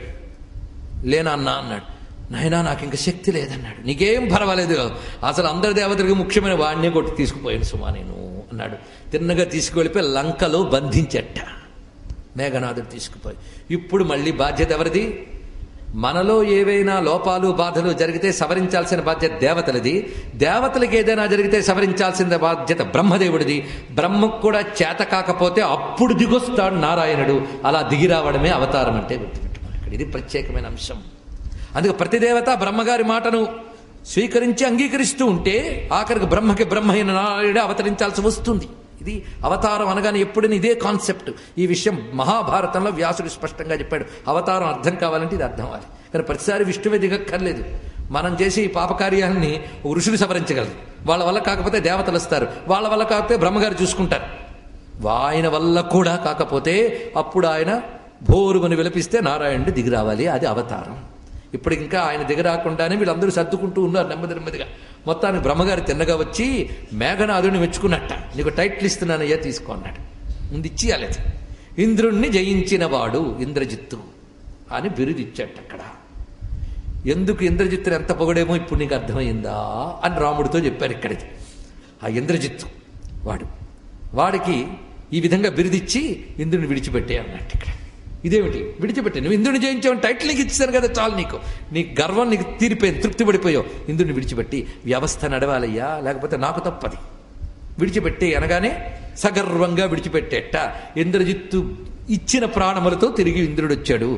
లేనన్నా అన్నాడు. నాయనా నాకు ఇంకా శక్తి లేదన్నాడు. నీకేం పర్వాలేదు, అసలు అందరి దేవతలకు ముఖ్యమైన వాడినే కొట్టి తీసుకుపోయాను సుమా నేను అన్నాడు. తిన్నగా తీసుకువెళ్ళిపోయి లంకలో బంధించట మేఘనాథుడు తీసుకుపోయి. ఇప్పుడు మళ్ళీ బాధ్యత ఎవరిది? మనలో ఏవైనా లోపాలు బాధలు జరిగితే సవరించాల్సిన బాధ్యత దేవతలది. దేవతలకి ఏదైనా జరిగితే సవరించాల్సిన బాధ్యత బ్రహ్మదేవుడిది. బ్రహ్మకు కూడా చేత కాకపోతే అప్పుడు దిగొస్తాడు నారాయణుడు. అలా దిగి రావడమే అవతారం అంటే, గుర్తుపెట్టుకోండి. ఇది ప్రత్యేకమైన అంశం. అందుకే ప్రతి దేవత బ్రహ్మగారి మాటను స్వీకరించి అంగీకరిస్తూ ఉంటే ఆఖరికి బ్రహ్మకి బ్రహ్మ అయిన నారాయణుడే అవతరించాల్సి వస్తుంది. ఇది అవతారం అనగానే ఎప్పుడైనా ఇదే కాన్సెప్ట్. ఈ విషయం మహాభారతంలో వ్యాసుడు స్పష్టంగా చెప్పాడు. అవతారం అర్థం కావాలంటే ఇది అర్థం అవ్వాలి. కానీ ప్రతిసారి విష్ణువే దిగక్కర్లేదు. మనం చేసి ఈ పాపకార్యాన్ని ఋషులు సవరించగలరు. వాళ్ళ వల్ల కాకపోతే దేవతలు వస్తారు, వాళ్ళ వల్ల కాకపోతే బ్రహ్మగారు చూసుకుంటారు. ఆయన వల్ల కూడా కాకపోతే అప్పుడు ఆయన భోరుమని విలపిస్తే నారాయణుడు దిగి రావాలి. అది అవతారం. ఇప్పుడు ఇంకా ఆయన దిగరాకుండానే వీళ్ళందరూ సర్దుకుంటూ ఉన్నారు నెమ్మది నెమ్మదిగా. మొత్తానికి బ్రహ్మగారి తిన్నగా వచ్చి మేఘనాథుడిని మెచ్చుకున్నట్ట. నీకు టైటిల్ ఇస్తున్నానయ్యా తీసుకో అన్నాడు. ముందు ఇచ్చియాలి. ఇంద్రుణ్ణి జయించిన వాడు ఇంద్రజిత్తు అని బిరుదు ఇచ్చాట. అక్కడ ఎందుకు ఇంద్రజిత్తుని ఎంత పొగడేమో ఇప్పుడు నీకు అర్థమైందా అని రాముడితో చెప్పారు. ఇక్కడికి ఆ ఇంద్రజిత్తు వాడికి ఈ విధంగా బిరుదిచ్చి ఇంద్రుని విడిచిపెట్టే అన్నట్టు. ఇక్కడ ఇదేమిటి విడిచిపెట్టే? నువ్వు ఇంద్రుని జయించావు, టైటిల్ నీకు ఇచ్చాను కదా, చాలు, నీ గర్వం నీకు తీరిపోయింది, తృప్తి పడిపోయావు. ఇంద్రుని విడిచిపెట్టి వ్యవస్థ నడవాలయ్యా, లేకపోతే నాకు తప్పది. విడిచిపెట్టే అనగానే సగర్వంగా విడిచిపెట్టేట. ఇంద్రజిత్తు ఇచ్చిన ప్రాణములతో తిరిగి ఇంద్రుడు వచ్చాడు.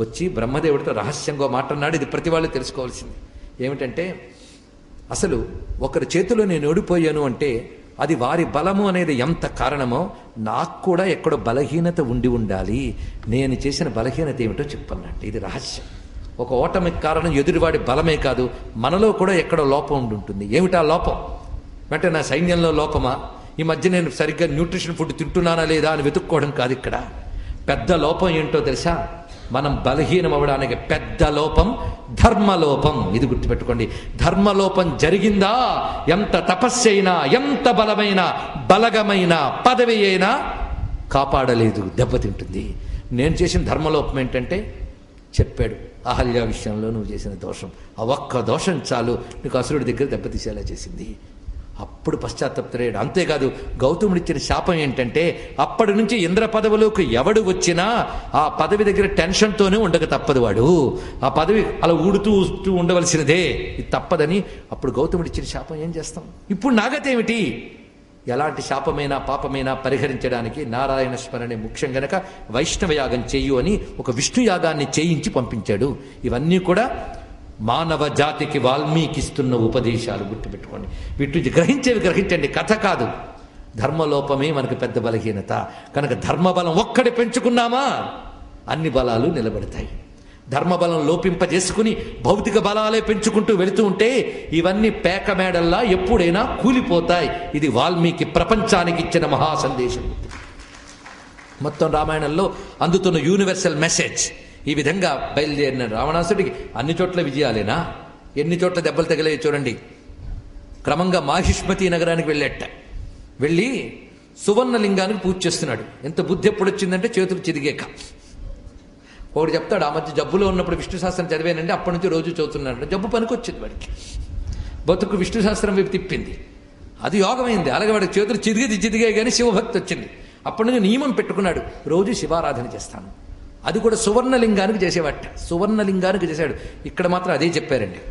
వచ్చి బ్రహ్మదేవుడితో రహస్యంగా మాట్లాడినాడు. ఇది ప్రతి వాళ్ళు తెలుసుకోవాల్సింది. ఏమిటంటే, అసలు ఒకరి చేతిలో నేను ఓడిపోయాను అంటే అది వారి బలము అనేది ఎంత కారణమో నాకు కూడా ఎక్కడో బలహీనత ఉండి ఉండాలి. నేను చేసిన బలహీనత ఏమిటో చెప్పన్నట్టు. ఇది రహస్యం. ఒక ఓటమికి కారణం ఎదురువాడి బలమే కాదు, మనలో కూడా ఎక్కడో లోపం ఉండి ఉంటుంది. ఏమిటా లోపం? అంటే నా సైన్యంలో లోపమా, ఈ మధ్య నేను సరిగ్గా న్యూట్రిషన్ ఫుడ్ తింటున్నానా లేదా అని వెతుక్కోవడం కాదు. ఇక్కడ పెద్ద లోపం ఏంటో తెలుసా? మనం బలహీనం అవ్వడానికి పెద్ద లోపం ధర్మలోపం. ఇది గుర్తుపెట్టుకోండి. ధర్మలోపం జరిగిందా ఎంత తపస్సు అయినా, ఎంత బలమైన బలగమైన పదవి అయినా కాపాడలేదు, దెబ్బతింటుంది. నేను చేసిన ధర్మలోపం ఏంటంటే చెప్పాడు, అహల్య విషయంలో నువ్వు చేసిన దోషం, ఆ ఒక్క దోషం చాలు నీకు అసురుడి దగ్గర దెబ్బతీసేలా చేసింది. అప్పుడు పశ్చాత్తప్తుడయ్యాడు. అంతేకాదు, గౌతముడిచ్చిన శాపం ఏంటంటే అప్పటి నుంచి ఇంద్ర పదవిలోకి ఎవడు వచ్చినా ఆ పదవి దగ్గర టెన్షన్తోనే ఉండక తప్పదు. వాడు ఆ పదవి అలా ఊడుతూ ఉండవలసినదే, ఇది తప్పదని అప్పుడు గౌతముడిచ్చిన శాపం. ఏం చేస్తాం ఇప్పుడు? నాగతేమిటి? ఎలాంటి శాపమైనా పాపమైనా పరిహరించడానికి నారాయణ స్మరణే ముఖ్యం గనక వైష్ణవయాగం చెయ్యు అని ఒక విష్ణు యాగాన్ని చేయించి పంపించాడు. ఇవన్నీ కూడా మానవ జాతికి వాల్మీకి ఇస్తున్న ఉపదేశాలు, గుర్తుపెట్టుకోండి. వీటి గ్రహించేవి గ్రహించండి, కథ కాదు. ధర్మలోపమే మనకు పెద్ద బలహీనత కనుక ధర్మబలం ఒక్కడి పెంచుకున్నామా అన్ని బలాలు నిలబడతాయి. ధర్మబలం లోపింపజేసుకుని భౌతిక బలాలే పెంచుకుంటూ వెళుతూ ఉంటే ఇవన్నీ పేక మేడల్లా ఎప్పుడైనా కూలిపోతాయి. ఇది వాల్మీకి ప్రపంచానికి ఇచ్చిన మహా సందేశం. మొత్తం రామాయణంలో అందుతున్న యూనివర్సల్ మెసేజ్. ఈ విధంగా బయలుదేరిన రావణాసుడికి అన్ని చోట్ల విజయాలేనా, ఎన్ని చోట్ల దెబ్బలు తగిలాయో చూడండి. క్రమంగా మాహిష్మతి నగరానికి వెళ్ళేట. వెళ్ళి సువర్ణలింగానికి పూజ చేస్తున్నాడు. ఎంత బుద్ధి ఎప్పుడు వచ్చిందంటే చేతులు చిరిగాక. ఒకటి చెప్తాడు, ఆ మధ్య జబ్బులో ఉన్నప్పుడు విష్ణు శాస్త్రం చదివానండి, అప్పటి నుంచి రోజు చదువుతున్నాడు. జబ్బు పనికొచ్చింది వాడికి, బతుకు విష్ణు శాస్త్రం వైపు తిప్పింది, అది యోగమైంది. అలాగే వాడికి చేతులు చిదిగాయి కానీ శివభక్తి వచ్చింది. అప్పటి నుంచి నియమం పెట్టుకున్నాడు, రోజు శివారాధన చేస్తాను. అది కూడా సువర్ణలింగానికి చేసేవాట. సువర్ణలింగానికి చేశాడు. ఇక్కడ మాత్రం అదే చెప్పారండి,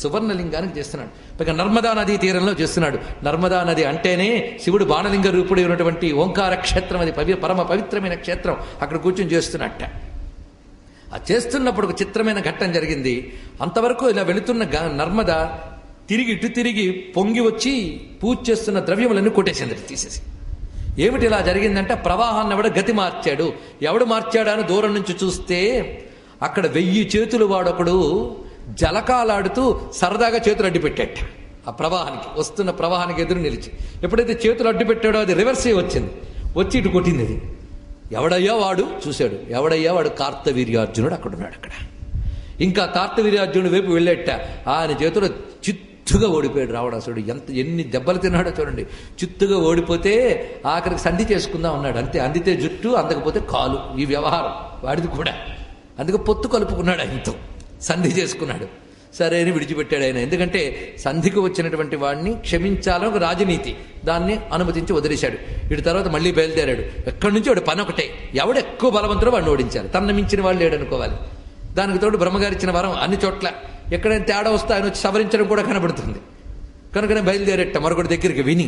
సువర్ణలింగానికి చేస్తున్నాడు. పైగా నర్మదా నదీ తీరంలో చేస్తున్నాడు. నర్మదా నది అంటేనే శివుడు బాణలింగ రూపుడు ఉన్నటువంటి ఓంకార క్షేత్రం, అది పరమ పవిత్రమైన క్షేత్రం. అక్కడ కూర్చొని చేస్తున్నట్ట. ఆ చేస్తున్నప్పుడు ఒక చిత్రమైన ఘట్టం జరిగింది. అంతవరకు ఇలా వెళుతున్న నర్మద ఇటు తిరిగి పొంగి వచ్చి పూజ చేస్తున్న ద్రవ్యములన్నీ కొట్టేసింది తీసేసి. ఏమిటి ఇలా జరిగిందంటే ప్రవాహాన్ని ఎవడ గతి మార్చాడు. ఎవడు మార్చాడు అని దూరం నుంచి చూస్తే అక్కడ 1000 చేతులు వాడొకడు జలకాలాడుతూ సరదాగా చేతులు అడ్డు పెట్టాట. ఆ ప్రవాహానికి, వస్తున్న ప్రవాహానికి ఎదురు నిలిచి ఎప్పుడైతే చేతులు అడ్డు పెట్టాడో అది రివర్స్ అయ్యి వచ్చింది. వచ్చి ఇటు కొట్టింది. అది ఎవడయ్యా వాడు చూశాడు. ఎవడయ్యా వాడు? కార్తవీర్యార్జునుడు అక్కడున్నాడు. అక్కడ ఇంకా కార్తవీర్యార్జునుడు వైపు వెళ్ళేట. ఆయన చేతులు చిత్తుగా ఓడిపోయాడు రావణాసురుడు. ఎన్ని దెబ్బలు తిన్నాడో చూడండి. చిత్తుగా ఓడిపోతే ఆఖరికి సంధి చేసుకుందాం అన్నాడు. అంతే, అందితే జుట్టు, అందకపోతే కాలు. ఈ వ్యవహారం వాడిది కూడా. అందుకే పొత్తు కలుపుకున్నాడు, ఆయనతో సంధి చేసుకున్నాడు. సరే అని విడిచిపెట్టాడు ఆయన. ఎందుకంటే సంధికి వచ్చినటువంటి వాడిని క్షమించాలని ఒక రాజనీతి, దాన్ని అనుమతించి వదిలేశాడు. వీడి తర్వాత మళ్ళీ బయలుదేరాడు. ఎక్కడి నుంచి వాడు పని ఒకటే, ఎవడు ఎక్కువ బలవంతుడో వాడిని ఓడించాలి. తన మించిన వాళ్ళు లేడనుకోవాలి. దానికి తోడు బ్రహ్మగారు ఇచ్చిన వరం అన్ని చోట్ల ఎక్కడైనా తేడా వస్తే ఆయన వచ్చి సవరించడం కూడా కనబడుతుంది. కనుకనే బయలుదేరేట మరొకటి దగ్గరికి. విని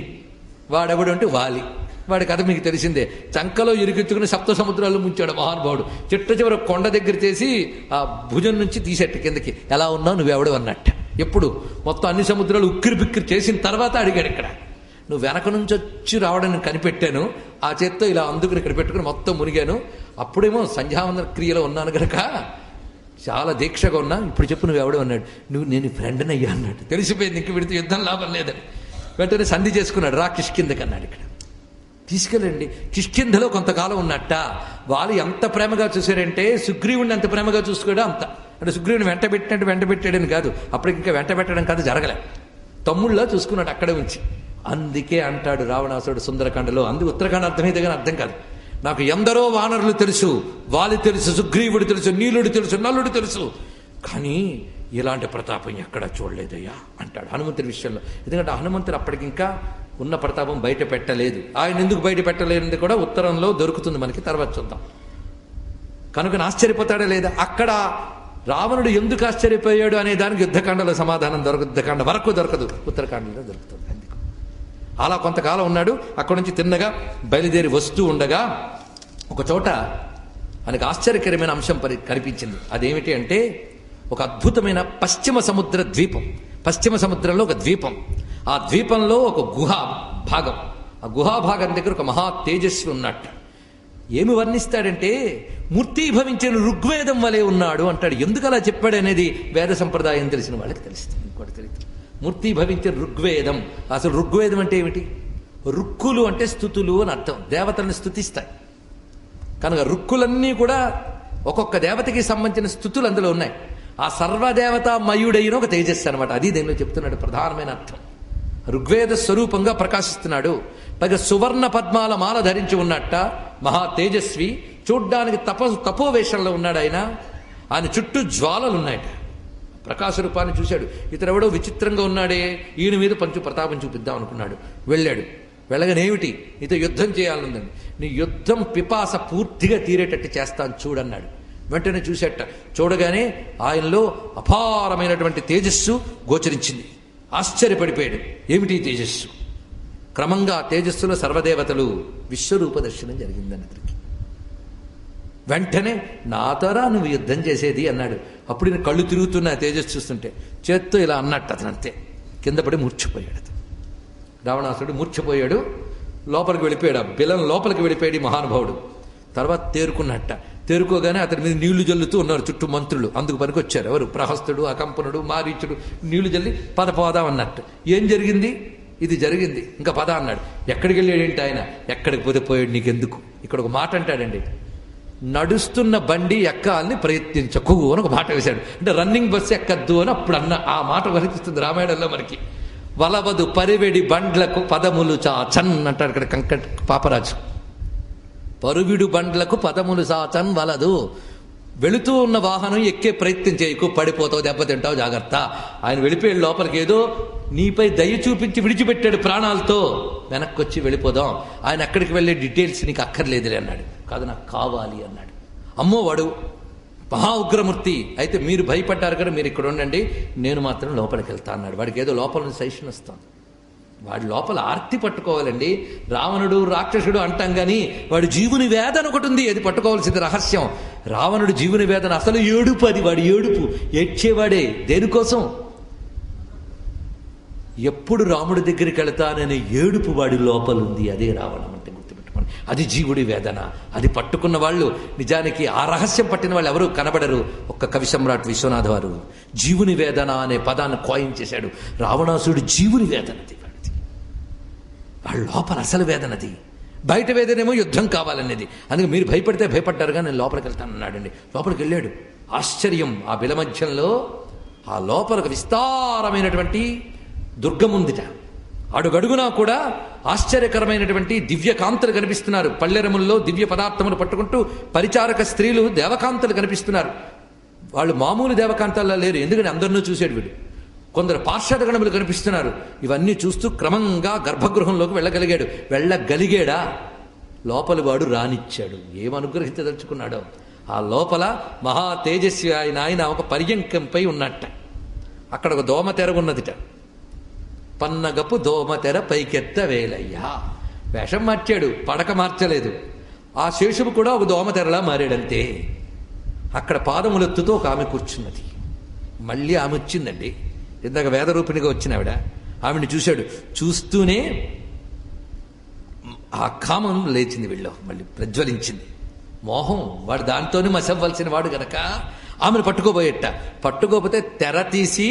వాడెవడు అంటే వాలి. వాడి కథ మీకు తెలిసిందే. చంకలో ఇరికించుకుని సప్త సముద్రాలు ముంచాడు మహానుభావుడు. చిట్ట చివర కొండ దగ్గర చేసి ఆ భుజం నుంచి తీసేట కిందకి. ఎలా ఉన్నావు నువ్వెవడు అన్నట్ట. ఎప్పుడు మొత్తం అన్ని సముద్రాలు ఉక్కిరి బిక్కిరి చేసిన తర్వాత అడిగాడు. ఇక్కడ నువ్వు వెనక నుంచి వచ్చి రావడానికి కనిపెట్టాను, ఆ చేత్తో ఇలా అందుకుని ఇక్కడ పెట్టుకుని మొత్తం మునిగాను. అప్పుడేమో సంధ్యావందన క్రియలో ఉన్నాను కనుక చాలా దీక్షగా ఉన్నా. ఇప్పుడు చెప్పు నువ్వెవడు అన్నాడు. నేను ఫ్రెండ్ని అయ్యా అన్నాడు. తెలిసిపోయింది ఇంక వీడితో యుద్ధం లాభం లేదని. వెంటనే సంధి చేసుకున్నాడు. రా కిష్కిందకి అన్నాడు. ఇక్కడ తీసుకెళ్ళండి. కిష్కింధలో కొంతకాలం ఉన్నట్ట. వాళ్ళు ఎంత ప్రేమగా చూశారంటే సుగ్రీవుడిని ఎంత ప్రేమగా చూసుకోవడం అంత. అంటే సుగ్రీవుని వెంట పెట్టాడని కాదు, అప్పటికి ఇంకా వెంట పెట్టడం కాదు, జరగలే. తమ్ముళ్ళ చూసుకున్నాడు అక్కడే ఉంచి. అందుకే అంటాడు రావణాసురుడు సుందరకాండలో, అందుకు ఉత్తరాఖండ అర్థమైతే కానీ అర్థం కాదు. నాకు ఎందరో వానరులు తెలుసు, వాలి తెలుసు, సుగ్రీవుడు తెలుసు, నీలుడు తెలుసు, నలుడు తెలుసు, కానీ ఇలాంటి ప్రతాపం ఎక్కడా చూడలేదయ్యా అంటాడు హనుమంతుడి విషయంలో. ఎందుకంటే హనుమంతుడు అప్పటికి ఇంకా ఉన్న ప్రతాపం బయట పెట్టలేదు. ఆయన ఎందుకు బయట పెట్టలేనిది కూడా ఉత్తరంలో దొరుకుతుంది మనకి, తర్వాత చూద్దాం. కనుక ఆశ్చర్యపోతాడా లేదా? అక్కడ రావణుడు ఎందుకు ఆశ్చర్యపోయాడు అనే దానికి యుద్ధకాండలో సమాధానం దొరకదు. యుద్ధకాండ వరకు దొరకదు, ఉత్తరాఖండలో దొరుకుతుంది. అందుకు అలా కొంతకాలం ఉన్నాడు. అక్కడి నుంచి తిన్నగా బయలుదేరి వస్తూ ఉండగా ఒక చోట ఆయనకు ఆశ్చర్యకరమైన అంశం కనిపించింది. అదేమిటి అంటే ఒక అద్భుతమైన పశ్చిమ సముద్ర ద్వీపం. పశ్చిమ సముద్రంలో ఒక ద్వీపం. ఆ ద్వీపంలో ఒక గుహా భాగం. ఆ గుహాభాగం దగ్గర ఒక మహా తేజస్వి ఉన్నట్టు. ఏమి వర్ణిస్తాడంటే మూర్తీభవించిన ఋగ్వేదం వలె ఉన్నాడు అంటాడు. ఎందుకు అలా చెప్పాడు అనేది వేద సంప్రదాయం తెలిసిన వాళ్ళకి తెలుస్తుంది, ఇంకోటి తెలియదు. మూర్తీభవించిన ఋగ్వేదం. అసలు ఋగ్వేదం అంటే ఏమిటి? రుక్కులు అంటే స్థుతులు అని అర్థం. దేవతలను స్తుతిస్తాయి కనుక రుక్కులన్నీ కూడా ఒక్కొక్క దేవతకి సంబంధించిన స్థుతులు అందులో ఉన్నాయి. ఆ సర్వదేవత మయుడైన ఒక తేజస్సు అనమాట. అది దీనిలో చెప్తున్నాడు ప్రధానమైన అర్థం. ఋగ్వేద స్వరూపంగా ప్రకాశిస్తున్నాడు. పైగా సువర్ణ పద్మాల మాల ధరించి ఉన్నట్ట, మహా తేజస్వి. చూడ్డానికి తపోవేషంలో ఉన్నాడు ఆయన. ఆయన చుట్టూ జ్వాలలు ఉన్నాయట. ప్రకాశ రూపాన్ని చూశాడు. ఇతరెవడో విచిత్రంగా ఉన్నాడే, ఈయన మీద పంచు ప్రతాపం చూపిద్దాం అనుకున్నాడు. వెళ్ళాడు. వెళ్ళగానేమిటి, నీతో యుద్ధం చేయాలనుందండి. నీ యుద్ధం పిపాస పూర్తిగా తీరేటట్టు చేస్తాను చూడన్నాడు. వెంటనే చూసేట. చూడగానే ఆయనలో అపారమైనటువంటి తేజస్సు గోచరించింది. ఆశ్చర్యపడిపోయాడు. ఏమిటి తేజస్సు? క్రమంగా తేజస్సులో సర్వదేవతలు విశ్వరూప దర్శనం జరిగిందని అతనికి. వెంటనే నాతోరా నువ్వు యుద్ధం చేసేది అన్నాడు. అప్పుడు నేను కళ్ళు తిరుగుతున్నా తేజస్సు చూస్తుంటే, చేత్తో ఇలా అన్నట్టు అతను అంతే కింద పడి మూర్ఛపోయాడు. అతను రావణాసురుడు మూర్ఛపోయాడు, లోపలికి వెళ్ళిపోయాడు. ఆ బిలం లోపలికి వెళ్ళిపోయాడు ఈ మహానుభావుడు. తర్వాత తేరుకున్నట్ట. తేరుకోగానే అతని మీద నీళ్లు జల్లుతూ ఉన్నారు చుట్టూ మంత్రులు. అందుకు పనికొచ్చారు ఎవరు? ప్రహస్తుడు, అకంపనుడు, మారీచుడు. నీళ్లు జల్లి పద అన్నట్టు. ఏం జరిగింది? ఇది జరిగింది, ఇంకా పద అన్నాడు. ఎక్కడికి వెళ్ళాడేంటి ఆయన? ఎక్కడికి పోతే పోయాడు, నీకెందుకు? ఇక్కడ ఒక మాట అంటాడండి, నడుస్తున్న బండి ఎక్కాలని ప్రయత్నించకు అని ఒక మాట వేశాడు. అంటే రన్నింగ్ బస్సు ఎక్కద్దు అని అప్పుడు అన్న ఆ మాట వహిస్తుంది రామాయణంలో మనకి. వలవదు పరివెడి బండ్లకు పదములు చాచన్ అంటారు ఇక్కడ కంకట్ పాపరాజు. పరువిడు బండ్లకు పదములు సాచన్ వలదు. వెళుతూ ఉన్న వాహనం ఎక్కే ప్రయత్నం చేయకు, పడిపోతావు, దెబ్బతింటావు, జాగ్రత్త. ఆయన వెళ్ళిపోయాడు లోపలికి. ఏదో నీపై దయ చూపించి విడిచిపెట్టాడు ప్రాణాలతో. వెనక్కి వచ్చి వెళ్ళిపోదాం. ఆయన ఎక్కడికి వెళ్ళే డీటెయిల్స్ నీకు అక్కర్లేదులే అన్నాడు. కాదు, నాకు కావాలి అన్నాడు. అమ్మో, వాడు మహా ఉగ్రమూర్తి. అయితే మీరు భయపడ్డారు కదా, మీరు ఇక్కడ ఉండండి, నేను మాత్రం లోపలికి వెళ్తా అన్నాడు. వాడికి ఏదో లోపల నుంచి సైషన్ వస్తాను. వాడి లోపల ఆర్తి పట్టుకోవాలండి. రావణుడు రాక్షసుడు అంటాం కానీ వాడు జీవుని వేదన ఒకటి ఉంది, అది పట్టుకోవాల్సింది రహస్యం. రావణుడు జీవుని వేదన అసలు ఏడుపు. అది వాడి ఏడుపు. ఏడ్చేవాడే. దేనికోసం? ఎప్పుడు రాముడి దగ్గరికి వెళతాననే ఏడుపు వాడి లోపల ఉంది. అదే రావణం అంటే గుర్తుపెట్టుకోండి. అది జీవుడి వేదన. అది పట్టుకున్న వాళ్ళు నిజానికి ఆ రహస్యం పట్టిన వాళ్ళు ఎవరు కనబడరు. ఒక్క కవి సమ్రాట్ విశ్వనాథ వారు జీవుని వేదన అనే పదాన్ని కాయిన్ చేశాడు. రావణాసురుడు జీవుని వేదనది. వాళ్ళ లోపల అసలు వేదనది. బయట వేదనేమో యుద్ధం కావాలనేది. అందుకే మీరు భయపడితే భయపడ్డారుగా, నేను లోపలికి వెళ్తానన్నాడండి. లోపలికి వెళ్ళాడు. ఆశ్చర్యం. ఆ బిలమధ్యంలో ఆ లోపలికి విస్తారమైనటువంటి దుర్గముందిట. అడుగడుగునా కూడా ఆశ్చర్యకరమైనటువంటి దివ్య కాంతులు కనిపిస్తున్నారు. పల్లెరముల్లో దివ్య పదార్థములు పట్టుకుంటూ పరిచారక స్త్రీలు దేవకాంతలు కనిపిస్తున్నారు. వాళ్ళు మామూలు దేవకాంతాల్లో లేరు. ఎందుకంటే అందరినూ చూసాడు వీడు. కొందరు పార్షదగణములు కనిపిస్తున్నారు. ఇవన్నీ చూస్తూ క్రమంగా గర్భగృహంలోకి వెళ్ళగలిగాడా? లోపలి వాడు రానిచ్చాడు. ఏమనుగ్రహించదలుచుకున్నాడో. ఆ లోపల మహా తేజస్వి ఆయన ఒక పర్యంకంపై ఉన్నట్ట. అక్కడ ఒక దోమతెర ఉన్నదిట. పన్నగపు దోమతెర పైకెత్త వేలయ్యా. వేషం మార్చాడు, పడక మార్చలేదు. ఆ శేషువు కూడా ఒక దోమతెరలా మారాడంతే. అక్కడ పాదములెత్తుతో ఒక ఆమె కూర్చున్నది. మళ్ళీ ఆమె వచ్చిందండి. ఇందాక వేదరూపిణిగా వచ్చిన ఆవిడ. ఆవిడ్ని చూశాడు. చూస్తూనే ఆ కామం లేచింది వీళ్ళు, మళ్ళీ ప్రజ్వలించింది. మోహం. వాడు దాంతోనే మసవ్వాల్సిన వాడు గనక ఆమెను పట్టుకోబోయేట. పట్టుకోపోతే తెర తీసి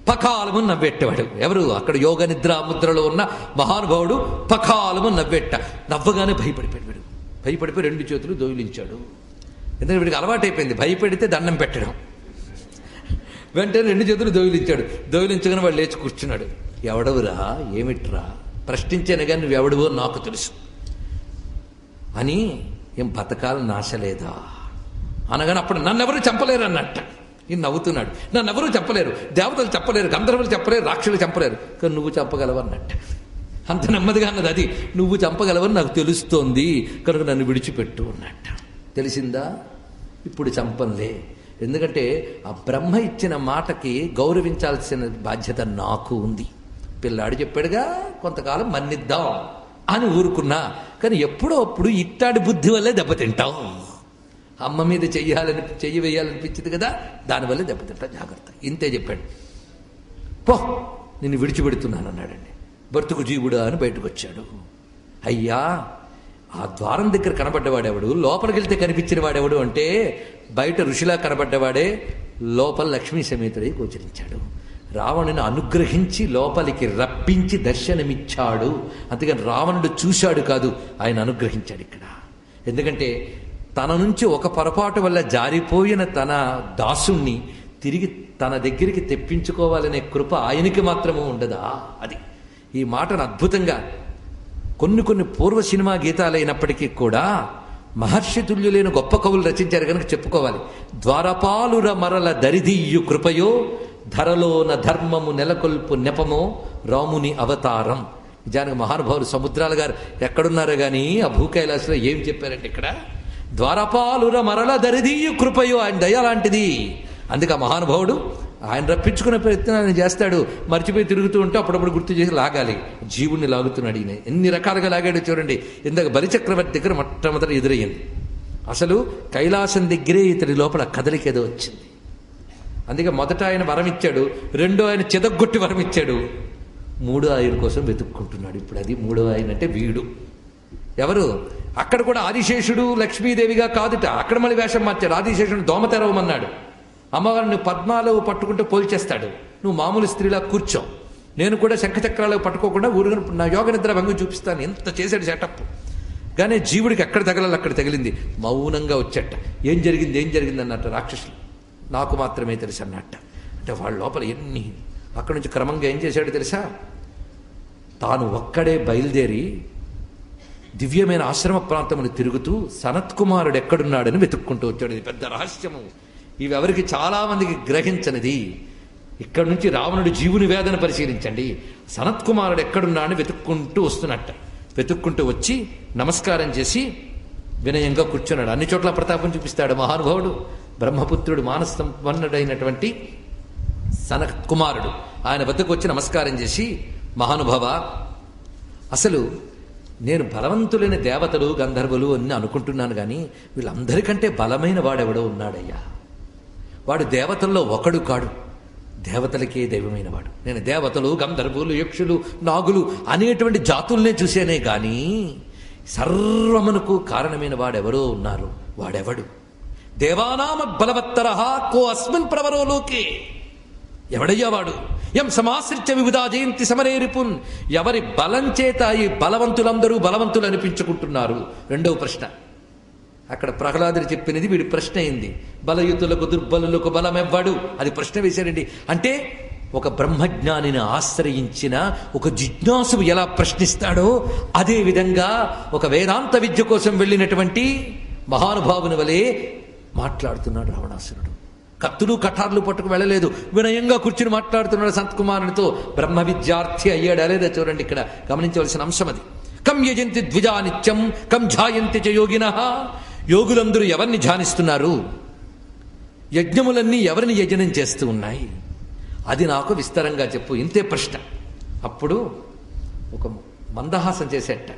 పకాలము నవ్వెట్టేవాడు. ఎవరు? అక్కడ యోగ నిద్ర ముద్రలో ఉన్న మహానుభావుడు పకాలము నవ్వెట్ట. నవ్వగానే భయపడిపోయాడు. భయపడిపోయి 2 చేతులు దొయిలించాడు. ఎందుకంటే వీడికి అలవాటైపోయింది భయపడితే దండం పెట్టడం. వెంటనే 2 చేతులు దొయిలించాడు. దొయిలించగానే వాడు లేచి కూర్చున్నాడు. ఎవడవురా, ఏమిట్రా ప్రశ్నించాను కానీ నువ్వెవడువో నాకు తెలుసు అని. ఏం బతకాలని ఆశ లేదా అనగానే అప్పుడు నన్నెవరు చంపలేరు అన్నట్ట. ఈయన నవ్వుతున్నాడు. నన్నెవరూ చెప్పలేరు, దేవతలు చెప్పలేరు, గంధర్వులు చెప్పలేరు, రాక్షసులు చెప్పలేరు, కానీ నువ్వు చెప్పగలవు అన్నట్ట. అంత నెమ్మదిగా అన్నది అది. నువ్వు చంపగలవని నాకు తెలుస్తోంది కనుక నన్ను విడిచిపెట్టు అన్నట్ట. తెలిసిందా? ఇప్పుడు చంపంలే. ఎందుకంటే ఆ బ్రహ్మ ఇచ్చిన మాటకి గౌరవించాల్సిన బాధ్యత నాకు ఉంది. పిల్లాడు చెప్పాడుగా, కొంతకాలం మన్నిద్దాం అని ఊరుకున్నా. కానీ ఎప్పుడో అప్పుడు ఇట్టాడి బుద్ధి వల్లే దెబ్బతింటావు. అమ్మ మీద చెయ్యి వేయాలనిపించింది కదా, దానివల్లే దెబ్బతింటా, జాగ్రత్త. ఇంతే చెప్పాడు. పో, నిన్ను విడిచిపెడుతున్నాను అన్నాడండి. బ్రతుకు జీవుడా అని బయటకు వచ్చాడు. అయ్యా, ఆ ద్వారం దగ్గర కనబడ్డవాడెవడు, లోపలికి వెళ్తే కనిపించిన వాడెవడు అంటే బయట ఋషిలా కనబడ్డవాడే లోపల లక్ష్మీ సమేతుడై గోచరించాడు. రావణుని అనుగ్రహించి లోపలికి రప్పించి దర్శనమిచ్చాడు. అంతేగాని రావణుడు చూశాడు కాదు, ఆయన అనుగ్రహించాడు ఇక్కడ. ఎందుకంటే తన నుంచి ఒక పొరపాటు వల్ల జారిపోయిన తన దాసుణ్ణి తిరిగి తన దగ్గరికి తెప్పించుకోవాలనే కృప ఆయనకి మాత్రమే ఉండదా? అది ఈ మాటను అద్భుతంగా కొన్ని పూర్వ సినిమా గీతాలైనప్పటికీ కూడా మహర్షి తుల్యులైన గొప్ప కవులు రచించారు కనుక చెప్పుకోవాలి. ద్వారపాలుర మరల దరిదీయు కృపయో ధరలోన ధర్మము నెలకొల్పు నెపమో రాముని అవతారం. నిజానికి మహానుభావులు సముద్రాల గారు ఎక్కడున్నారో కానీ ఆ భూకైలాసంలో ఏం చెప్పారంటే ఇక్కడ ద్వారపాలుర మరల దరిదీయు కృపయో, ఆయన దయ లాంటిది. అందుకే ఆ మహానుభావుడు ఆయన రప్పించుకునే ప్రయత్నం ఆయన చేస్తాడు. మర్చిపోయి తిరుగుతూ ఉంటే అప్పుడప్పుడు గుర్తు చేసి లాగాలి. జీవుణ్ణి లాగుతున్నాడు ఈయన. ఎన్ని రకాలుగా లాగాడు చూడండి. ఇందాక బలిచక్రవర్తి దగ్గర మొట్టమొదటి ఎదురయ్యింది. అసలు కైలాసం దగ్గరే ఇతడి లోపల కదలికేదో వచ్చింది. అందుకే మొదట ఆయన వరం ఇచ్చాడు, రెండో ఆయన చెదగొట్టి వరం ఇచ్చాడు, మూడో ఆయన కోసం వెతుక్కుంటున్నాడు. ఇప్పుడు అది మూడో ఆయన అంటే వీడు ఎవరు? అక్కడ కూడా ఆదిశేషుడు లక్ష్మీదేవిగా కాదుట, అక్కడ మళ్ళీ వేషం మార్చాడు. ఆదిశేషుడు దోమ తెరవమన్నాడు. అమ్మవారిని పద్మాలు పట్టుకుంటే పోల్చేస్తాడు. నువ్వు మామూలు స్త్రీలా కూర్చో, నేను కూడా శంఖచక్రాలు పట్టుకోకుండా ఊరుగా నా యోగ నిద్ర భంగం చూపిస్తాను. ఎంత చేశాడు సెటప్. కానీ జీవుడికి ఎక్కడ తగలాలి అక్కడ తగిలింది. మౌనంగా వచ్చేట. ఏం జరిగింది అన్నట్టు రాక్షసులు. నాకు మాత్రమే తెలుసు అన్నట్ట. అంటే వాళ్ళ లోపల ఎన్ని. అక్కడి నుంచి క్రమంగా ఏం చేశాడు తెలుసా? తాను ఒక్కడే బయలుదేరి దివ్యమైన ఆశ్రమ ప్రాంతములు తిరుగుతూ సనత్కుమారుడు ఎక్కడున్నాడని వెతుక్కుంటూ వచ్చాడు. ఇది పెద్ద రహస్యము. ఇవి ఎవరికి చాలా మందికి గ్రహించనిది. ఇక్కడి నుంచి రావణుడు జీవుని వేదన పరిశీలించండి. సనత్కుమారుడు ఎక్కడున్నాడని వెతుక్కుంటూ వస్తున్నట్ట. వెతుక్కుంటూ వచ్చి నమస్కారం చేసి వినయంగా కూర్చున్నాడు. అన్ని చోట్ల ప్రతాపం చూపిస్తాడు మహానుభావుడు. బ్రహ్మపుత్రుడు మానసంపన్నుడైనటువంటి సనత్కుమారుడు ఆయన వద్దకు వచ్చి నమస్కారం చేసి, మహానుభావ, అసలు నేను బలవంతులైన దేవతలు గంధర్వులు అని అనుకుంటున్నాను, కానీ వీళ్ళందరికంటే బలమైన వాడెవడో ఉన్నాడయ్యా. వాడు దేవతల్లో ఒకడు కాడు, దేవతలకే దైవమైన వాడు. నేను దేవతలు గంధర్వులు యక్షులు నాగులు అనేటువంటి జాతుల్నే చూసేనే గాని సర్వమునకు కారణమైన వాడెవరో ఉన్నారు. వాడెవడు? దేవానామ బలవత్తర కో అస్మిన్ ప్రవరో లోకే. ఎవడయ్యా వాడు? ఎం సమాశ్రిత్య వివిధా జయంతి సమరేరిపున్. ఎవరి బలం చేత ఈ బలవంతులందరూ బలవంతులు అనిపించుకుంటున్నారు? రెండవ ప్రశ్న. అక్కడ ప్రహ్లాదుడు చెప్పినది వీడి ప్రశ్న అయింది. బలయుతులకు దుర్బలులకు బలమెవ్వడు, అది ప్రశ్న వేశాడండి. అంటే ఒక బ్రహ్మజ్ఞానిని ఆశ్రయించిన ఒక జిజ్ఞాసువు ఎలా ప్రశ్నిస్తాడో అదే విధంగా ఒక వేదాంత విద్య కోసం వెళ్ళినటువంటి మహానుభావుని వలె మాట్లాడుతున్నాడు రావణాసురుడు. కత్తులు కఠార్లు పట్టుకు వెళ్ళలేదు, వినయంగా కూర్చుని మాట్లాడుతున్నాడు సంతకుమారునితో. బ్రహ్మ విద్యార్థి అయ్యాడా లేదా చూడండి. ఇక్కడ గమనించవలసిన అంశం అది. కం యజంతి ద్విజా నిత్యం కం ఝాయంతి చ యోగినః. యోగులందరూ ఎవరిని ధ్యానిస్తున్నారు? యజ్ఞములన్నీ ఎవరిని యజనం చేస్తూ ఉన్నాయి? అది నాకు విస్తారంగా చెప్పు. ఇంతే ప్రశ్న. అప్పుడు ఒక మందహాసం చేసేట.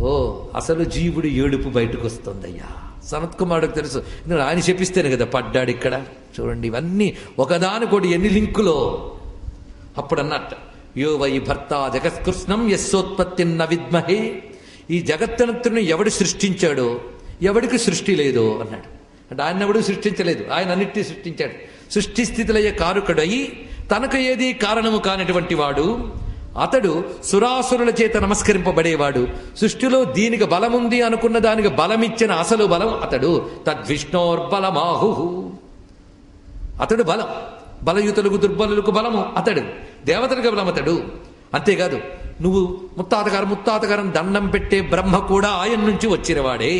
ఓ, అసలు జీవుడు ఏడుపు బయటకు వస్తుందయ్యా. సనత్కుమారుడికి తెలుసు. ఆయన చెప్పిస్తేనే కదా పడ్డాడు ఇక్కడ. చూడండి, ఇవన్నీ ఒకదానికోటి ఎన్ని లింకులో. అప్పుడు అన్నట్ట, యో వై భర్త జగత్కృష్ణం యస్సోత్పత్తిన్న విద్మహే. ఈ జగత్తనంతుని ఎవడు సృష్టించాడో, ఎవడికి సృష్టి లేదో అన్నాడు. అంటే ఆయన ఎవడు సృష్టించలేదు, ఆయన అన్నిటినీ సృష్టించాడు. సృష్టి స్థితులయ్యే కారుకుడై తనకు ఏది కారణము కానిటువంటి వాడు అతడు సురాసురుల చేత నమస్కరింపబడేవాడు. సృష్టిలో దీనికి బలముంది అనుకున్న దానికి బలమిచ్చిన అసలు బలం అతడు. తద్విష్ణోర్బలమాహు. అతడు బలం. బలయుతులకు దుర్బలులకు బలము అతడు. దేవతలకు బలం అతడు. అంతేకాదు, నువ్వు ముత్తాతగారం దండం పెట్టే బ్రహ్మ కూడా ఆయన నుంచి వచ్చినవాడే.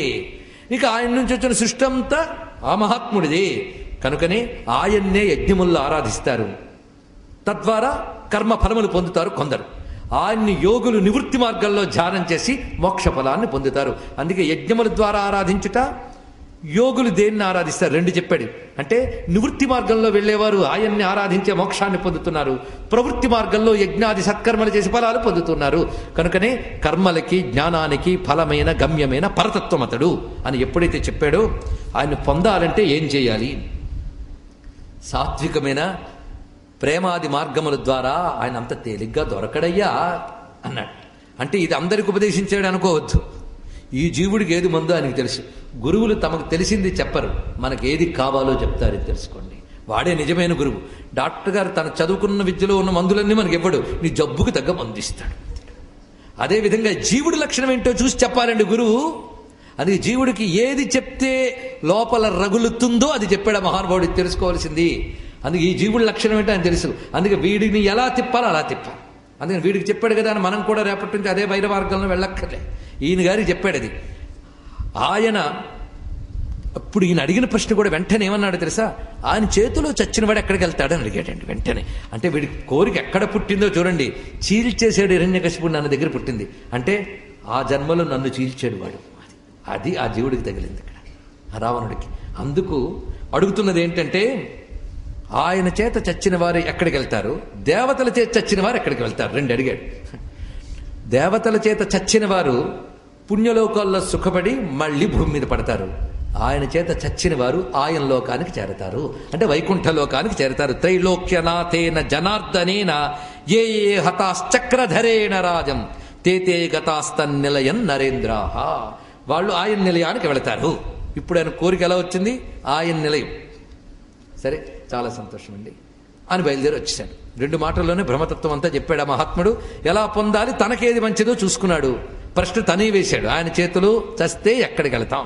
ఇక ఆయన నుంచి వచ్చిన సృష్టి అంతా ఆ మహాత్ముడిదే. కనుకనే ఆయన్నే యజ్ఞముల్లో ఆరాధిస్తారు. తద్వారా కర్మ ఫలములు పొందుతారు కొందరు. ఆయన్ని యోగులు నివృత్తి మార్గంలో ధ్యానం చేసి మోక్ష ఫలాన్ని పొందుతారు. అందుకే యజ్ఞముల ద్వారా ఆరాధించుట, యోగులు దేన్ని ఆరాధిస్తారు రెండు చెప్పాడు. అంటే నివృత్తి మార్గంలో వెళ్ళేవారు ఆయన్ని ఆరాధించే మోక్షాన్ని పొందుతున్నారు. ప్రవృత్తి మార్గంలో యజ్ఞాది సత్కర్మలు చేసి ఫలాలు పొందుతున్నారు. కనుకనే కర్మలకి జ్ఞానానికి ఫలమైన గమ్యమైన పరతత్వం అతడు అని ఎప్పుడైతే చెప్పాడో, ఆయన్ని పొందాలంటే ఏం చేయాలి? సాత్వికమైన ప్రేమాది మార్గముల ద్వారా ఆయన అంత తేలిగ్గా దొరకడయ్యా అన్నాడు. అంటే ఇది అందరికి ఉపదేశించాడు అనుకోవద్దు. ఈ జీవుడికి ఏది మందో ఆయనకు తెలుసు. గురువులు తమకు తెలిసింది చెప్పరు, మనకు ఏది కావాలో చెప్తారు. తెలుసుకోండి, వాడే నిజమైన గురువు. డాక్టర్ గారు తన చదువుకున్న విద్యలో ఉన్న మందులన్నీ మనకి ఇవ్వడు, నీ జబ్బుకు తగ్గ మందు ఇస్తాడు. అదేవిధంగా జీవుడి లక్షణం ఏంటో చూసి చెప్పాలండి గురువు. అది జీవుడికి ఏది చెప్తే లోపల రగులుతుందో అది చెప్పాడు మహానుభావుడికి. తెలుసుకోవాల్సింది అందుకే ఈ జీవుడి లక్షణం ఏంటో ఆయన తెలుసు. అందుకే వీడిని ఎలా తిప్పాలో అలా తిప్పాలి. అందుకని వీడికి చెప్పాడు కదా అని మనం కూడా రేపటి నుంచి అదే బయట మార్గంలో వెళ్ళక్కర్లే. ఈయన గారికి చెప్పాడు అది. ఆయన అప్పుడు ఈయన అడిగిన ప్రశ్న కూడా వెంటనే ఏమన్నాడు తెలుసా? ఆయన చేతిలో చచ్చినవాడు ఎక్కడికి వెళ్తాడని అడిగాడండి వెంటనే. అంటే వీడి కోరిక ఎక్కడ పుట్టిందో చూడండి. చీల్చేసాడు హిరణ్యకశిపుడు, నన్ను దగ్గర పుట్టింది. అంటే ఆ జన్మలో నన్ను చీల్చాడు వాడు. అది ఆ జీవుడికి తగిలింది ఇక్కడ, రావణుడికి. అందుకు అడుగుతున్నది ఏంటంటే, ఆయన చేత చచ్చిన వారు ఎక్కడికి వెళ్తారు, దేవతల చేత చచ్చిన వారు ఎక్కడికి వెళ్తారు, రెండు అడిగాడు. దేవతల చేత చచ్చిన వారు పుణ్యలోకాల్లో సుఖపడి మళ్ళీ భూమి మీద పడతారు. ఆయన చేత చచ్చిన వారు ఆయన లోకానికి చేరతారు, అంటే వైకుంఠ లోకానికి చేరతారు. త్రైలోక్యనాథేన జనార్దనేన ఏ ఏ హతాశ్చక్రధరేణ రాజం తేతే గతాస్తన్నిలయన్ నరేంద్రాహ. వాళ్ళు ఆయన నిలయానికి వెళతారు. ఇప్పుడు ఆయన కోరిక ఎలా వచ్చింది? ఆయన నిలయం. సరే, చాలా సంతోషం అండి అని బయలుదేరి వచ్చేసాడు. 2 మాటల్లోనే బ్రహ్మతత్వం అంతా చెప్పాడు ఆ మహాత్ముడు. ఎలా పొందాలి, తనకేది మంచిదో చూసుకున్నాడు. ప్రశ్న తనే వేశాడు. ఆయన చేతులు చస్తే ఎక్కడికి వెళతాం,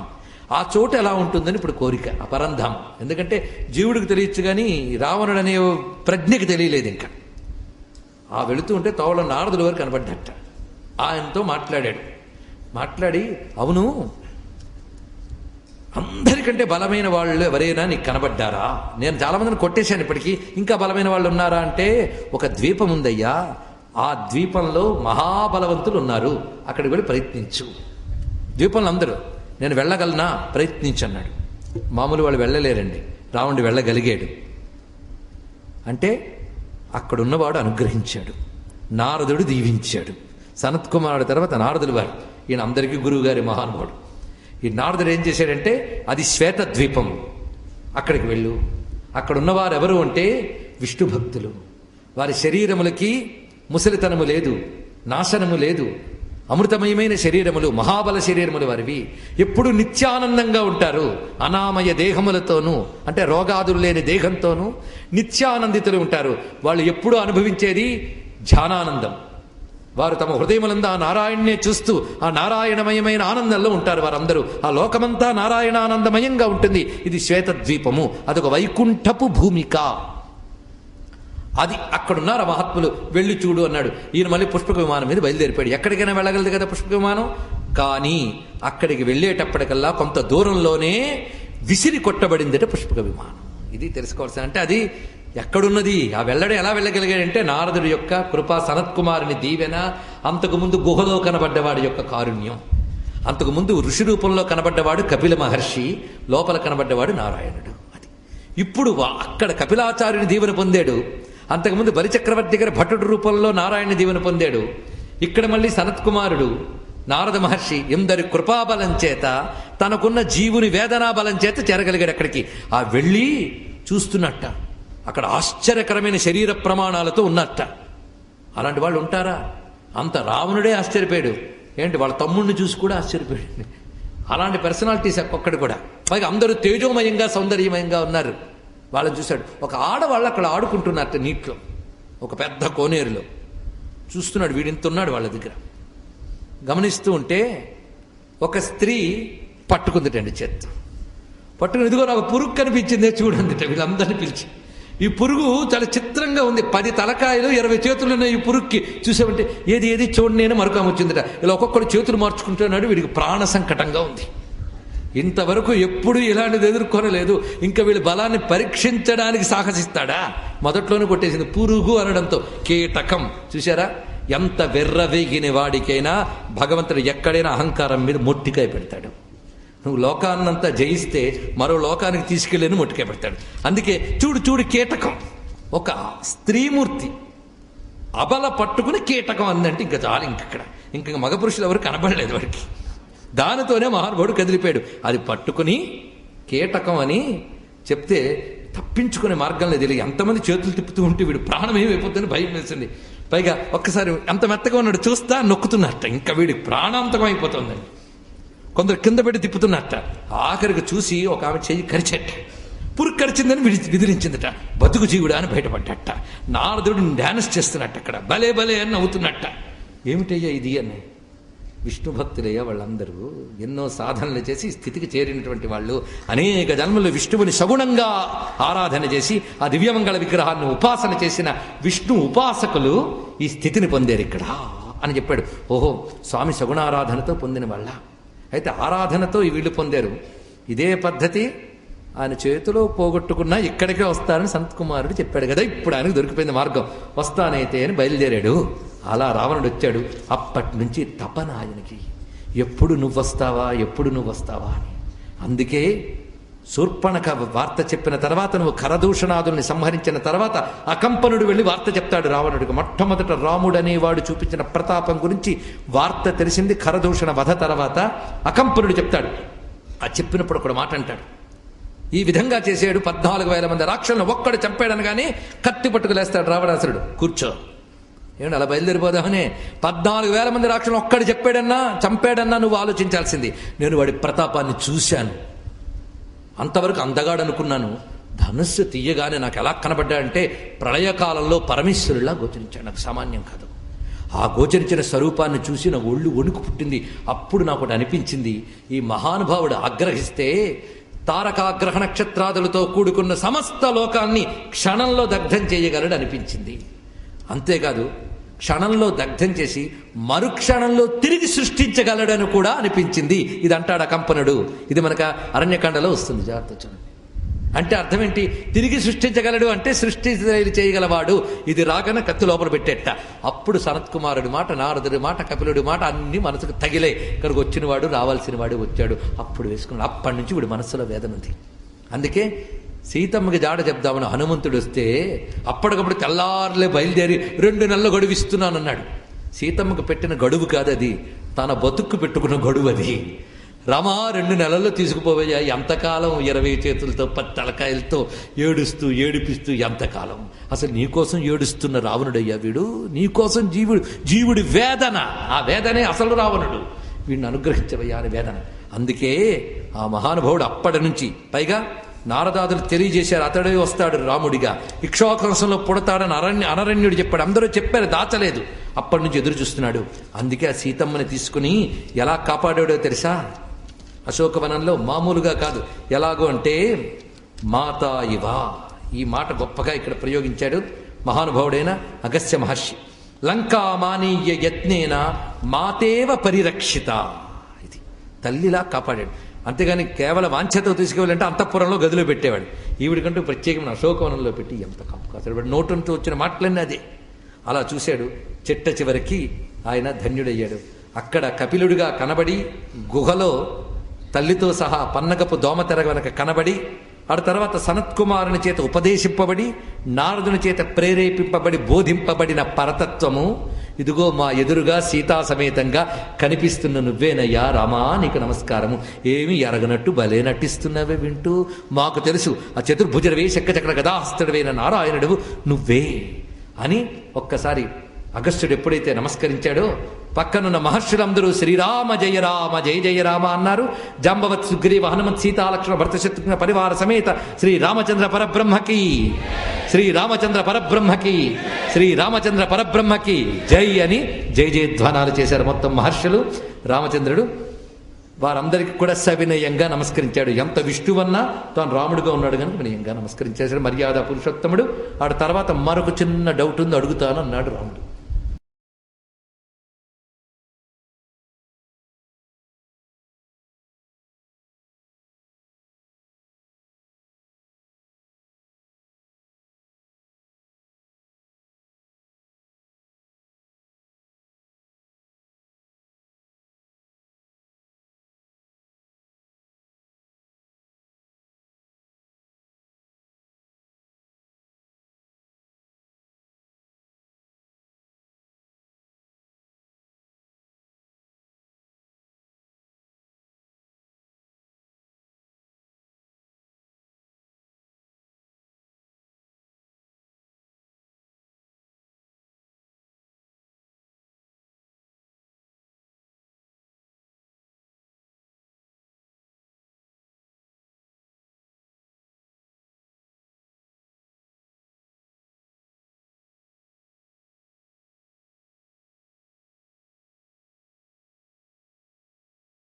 ఆ చోటు ఎలా ఉంటుందని ఇప్పుడు కోరిక. అపరంధాం. ఎందుకంటే జీవుడికి తెలియచ్చు కానీ రావణుడు అనే ప్రజ్ఞకి తెలియలేదు. ఇంకా ఆ వెళుతూ ఉంటే తోవలో నారదుల వారు కనబడ్డట. ఆయనతో మాట్లాడాడు. మాట్లాడి, అవును, అందరికంటే బలమైన వాళ్ళు ఎవరైనా నీకు కనబడ్డారా? నేను చాలా మందిని కొట్టేశాను, ఇప్పటికీ ఇంకా బలమైన వాళ్ళు ఉన్నారా అంటే, ఒక ద్వీపం ఉందయ్యా, ఆ ద్వీపంలో మహాబలవంతులు ఉన్నారు, అక్కడికి వెళ్ళి ప్రయత్నించు. ద్వీపంలో అందరూ, నేను వెళ్ళగలనా, ప్రయత్నించన్నాడు. మామూలు వాళ్ళు వెళ్ళలేరండి, రావణుడు వెళ్ళగలిగాడు. అంటే అక్కడున్నవాడు అనుగ్రహించాడు, నారదుడు దీవించాడు. సనత్కుమారుడు తర్వాత నారదులు వారు, ఈయన అందరికీ గురువు గారి మహానుభావుడు. ఈ నారదుడు ఏం చేశాడంటే, అది శ్వేత ద్వీపం, అక్కడికి వెళ్ళు. అక్కడ ఉన్నవారు ఎవరు అంటే విష్ణు భక్తులు. వారి శరీరములకి ముసలితనము లేదు, నాశనము లేదు, అమృతమయమైన శరీరములు, మహాబల శరీరములు వారివి. ఎప్పుడు నిత్యానందంగా ఉంటారు. అనామయ దేహములతోనూ, అంటే రోగాదులు లేని దేహంతోనూ నిత్యానందితులు ఉంటారు. వాళ్ళు ఎప్పుడూ అనుభవించేది ధ్యానానందం. వారు తమ హృదయములందు ఆ నారాయణ్ణే చూస్తూ ఆ నారాయణమయమైన ఆనందంలో ఉంటారు వారందరూ. ఆ లోకమంతా నారాయణానందమయంగా ఉంటుంది. ఇది శ్వేతద్వీపము, అదొక వైకుంఠపు భూమిక. అది అక్కడున్నారు మహాత్ములు, వెళ్ళి చూడు అన్నాడు. ఈయన మళ్ళీ పుష్పక విమానం మీద బయలుదేరిపోయాడు. ఎక్కడికైనా వెళ్ళగలదు కదా పుష్పక విమానం. కానీ అక్కడికి వెళ్ళేటప్పటికల్లా కొంత దూరంలోనే విసిరి కొట్టబడిందట పుష్పక విమానం. ఇది తెలుసుకోవాల్సిన, అంటే అది ఎక్కడున్నది, ఆ వెళ్ళడం ఎలా వెళ్ళగలిగాడంటే నారదుడి యొక్క కృపా, సనత్కుమారుని దీవెన, అంతకుముందు గుహలో కనబడ్డవాడి యొక్క కారుణ్యం, అంతకుముందు ఋషి రూపంలో కనబడ్డవాడు కపిల మహర్షి, లోపల కనబడ్డవాడు నారాయణుడు. అది ఇప్పుడు అక్కడ కపిలాచార్యుని దీవెన పొందాడు. అంతకుముందు బలిచక్రవర్తి దగ్గర భటుడు రూపంలో నారాయణ దీవెన పొందాడు. ఇక్కడ మళ్ళీ సనత్కుమారుడు నారద మహర్షి ఎందరి కృపాబలం చేత, తనకున్న జీవుని వేదనాబలం చేత చేరగలిగాడు అక్కడికి. ఆ వెళ్ళి చూస్తున్నట్ట, అక్కడ ఆశ్చర్యకరమైన శరీర ప్రమాణాలతో ఉన్నట్ట. అలాంటి వాళ్ళు ఉంటారా? అంత రావణుడే ఆశ్చర్యపోయాడు. ఏంటి, వాళ్ళ తమ్ముడిని చూసి కూడా ఆశ్చర్యపోయాడు. అలాంటి పర్సనాలిటీస్ ఒక్కడు కూడా. పైగా అందరూ తేజోమయంగా సౌందర్యమయంగా ఉన్నారు. వాళ్ళని చూశాడు. ఒక ఆడవాళ్ళు అక్కడ ఆడుకుంటున్నట్ట నీటిలో, ఒక పెద్ద కోనేరులో చూస్తున్నాడు. వీడింతున్నాడు వాళ్ళ దగ్గర. గమనిస్తూ ఉంటే ఒక స్త్రీ పట్టుకుందిటండి చేత్తో. పట్టుకుని, ఇదిగో నాకు పురుగు కనిపించిందే చూడండిట. వీళ్ళందరినీ పిలిచి, ఈ పురుగు చాలా చిత్రంగా ఉంది, 10 తలకాయలు 20 చేతులు ఉన్నాయి ఈ పురుగుకి. చూసామంటే ఏది ఏది చూడండి, నేను మరకం వచ్చిందిట. ఇలా ఒక్కొక్కడు చేతులు మార్చుకుంటున్నాడు. వీడికి ప్రాణ సంకటంగా ఉంది. ఇంతవరకు ఎప్పుడు ఇలాంటిది ఎదుర్కొనలేదు. ఇంకా వీళ్ళ బలాన్ని పరీక్షించడానికి సాహసిస్తాడా? మొదట్లోనే కొట్టేసింది పురుగు అనడంతో. కీటకం. చూసారా, ఎంత వెర్రవేగిన వాడికైనా భగవంతుడు ఎక్కడైనా అహంకారం మీద మొట్టికాయ పెడతాడు. నువ్వు లోకాన్నంతా జయిస్తే మరో లోకానికి తీసుకెళ్ళని మొట్టికాయ పెడతాడు. అందుకే చూడు చూడు, కీటకం. ఒక స్త్రీమూర్తి అబల పట్టుకుని కీటకం అందంటే ఇంకా చాలు. ఇంకా మగ పురుషులు ఎవరు కనబడలేదు వాడికి. దానితోనే మహానుభావుడు కదిలిపోయాడు. అది పట్టుకుని కీటకం అని చెప్తే తప్పించుకునే మార్గంలో తెలియదు. ఎంతమంది చేతులు తిప్పుతూ ఉంటే వీడు ప్రాణం ఏమైపోతుందని భయం వేసింది. పైగా ఒక్కసారి ఎంత మెత్తగా ఉన్నాడు చూస్తా, నొక్కుతున్నట్ట. ఇంకా వీడికి ప్రాణాంతకం అయిపోతుందండి. కొందరు కింద పెట్టి తిప్పుతున్నట్ట. ఆఖరికి చూసి ఒక ఆమె చెయ్యి కరిచెట్ట. పురుగు కరిచిందని విదిలించిందట. బతుకు జీవుడా అని బయటపడ్డట. నారదుడు డాన్స్ చేస్తున్నట్ట అక్కడ. భలే భలే అని నవ్వుతున్నట్ట. ఏమిటయ్యా ఇది అని. విష్ణు భక్తులయ్యా వాళ్ళందరూ. ఎన్నో సాధనలు చేసి స్థితికి చేరినటువంటి వాళ్ళు. అనేక జన్మలు విష్ణువుని సగుణంగా ఆరాధన చేసి ఆ దివ్యమంగళ విగ్రహాన్ని ఉపాసన చేసిన విష్ణు ఉపాసకులు ఈ స్థితిని పొందారు ఇక్కడ అని చెప్పాడు. ఓహో, స్వామి సగుణారాధనతో పొందిన వాళ్ళ. అయితే ఆరాధనతో వీళ్ళు పొందారు. ఇదే పద్ధతి ఆయన చేతిలో పోగొట్టుకున్నా ఇక్కడికే వస్తారని సంతకుమారుడు చెప్పాడు కదా. ఇప్పుడు ఆయనకు దొరికిపోయింది మార్గం. వస్తానైతే అని బయలుదేరాడు. అలా రావణుడు వచ్చాడు. అప్పటి నుంచి తపన ఆయనకి, ఎప్పుడు నువ్వు వస్తావా, ఎప్పుడు నువ్వు వస్తావా అని. అందుకే శూర్పణఖ వార్త చెప్పిన తర్వాత నువ్వు ఖరదూషణాదుల్ని సంహరించిన తర్వాత అకంపనుడు వెళ్ళి వార్త చెప్తాడు రావణుడికి. మొట్టమొదట రాముడు అనేవాడు చూపించిన ప్రతాపం గురించి వార్త తెలిసింది ఖరదూషణ వధ తర్వాత. అకంపనుడు చెప్తాడు. ఆ చెప్పినప్పుడు ఒక మాట అంటాడు, ఈ విధంగా చేసాడు 14,000 మంది రాక్షసులను ఒక్కడు చంపాడనగానే కత్తి పట్టుకులేస్తాడు రావణాసురుడు. కూర్చో, ఏమండి అలా బయలుదేరిపోదామని 14,000 మంది రాక్షసులను ఒక్కడు చంపాడన్నా నువ్వు ఆలోచించాల్సింది. నేను వాడి ప్రతాపాన్ని చూశాను, అంతవరకు అందగాడు అనుకున్నాను. ధనుస్సు తీయగానే నాకు ఎలా కనబడ్డాడంటే ప్రళయకాలంలో పరమేశ్వరులా గోచరించాడు. నాకు సామాన్యం కాదు. ఆ గోచరించిన స్వరూపాన్ని చూసి నాకు ఒళ్ళు వణుకు పుట్టింది. అప్పుడు నాకు ఒకటి అనిపించింది, ఈ మహానుభావుడు ఆగ్రహిస్తే తారకాగ్రహ నక్షత్రాదులతో కూడుకున్న సమస్త లోకాన్ని క్షణంలో దగ్ధం చేయగలడు అనిపించింది. అంతేకాదు, క్షణంలో దగ్ధం చేసి మరుక్షణంలో తిరిగి సృష్టించగలడని కూడా అనిపించింది. ఇది అంటాడు అకంపనుడు. ఇది మనకు అరణ్యకాండలో వస్తుంది, జాగ్రత్త చూడండి. అంటే అర్థం ఏంటి? తిరిగి సృష్టించగలడు అంటే సృష్టి చేయగలవాడు. ఇది రాగానే కత్తి లోపల పెట్టేట. అప్పుడు సనత్కుమారుడి మాట, నారదుడి మాట, కపిలుడి మాట అన్ని మనసుకు తగిలే. ఇక్కడికి వచ్చినవాడు రావాల్సిన వాడు వచ్చాడు. అప్పుడు వేసుకున్నాడు. అప్పటి నుంచి వీడి మనస్సులో వేదన ఉంది. అందుకే సీతమ్మకి జాడ చెప్దామని హనుమంతుడు వస్తే అప్పటికప్పుడు తెల్లారులే బయలుదేరి 2 నెలల గడువు ఇస్తున్నానన్నాడు. సీతమ్మకు పెట్టిన గడువు కాదు అది, తన బతుక్కు పెట్టుకున్న గడువు అది. రమా 2 నెలల్లో తీసుకుపోవయ్యా, ఎంతకాలం 20 చేతులతో 10 తలకాయలతో ఏడిపిస్తూ ఎంతకాలం? అసలు నీకోసం ఏడుస్తున్న రావణుడయ్యా వీడు. నీకోసం జీవుడి వేదన, ఆ వేదనే అసలు రావణుడు. వీడిని అనుగ్రహించవయ్యా అని వేదన. అందుకే ఆ మహానుభావుడు అప్పటి నుంచి, పైగా నారదాదులు తెలియజేశారు అతడే వస్తాడు రాముడిగా, ఇక్ష్వాకువంశంలో పుడతాడని అనరణ్యుడు చెప్పాడు. అందరూ చెప్పారు, దాచలేదు. అప్పటి నుంచి ఎదురు చూస్తున్నాడు. అందుకే ఆ సీతమ్మని తీసుకుని ఎలా కాపాడాడో తెలుసా? అశోకవనంలో మామూలుగా కాదు, ఎలాగో అంటే మాతా ఇవ. ఈ మాట గొప్పగా ఇక్కడ ప్రయోగించాడు మహానుభావుడైన అగస్త్య మహర్షి. లంకా మానీయ యత్నేన మాతేవ పరిరక్షిత. ఇది తల్లిలా కాపాడాడు. అంతేగాని కేవలం వాంఛతో తీసుకువెళ్ళంటే అంతఃపురంలో గదిలో పెట్టేవాడు. ఈవిడికంటూ ప్రత్యేకమైన అశోకవనంలో పెట్టి ఎంత కంపకాసాడు. నోటంతో వచ్చిన మాటలన్నీ అదే. అలా చూశాడు. చిట్ట చివరికి ఆయన ధన్యుడయ్యాడు. అక్కడ కపిలుడిగా కనబడి, గుహలో తల్లితో సహా పన్నగపు దోమతెర వెనక కనబడి, ఆ తర్వాత సనత్కుమారుని చేత ఉపదేశింపబడి, నారదుని చేత ప్రేరేపింపబడి బోధింపబడిన పరతత్వము ఇదిగో మా ఎదురుగా సీతా సమేతంగా కనిపిస్తున్న నువ్వేనయ్యా రామా, నీకు నమస్కారము. ఏమి ఎరగనట్టు భలే నటిస్తున్నావే వింటూ. మాకు తెలుసు ఆ చతుర్భుజరవే శక్కచక్ర గదాహస్తుడవైన నారాయణుడు నువ్వే అని. ఒక్కసారి అగస్త్యుడు ఎప్పుడైతే నమస్కరించాడో పక్కనున్న మహర్షులందరూ శ్రీరామ జయ రామ జయ జయ రామ అన్నారు. జాంబవత్ సుగ్రీవ హనుమత్ సీతాలక్ష్మణ భరత శత్రుఘ్న పరివార సమేత శ్రీరామచంద్ర పరబ్రహ్మకి, శ్రీరామచంద్ర పరబ్రహ్మకి, శ్రీరామచంద్ర పరబ్రహ్మకి జై అని జయ జయధ్వానాలు చేశారు మొత్తం మహర్షులు. రామచంద్రుడు వారందరికీ కూడా సవినయంగా నమస్కరించాడు. ఎంత విష్ణువన్నా తాను రాముడుగా ఉన్నాడు కనుక వినయంగా నమస్కరించేశాడు. మర్యాద పురుషోత్తముడు. ఆ తర్వాత మరొక చిన్న డౌట్ ఉంది, అడుగుతాను అన్నాడు రాముడు.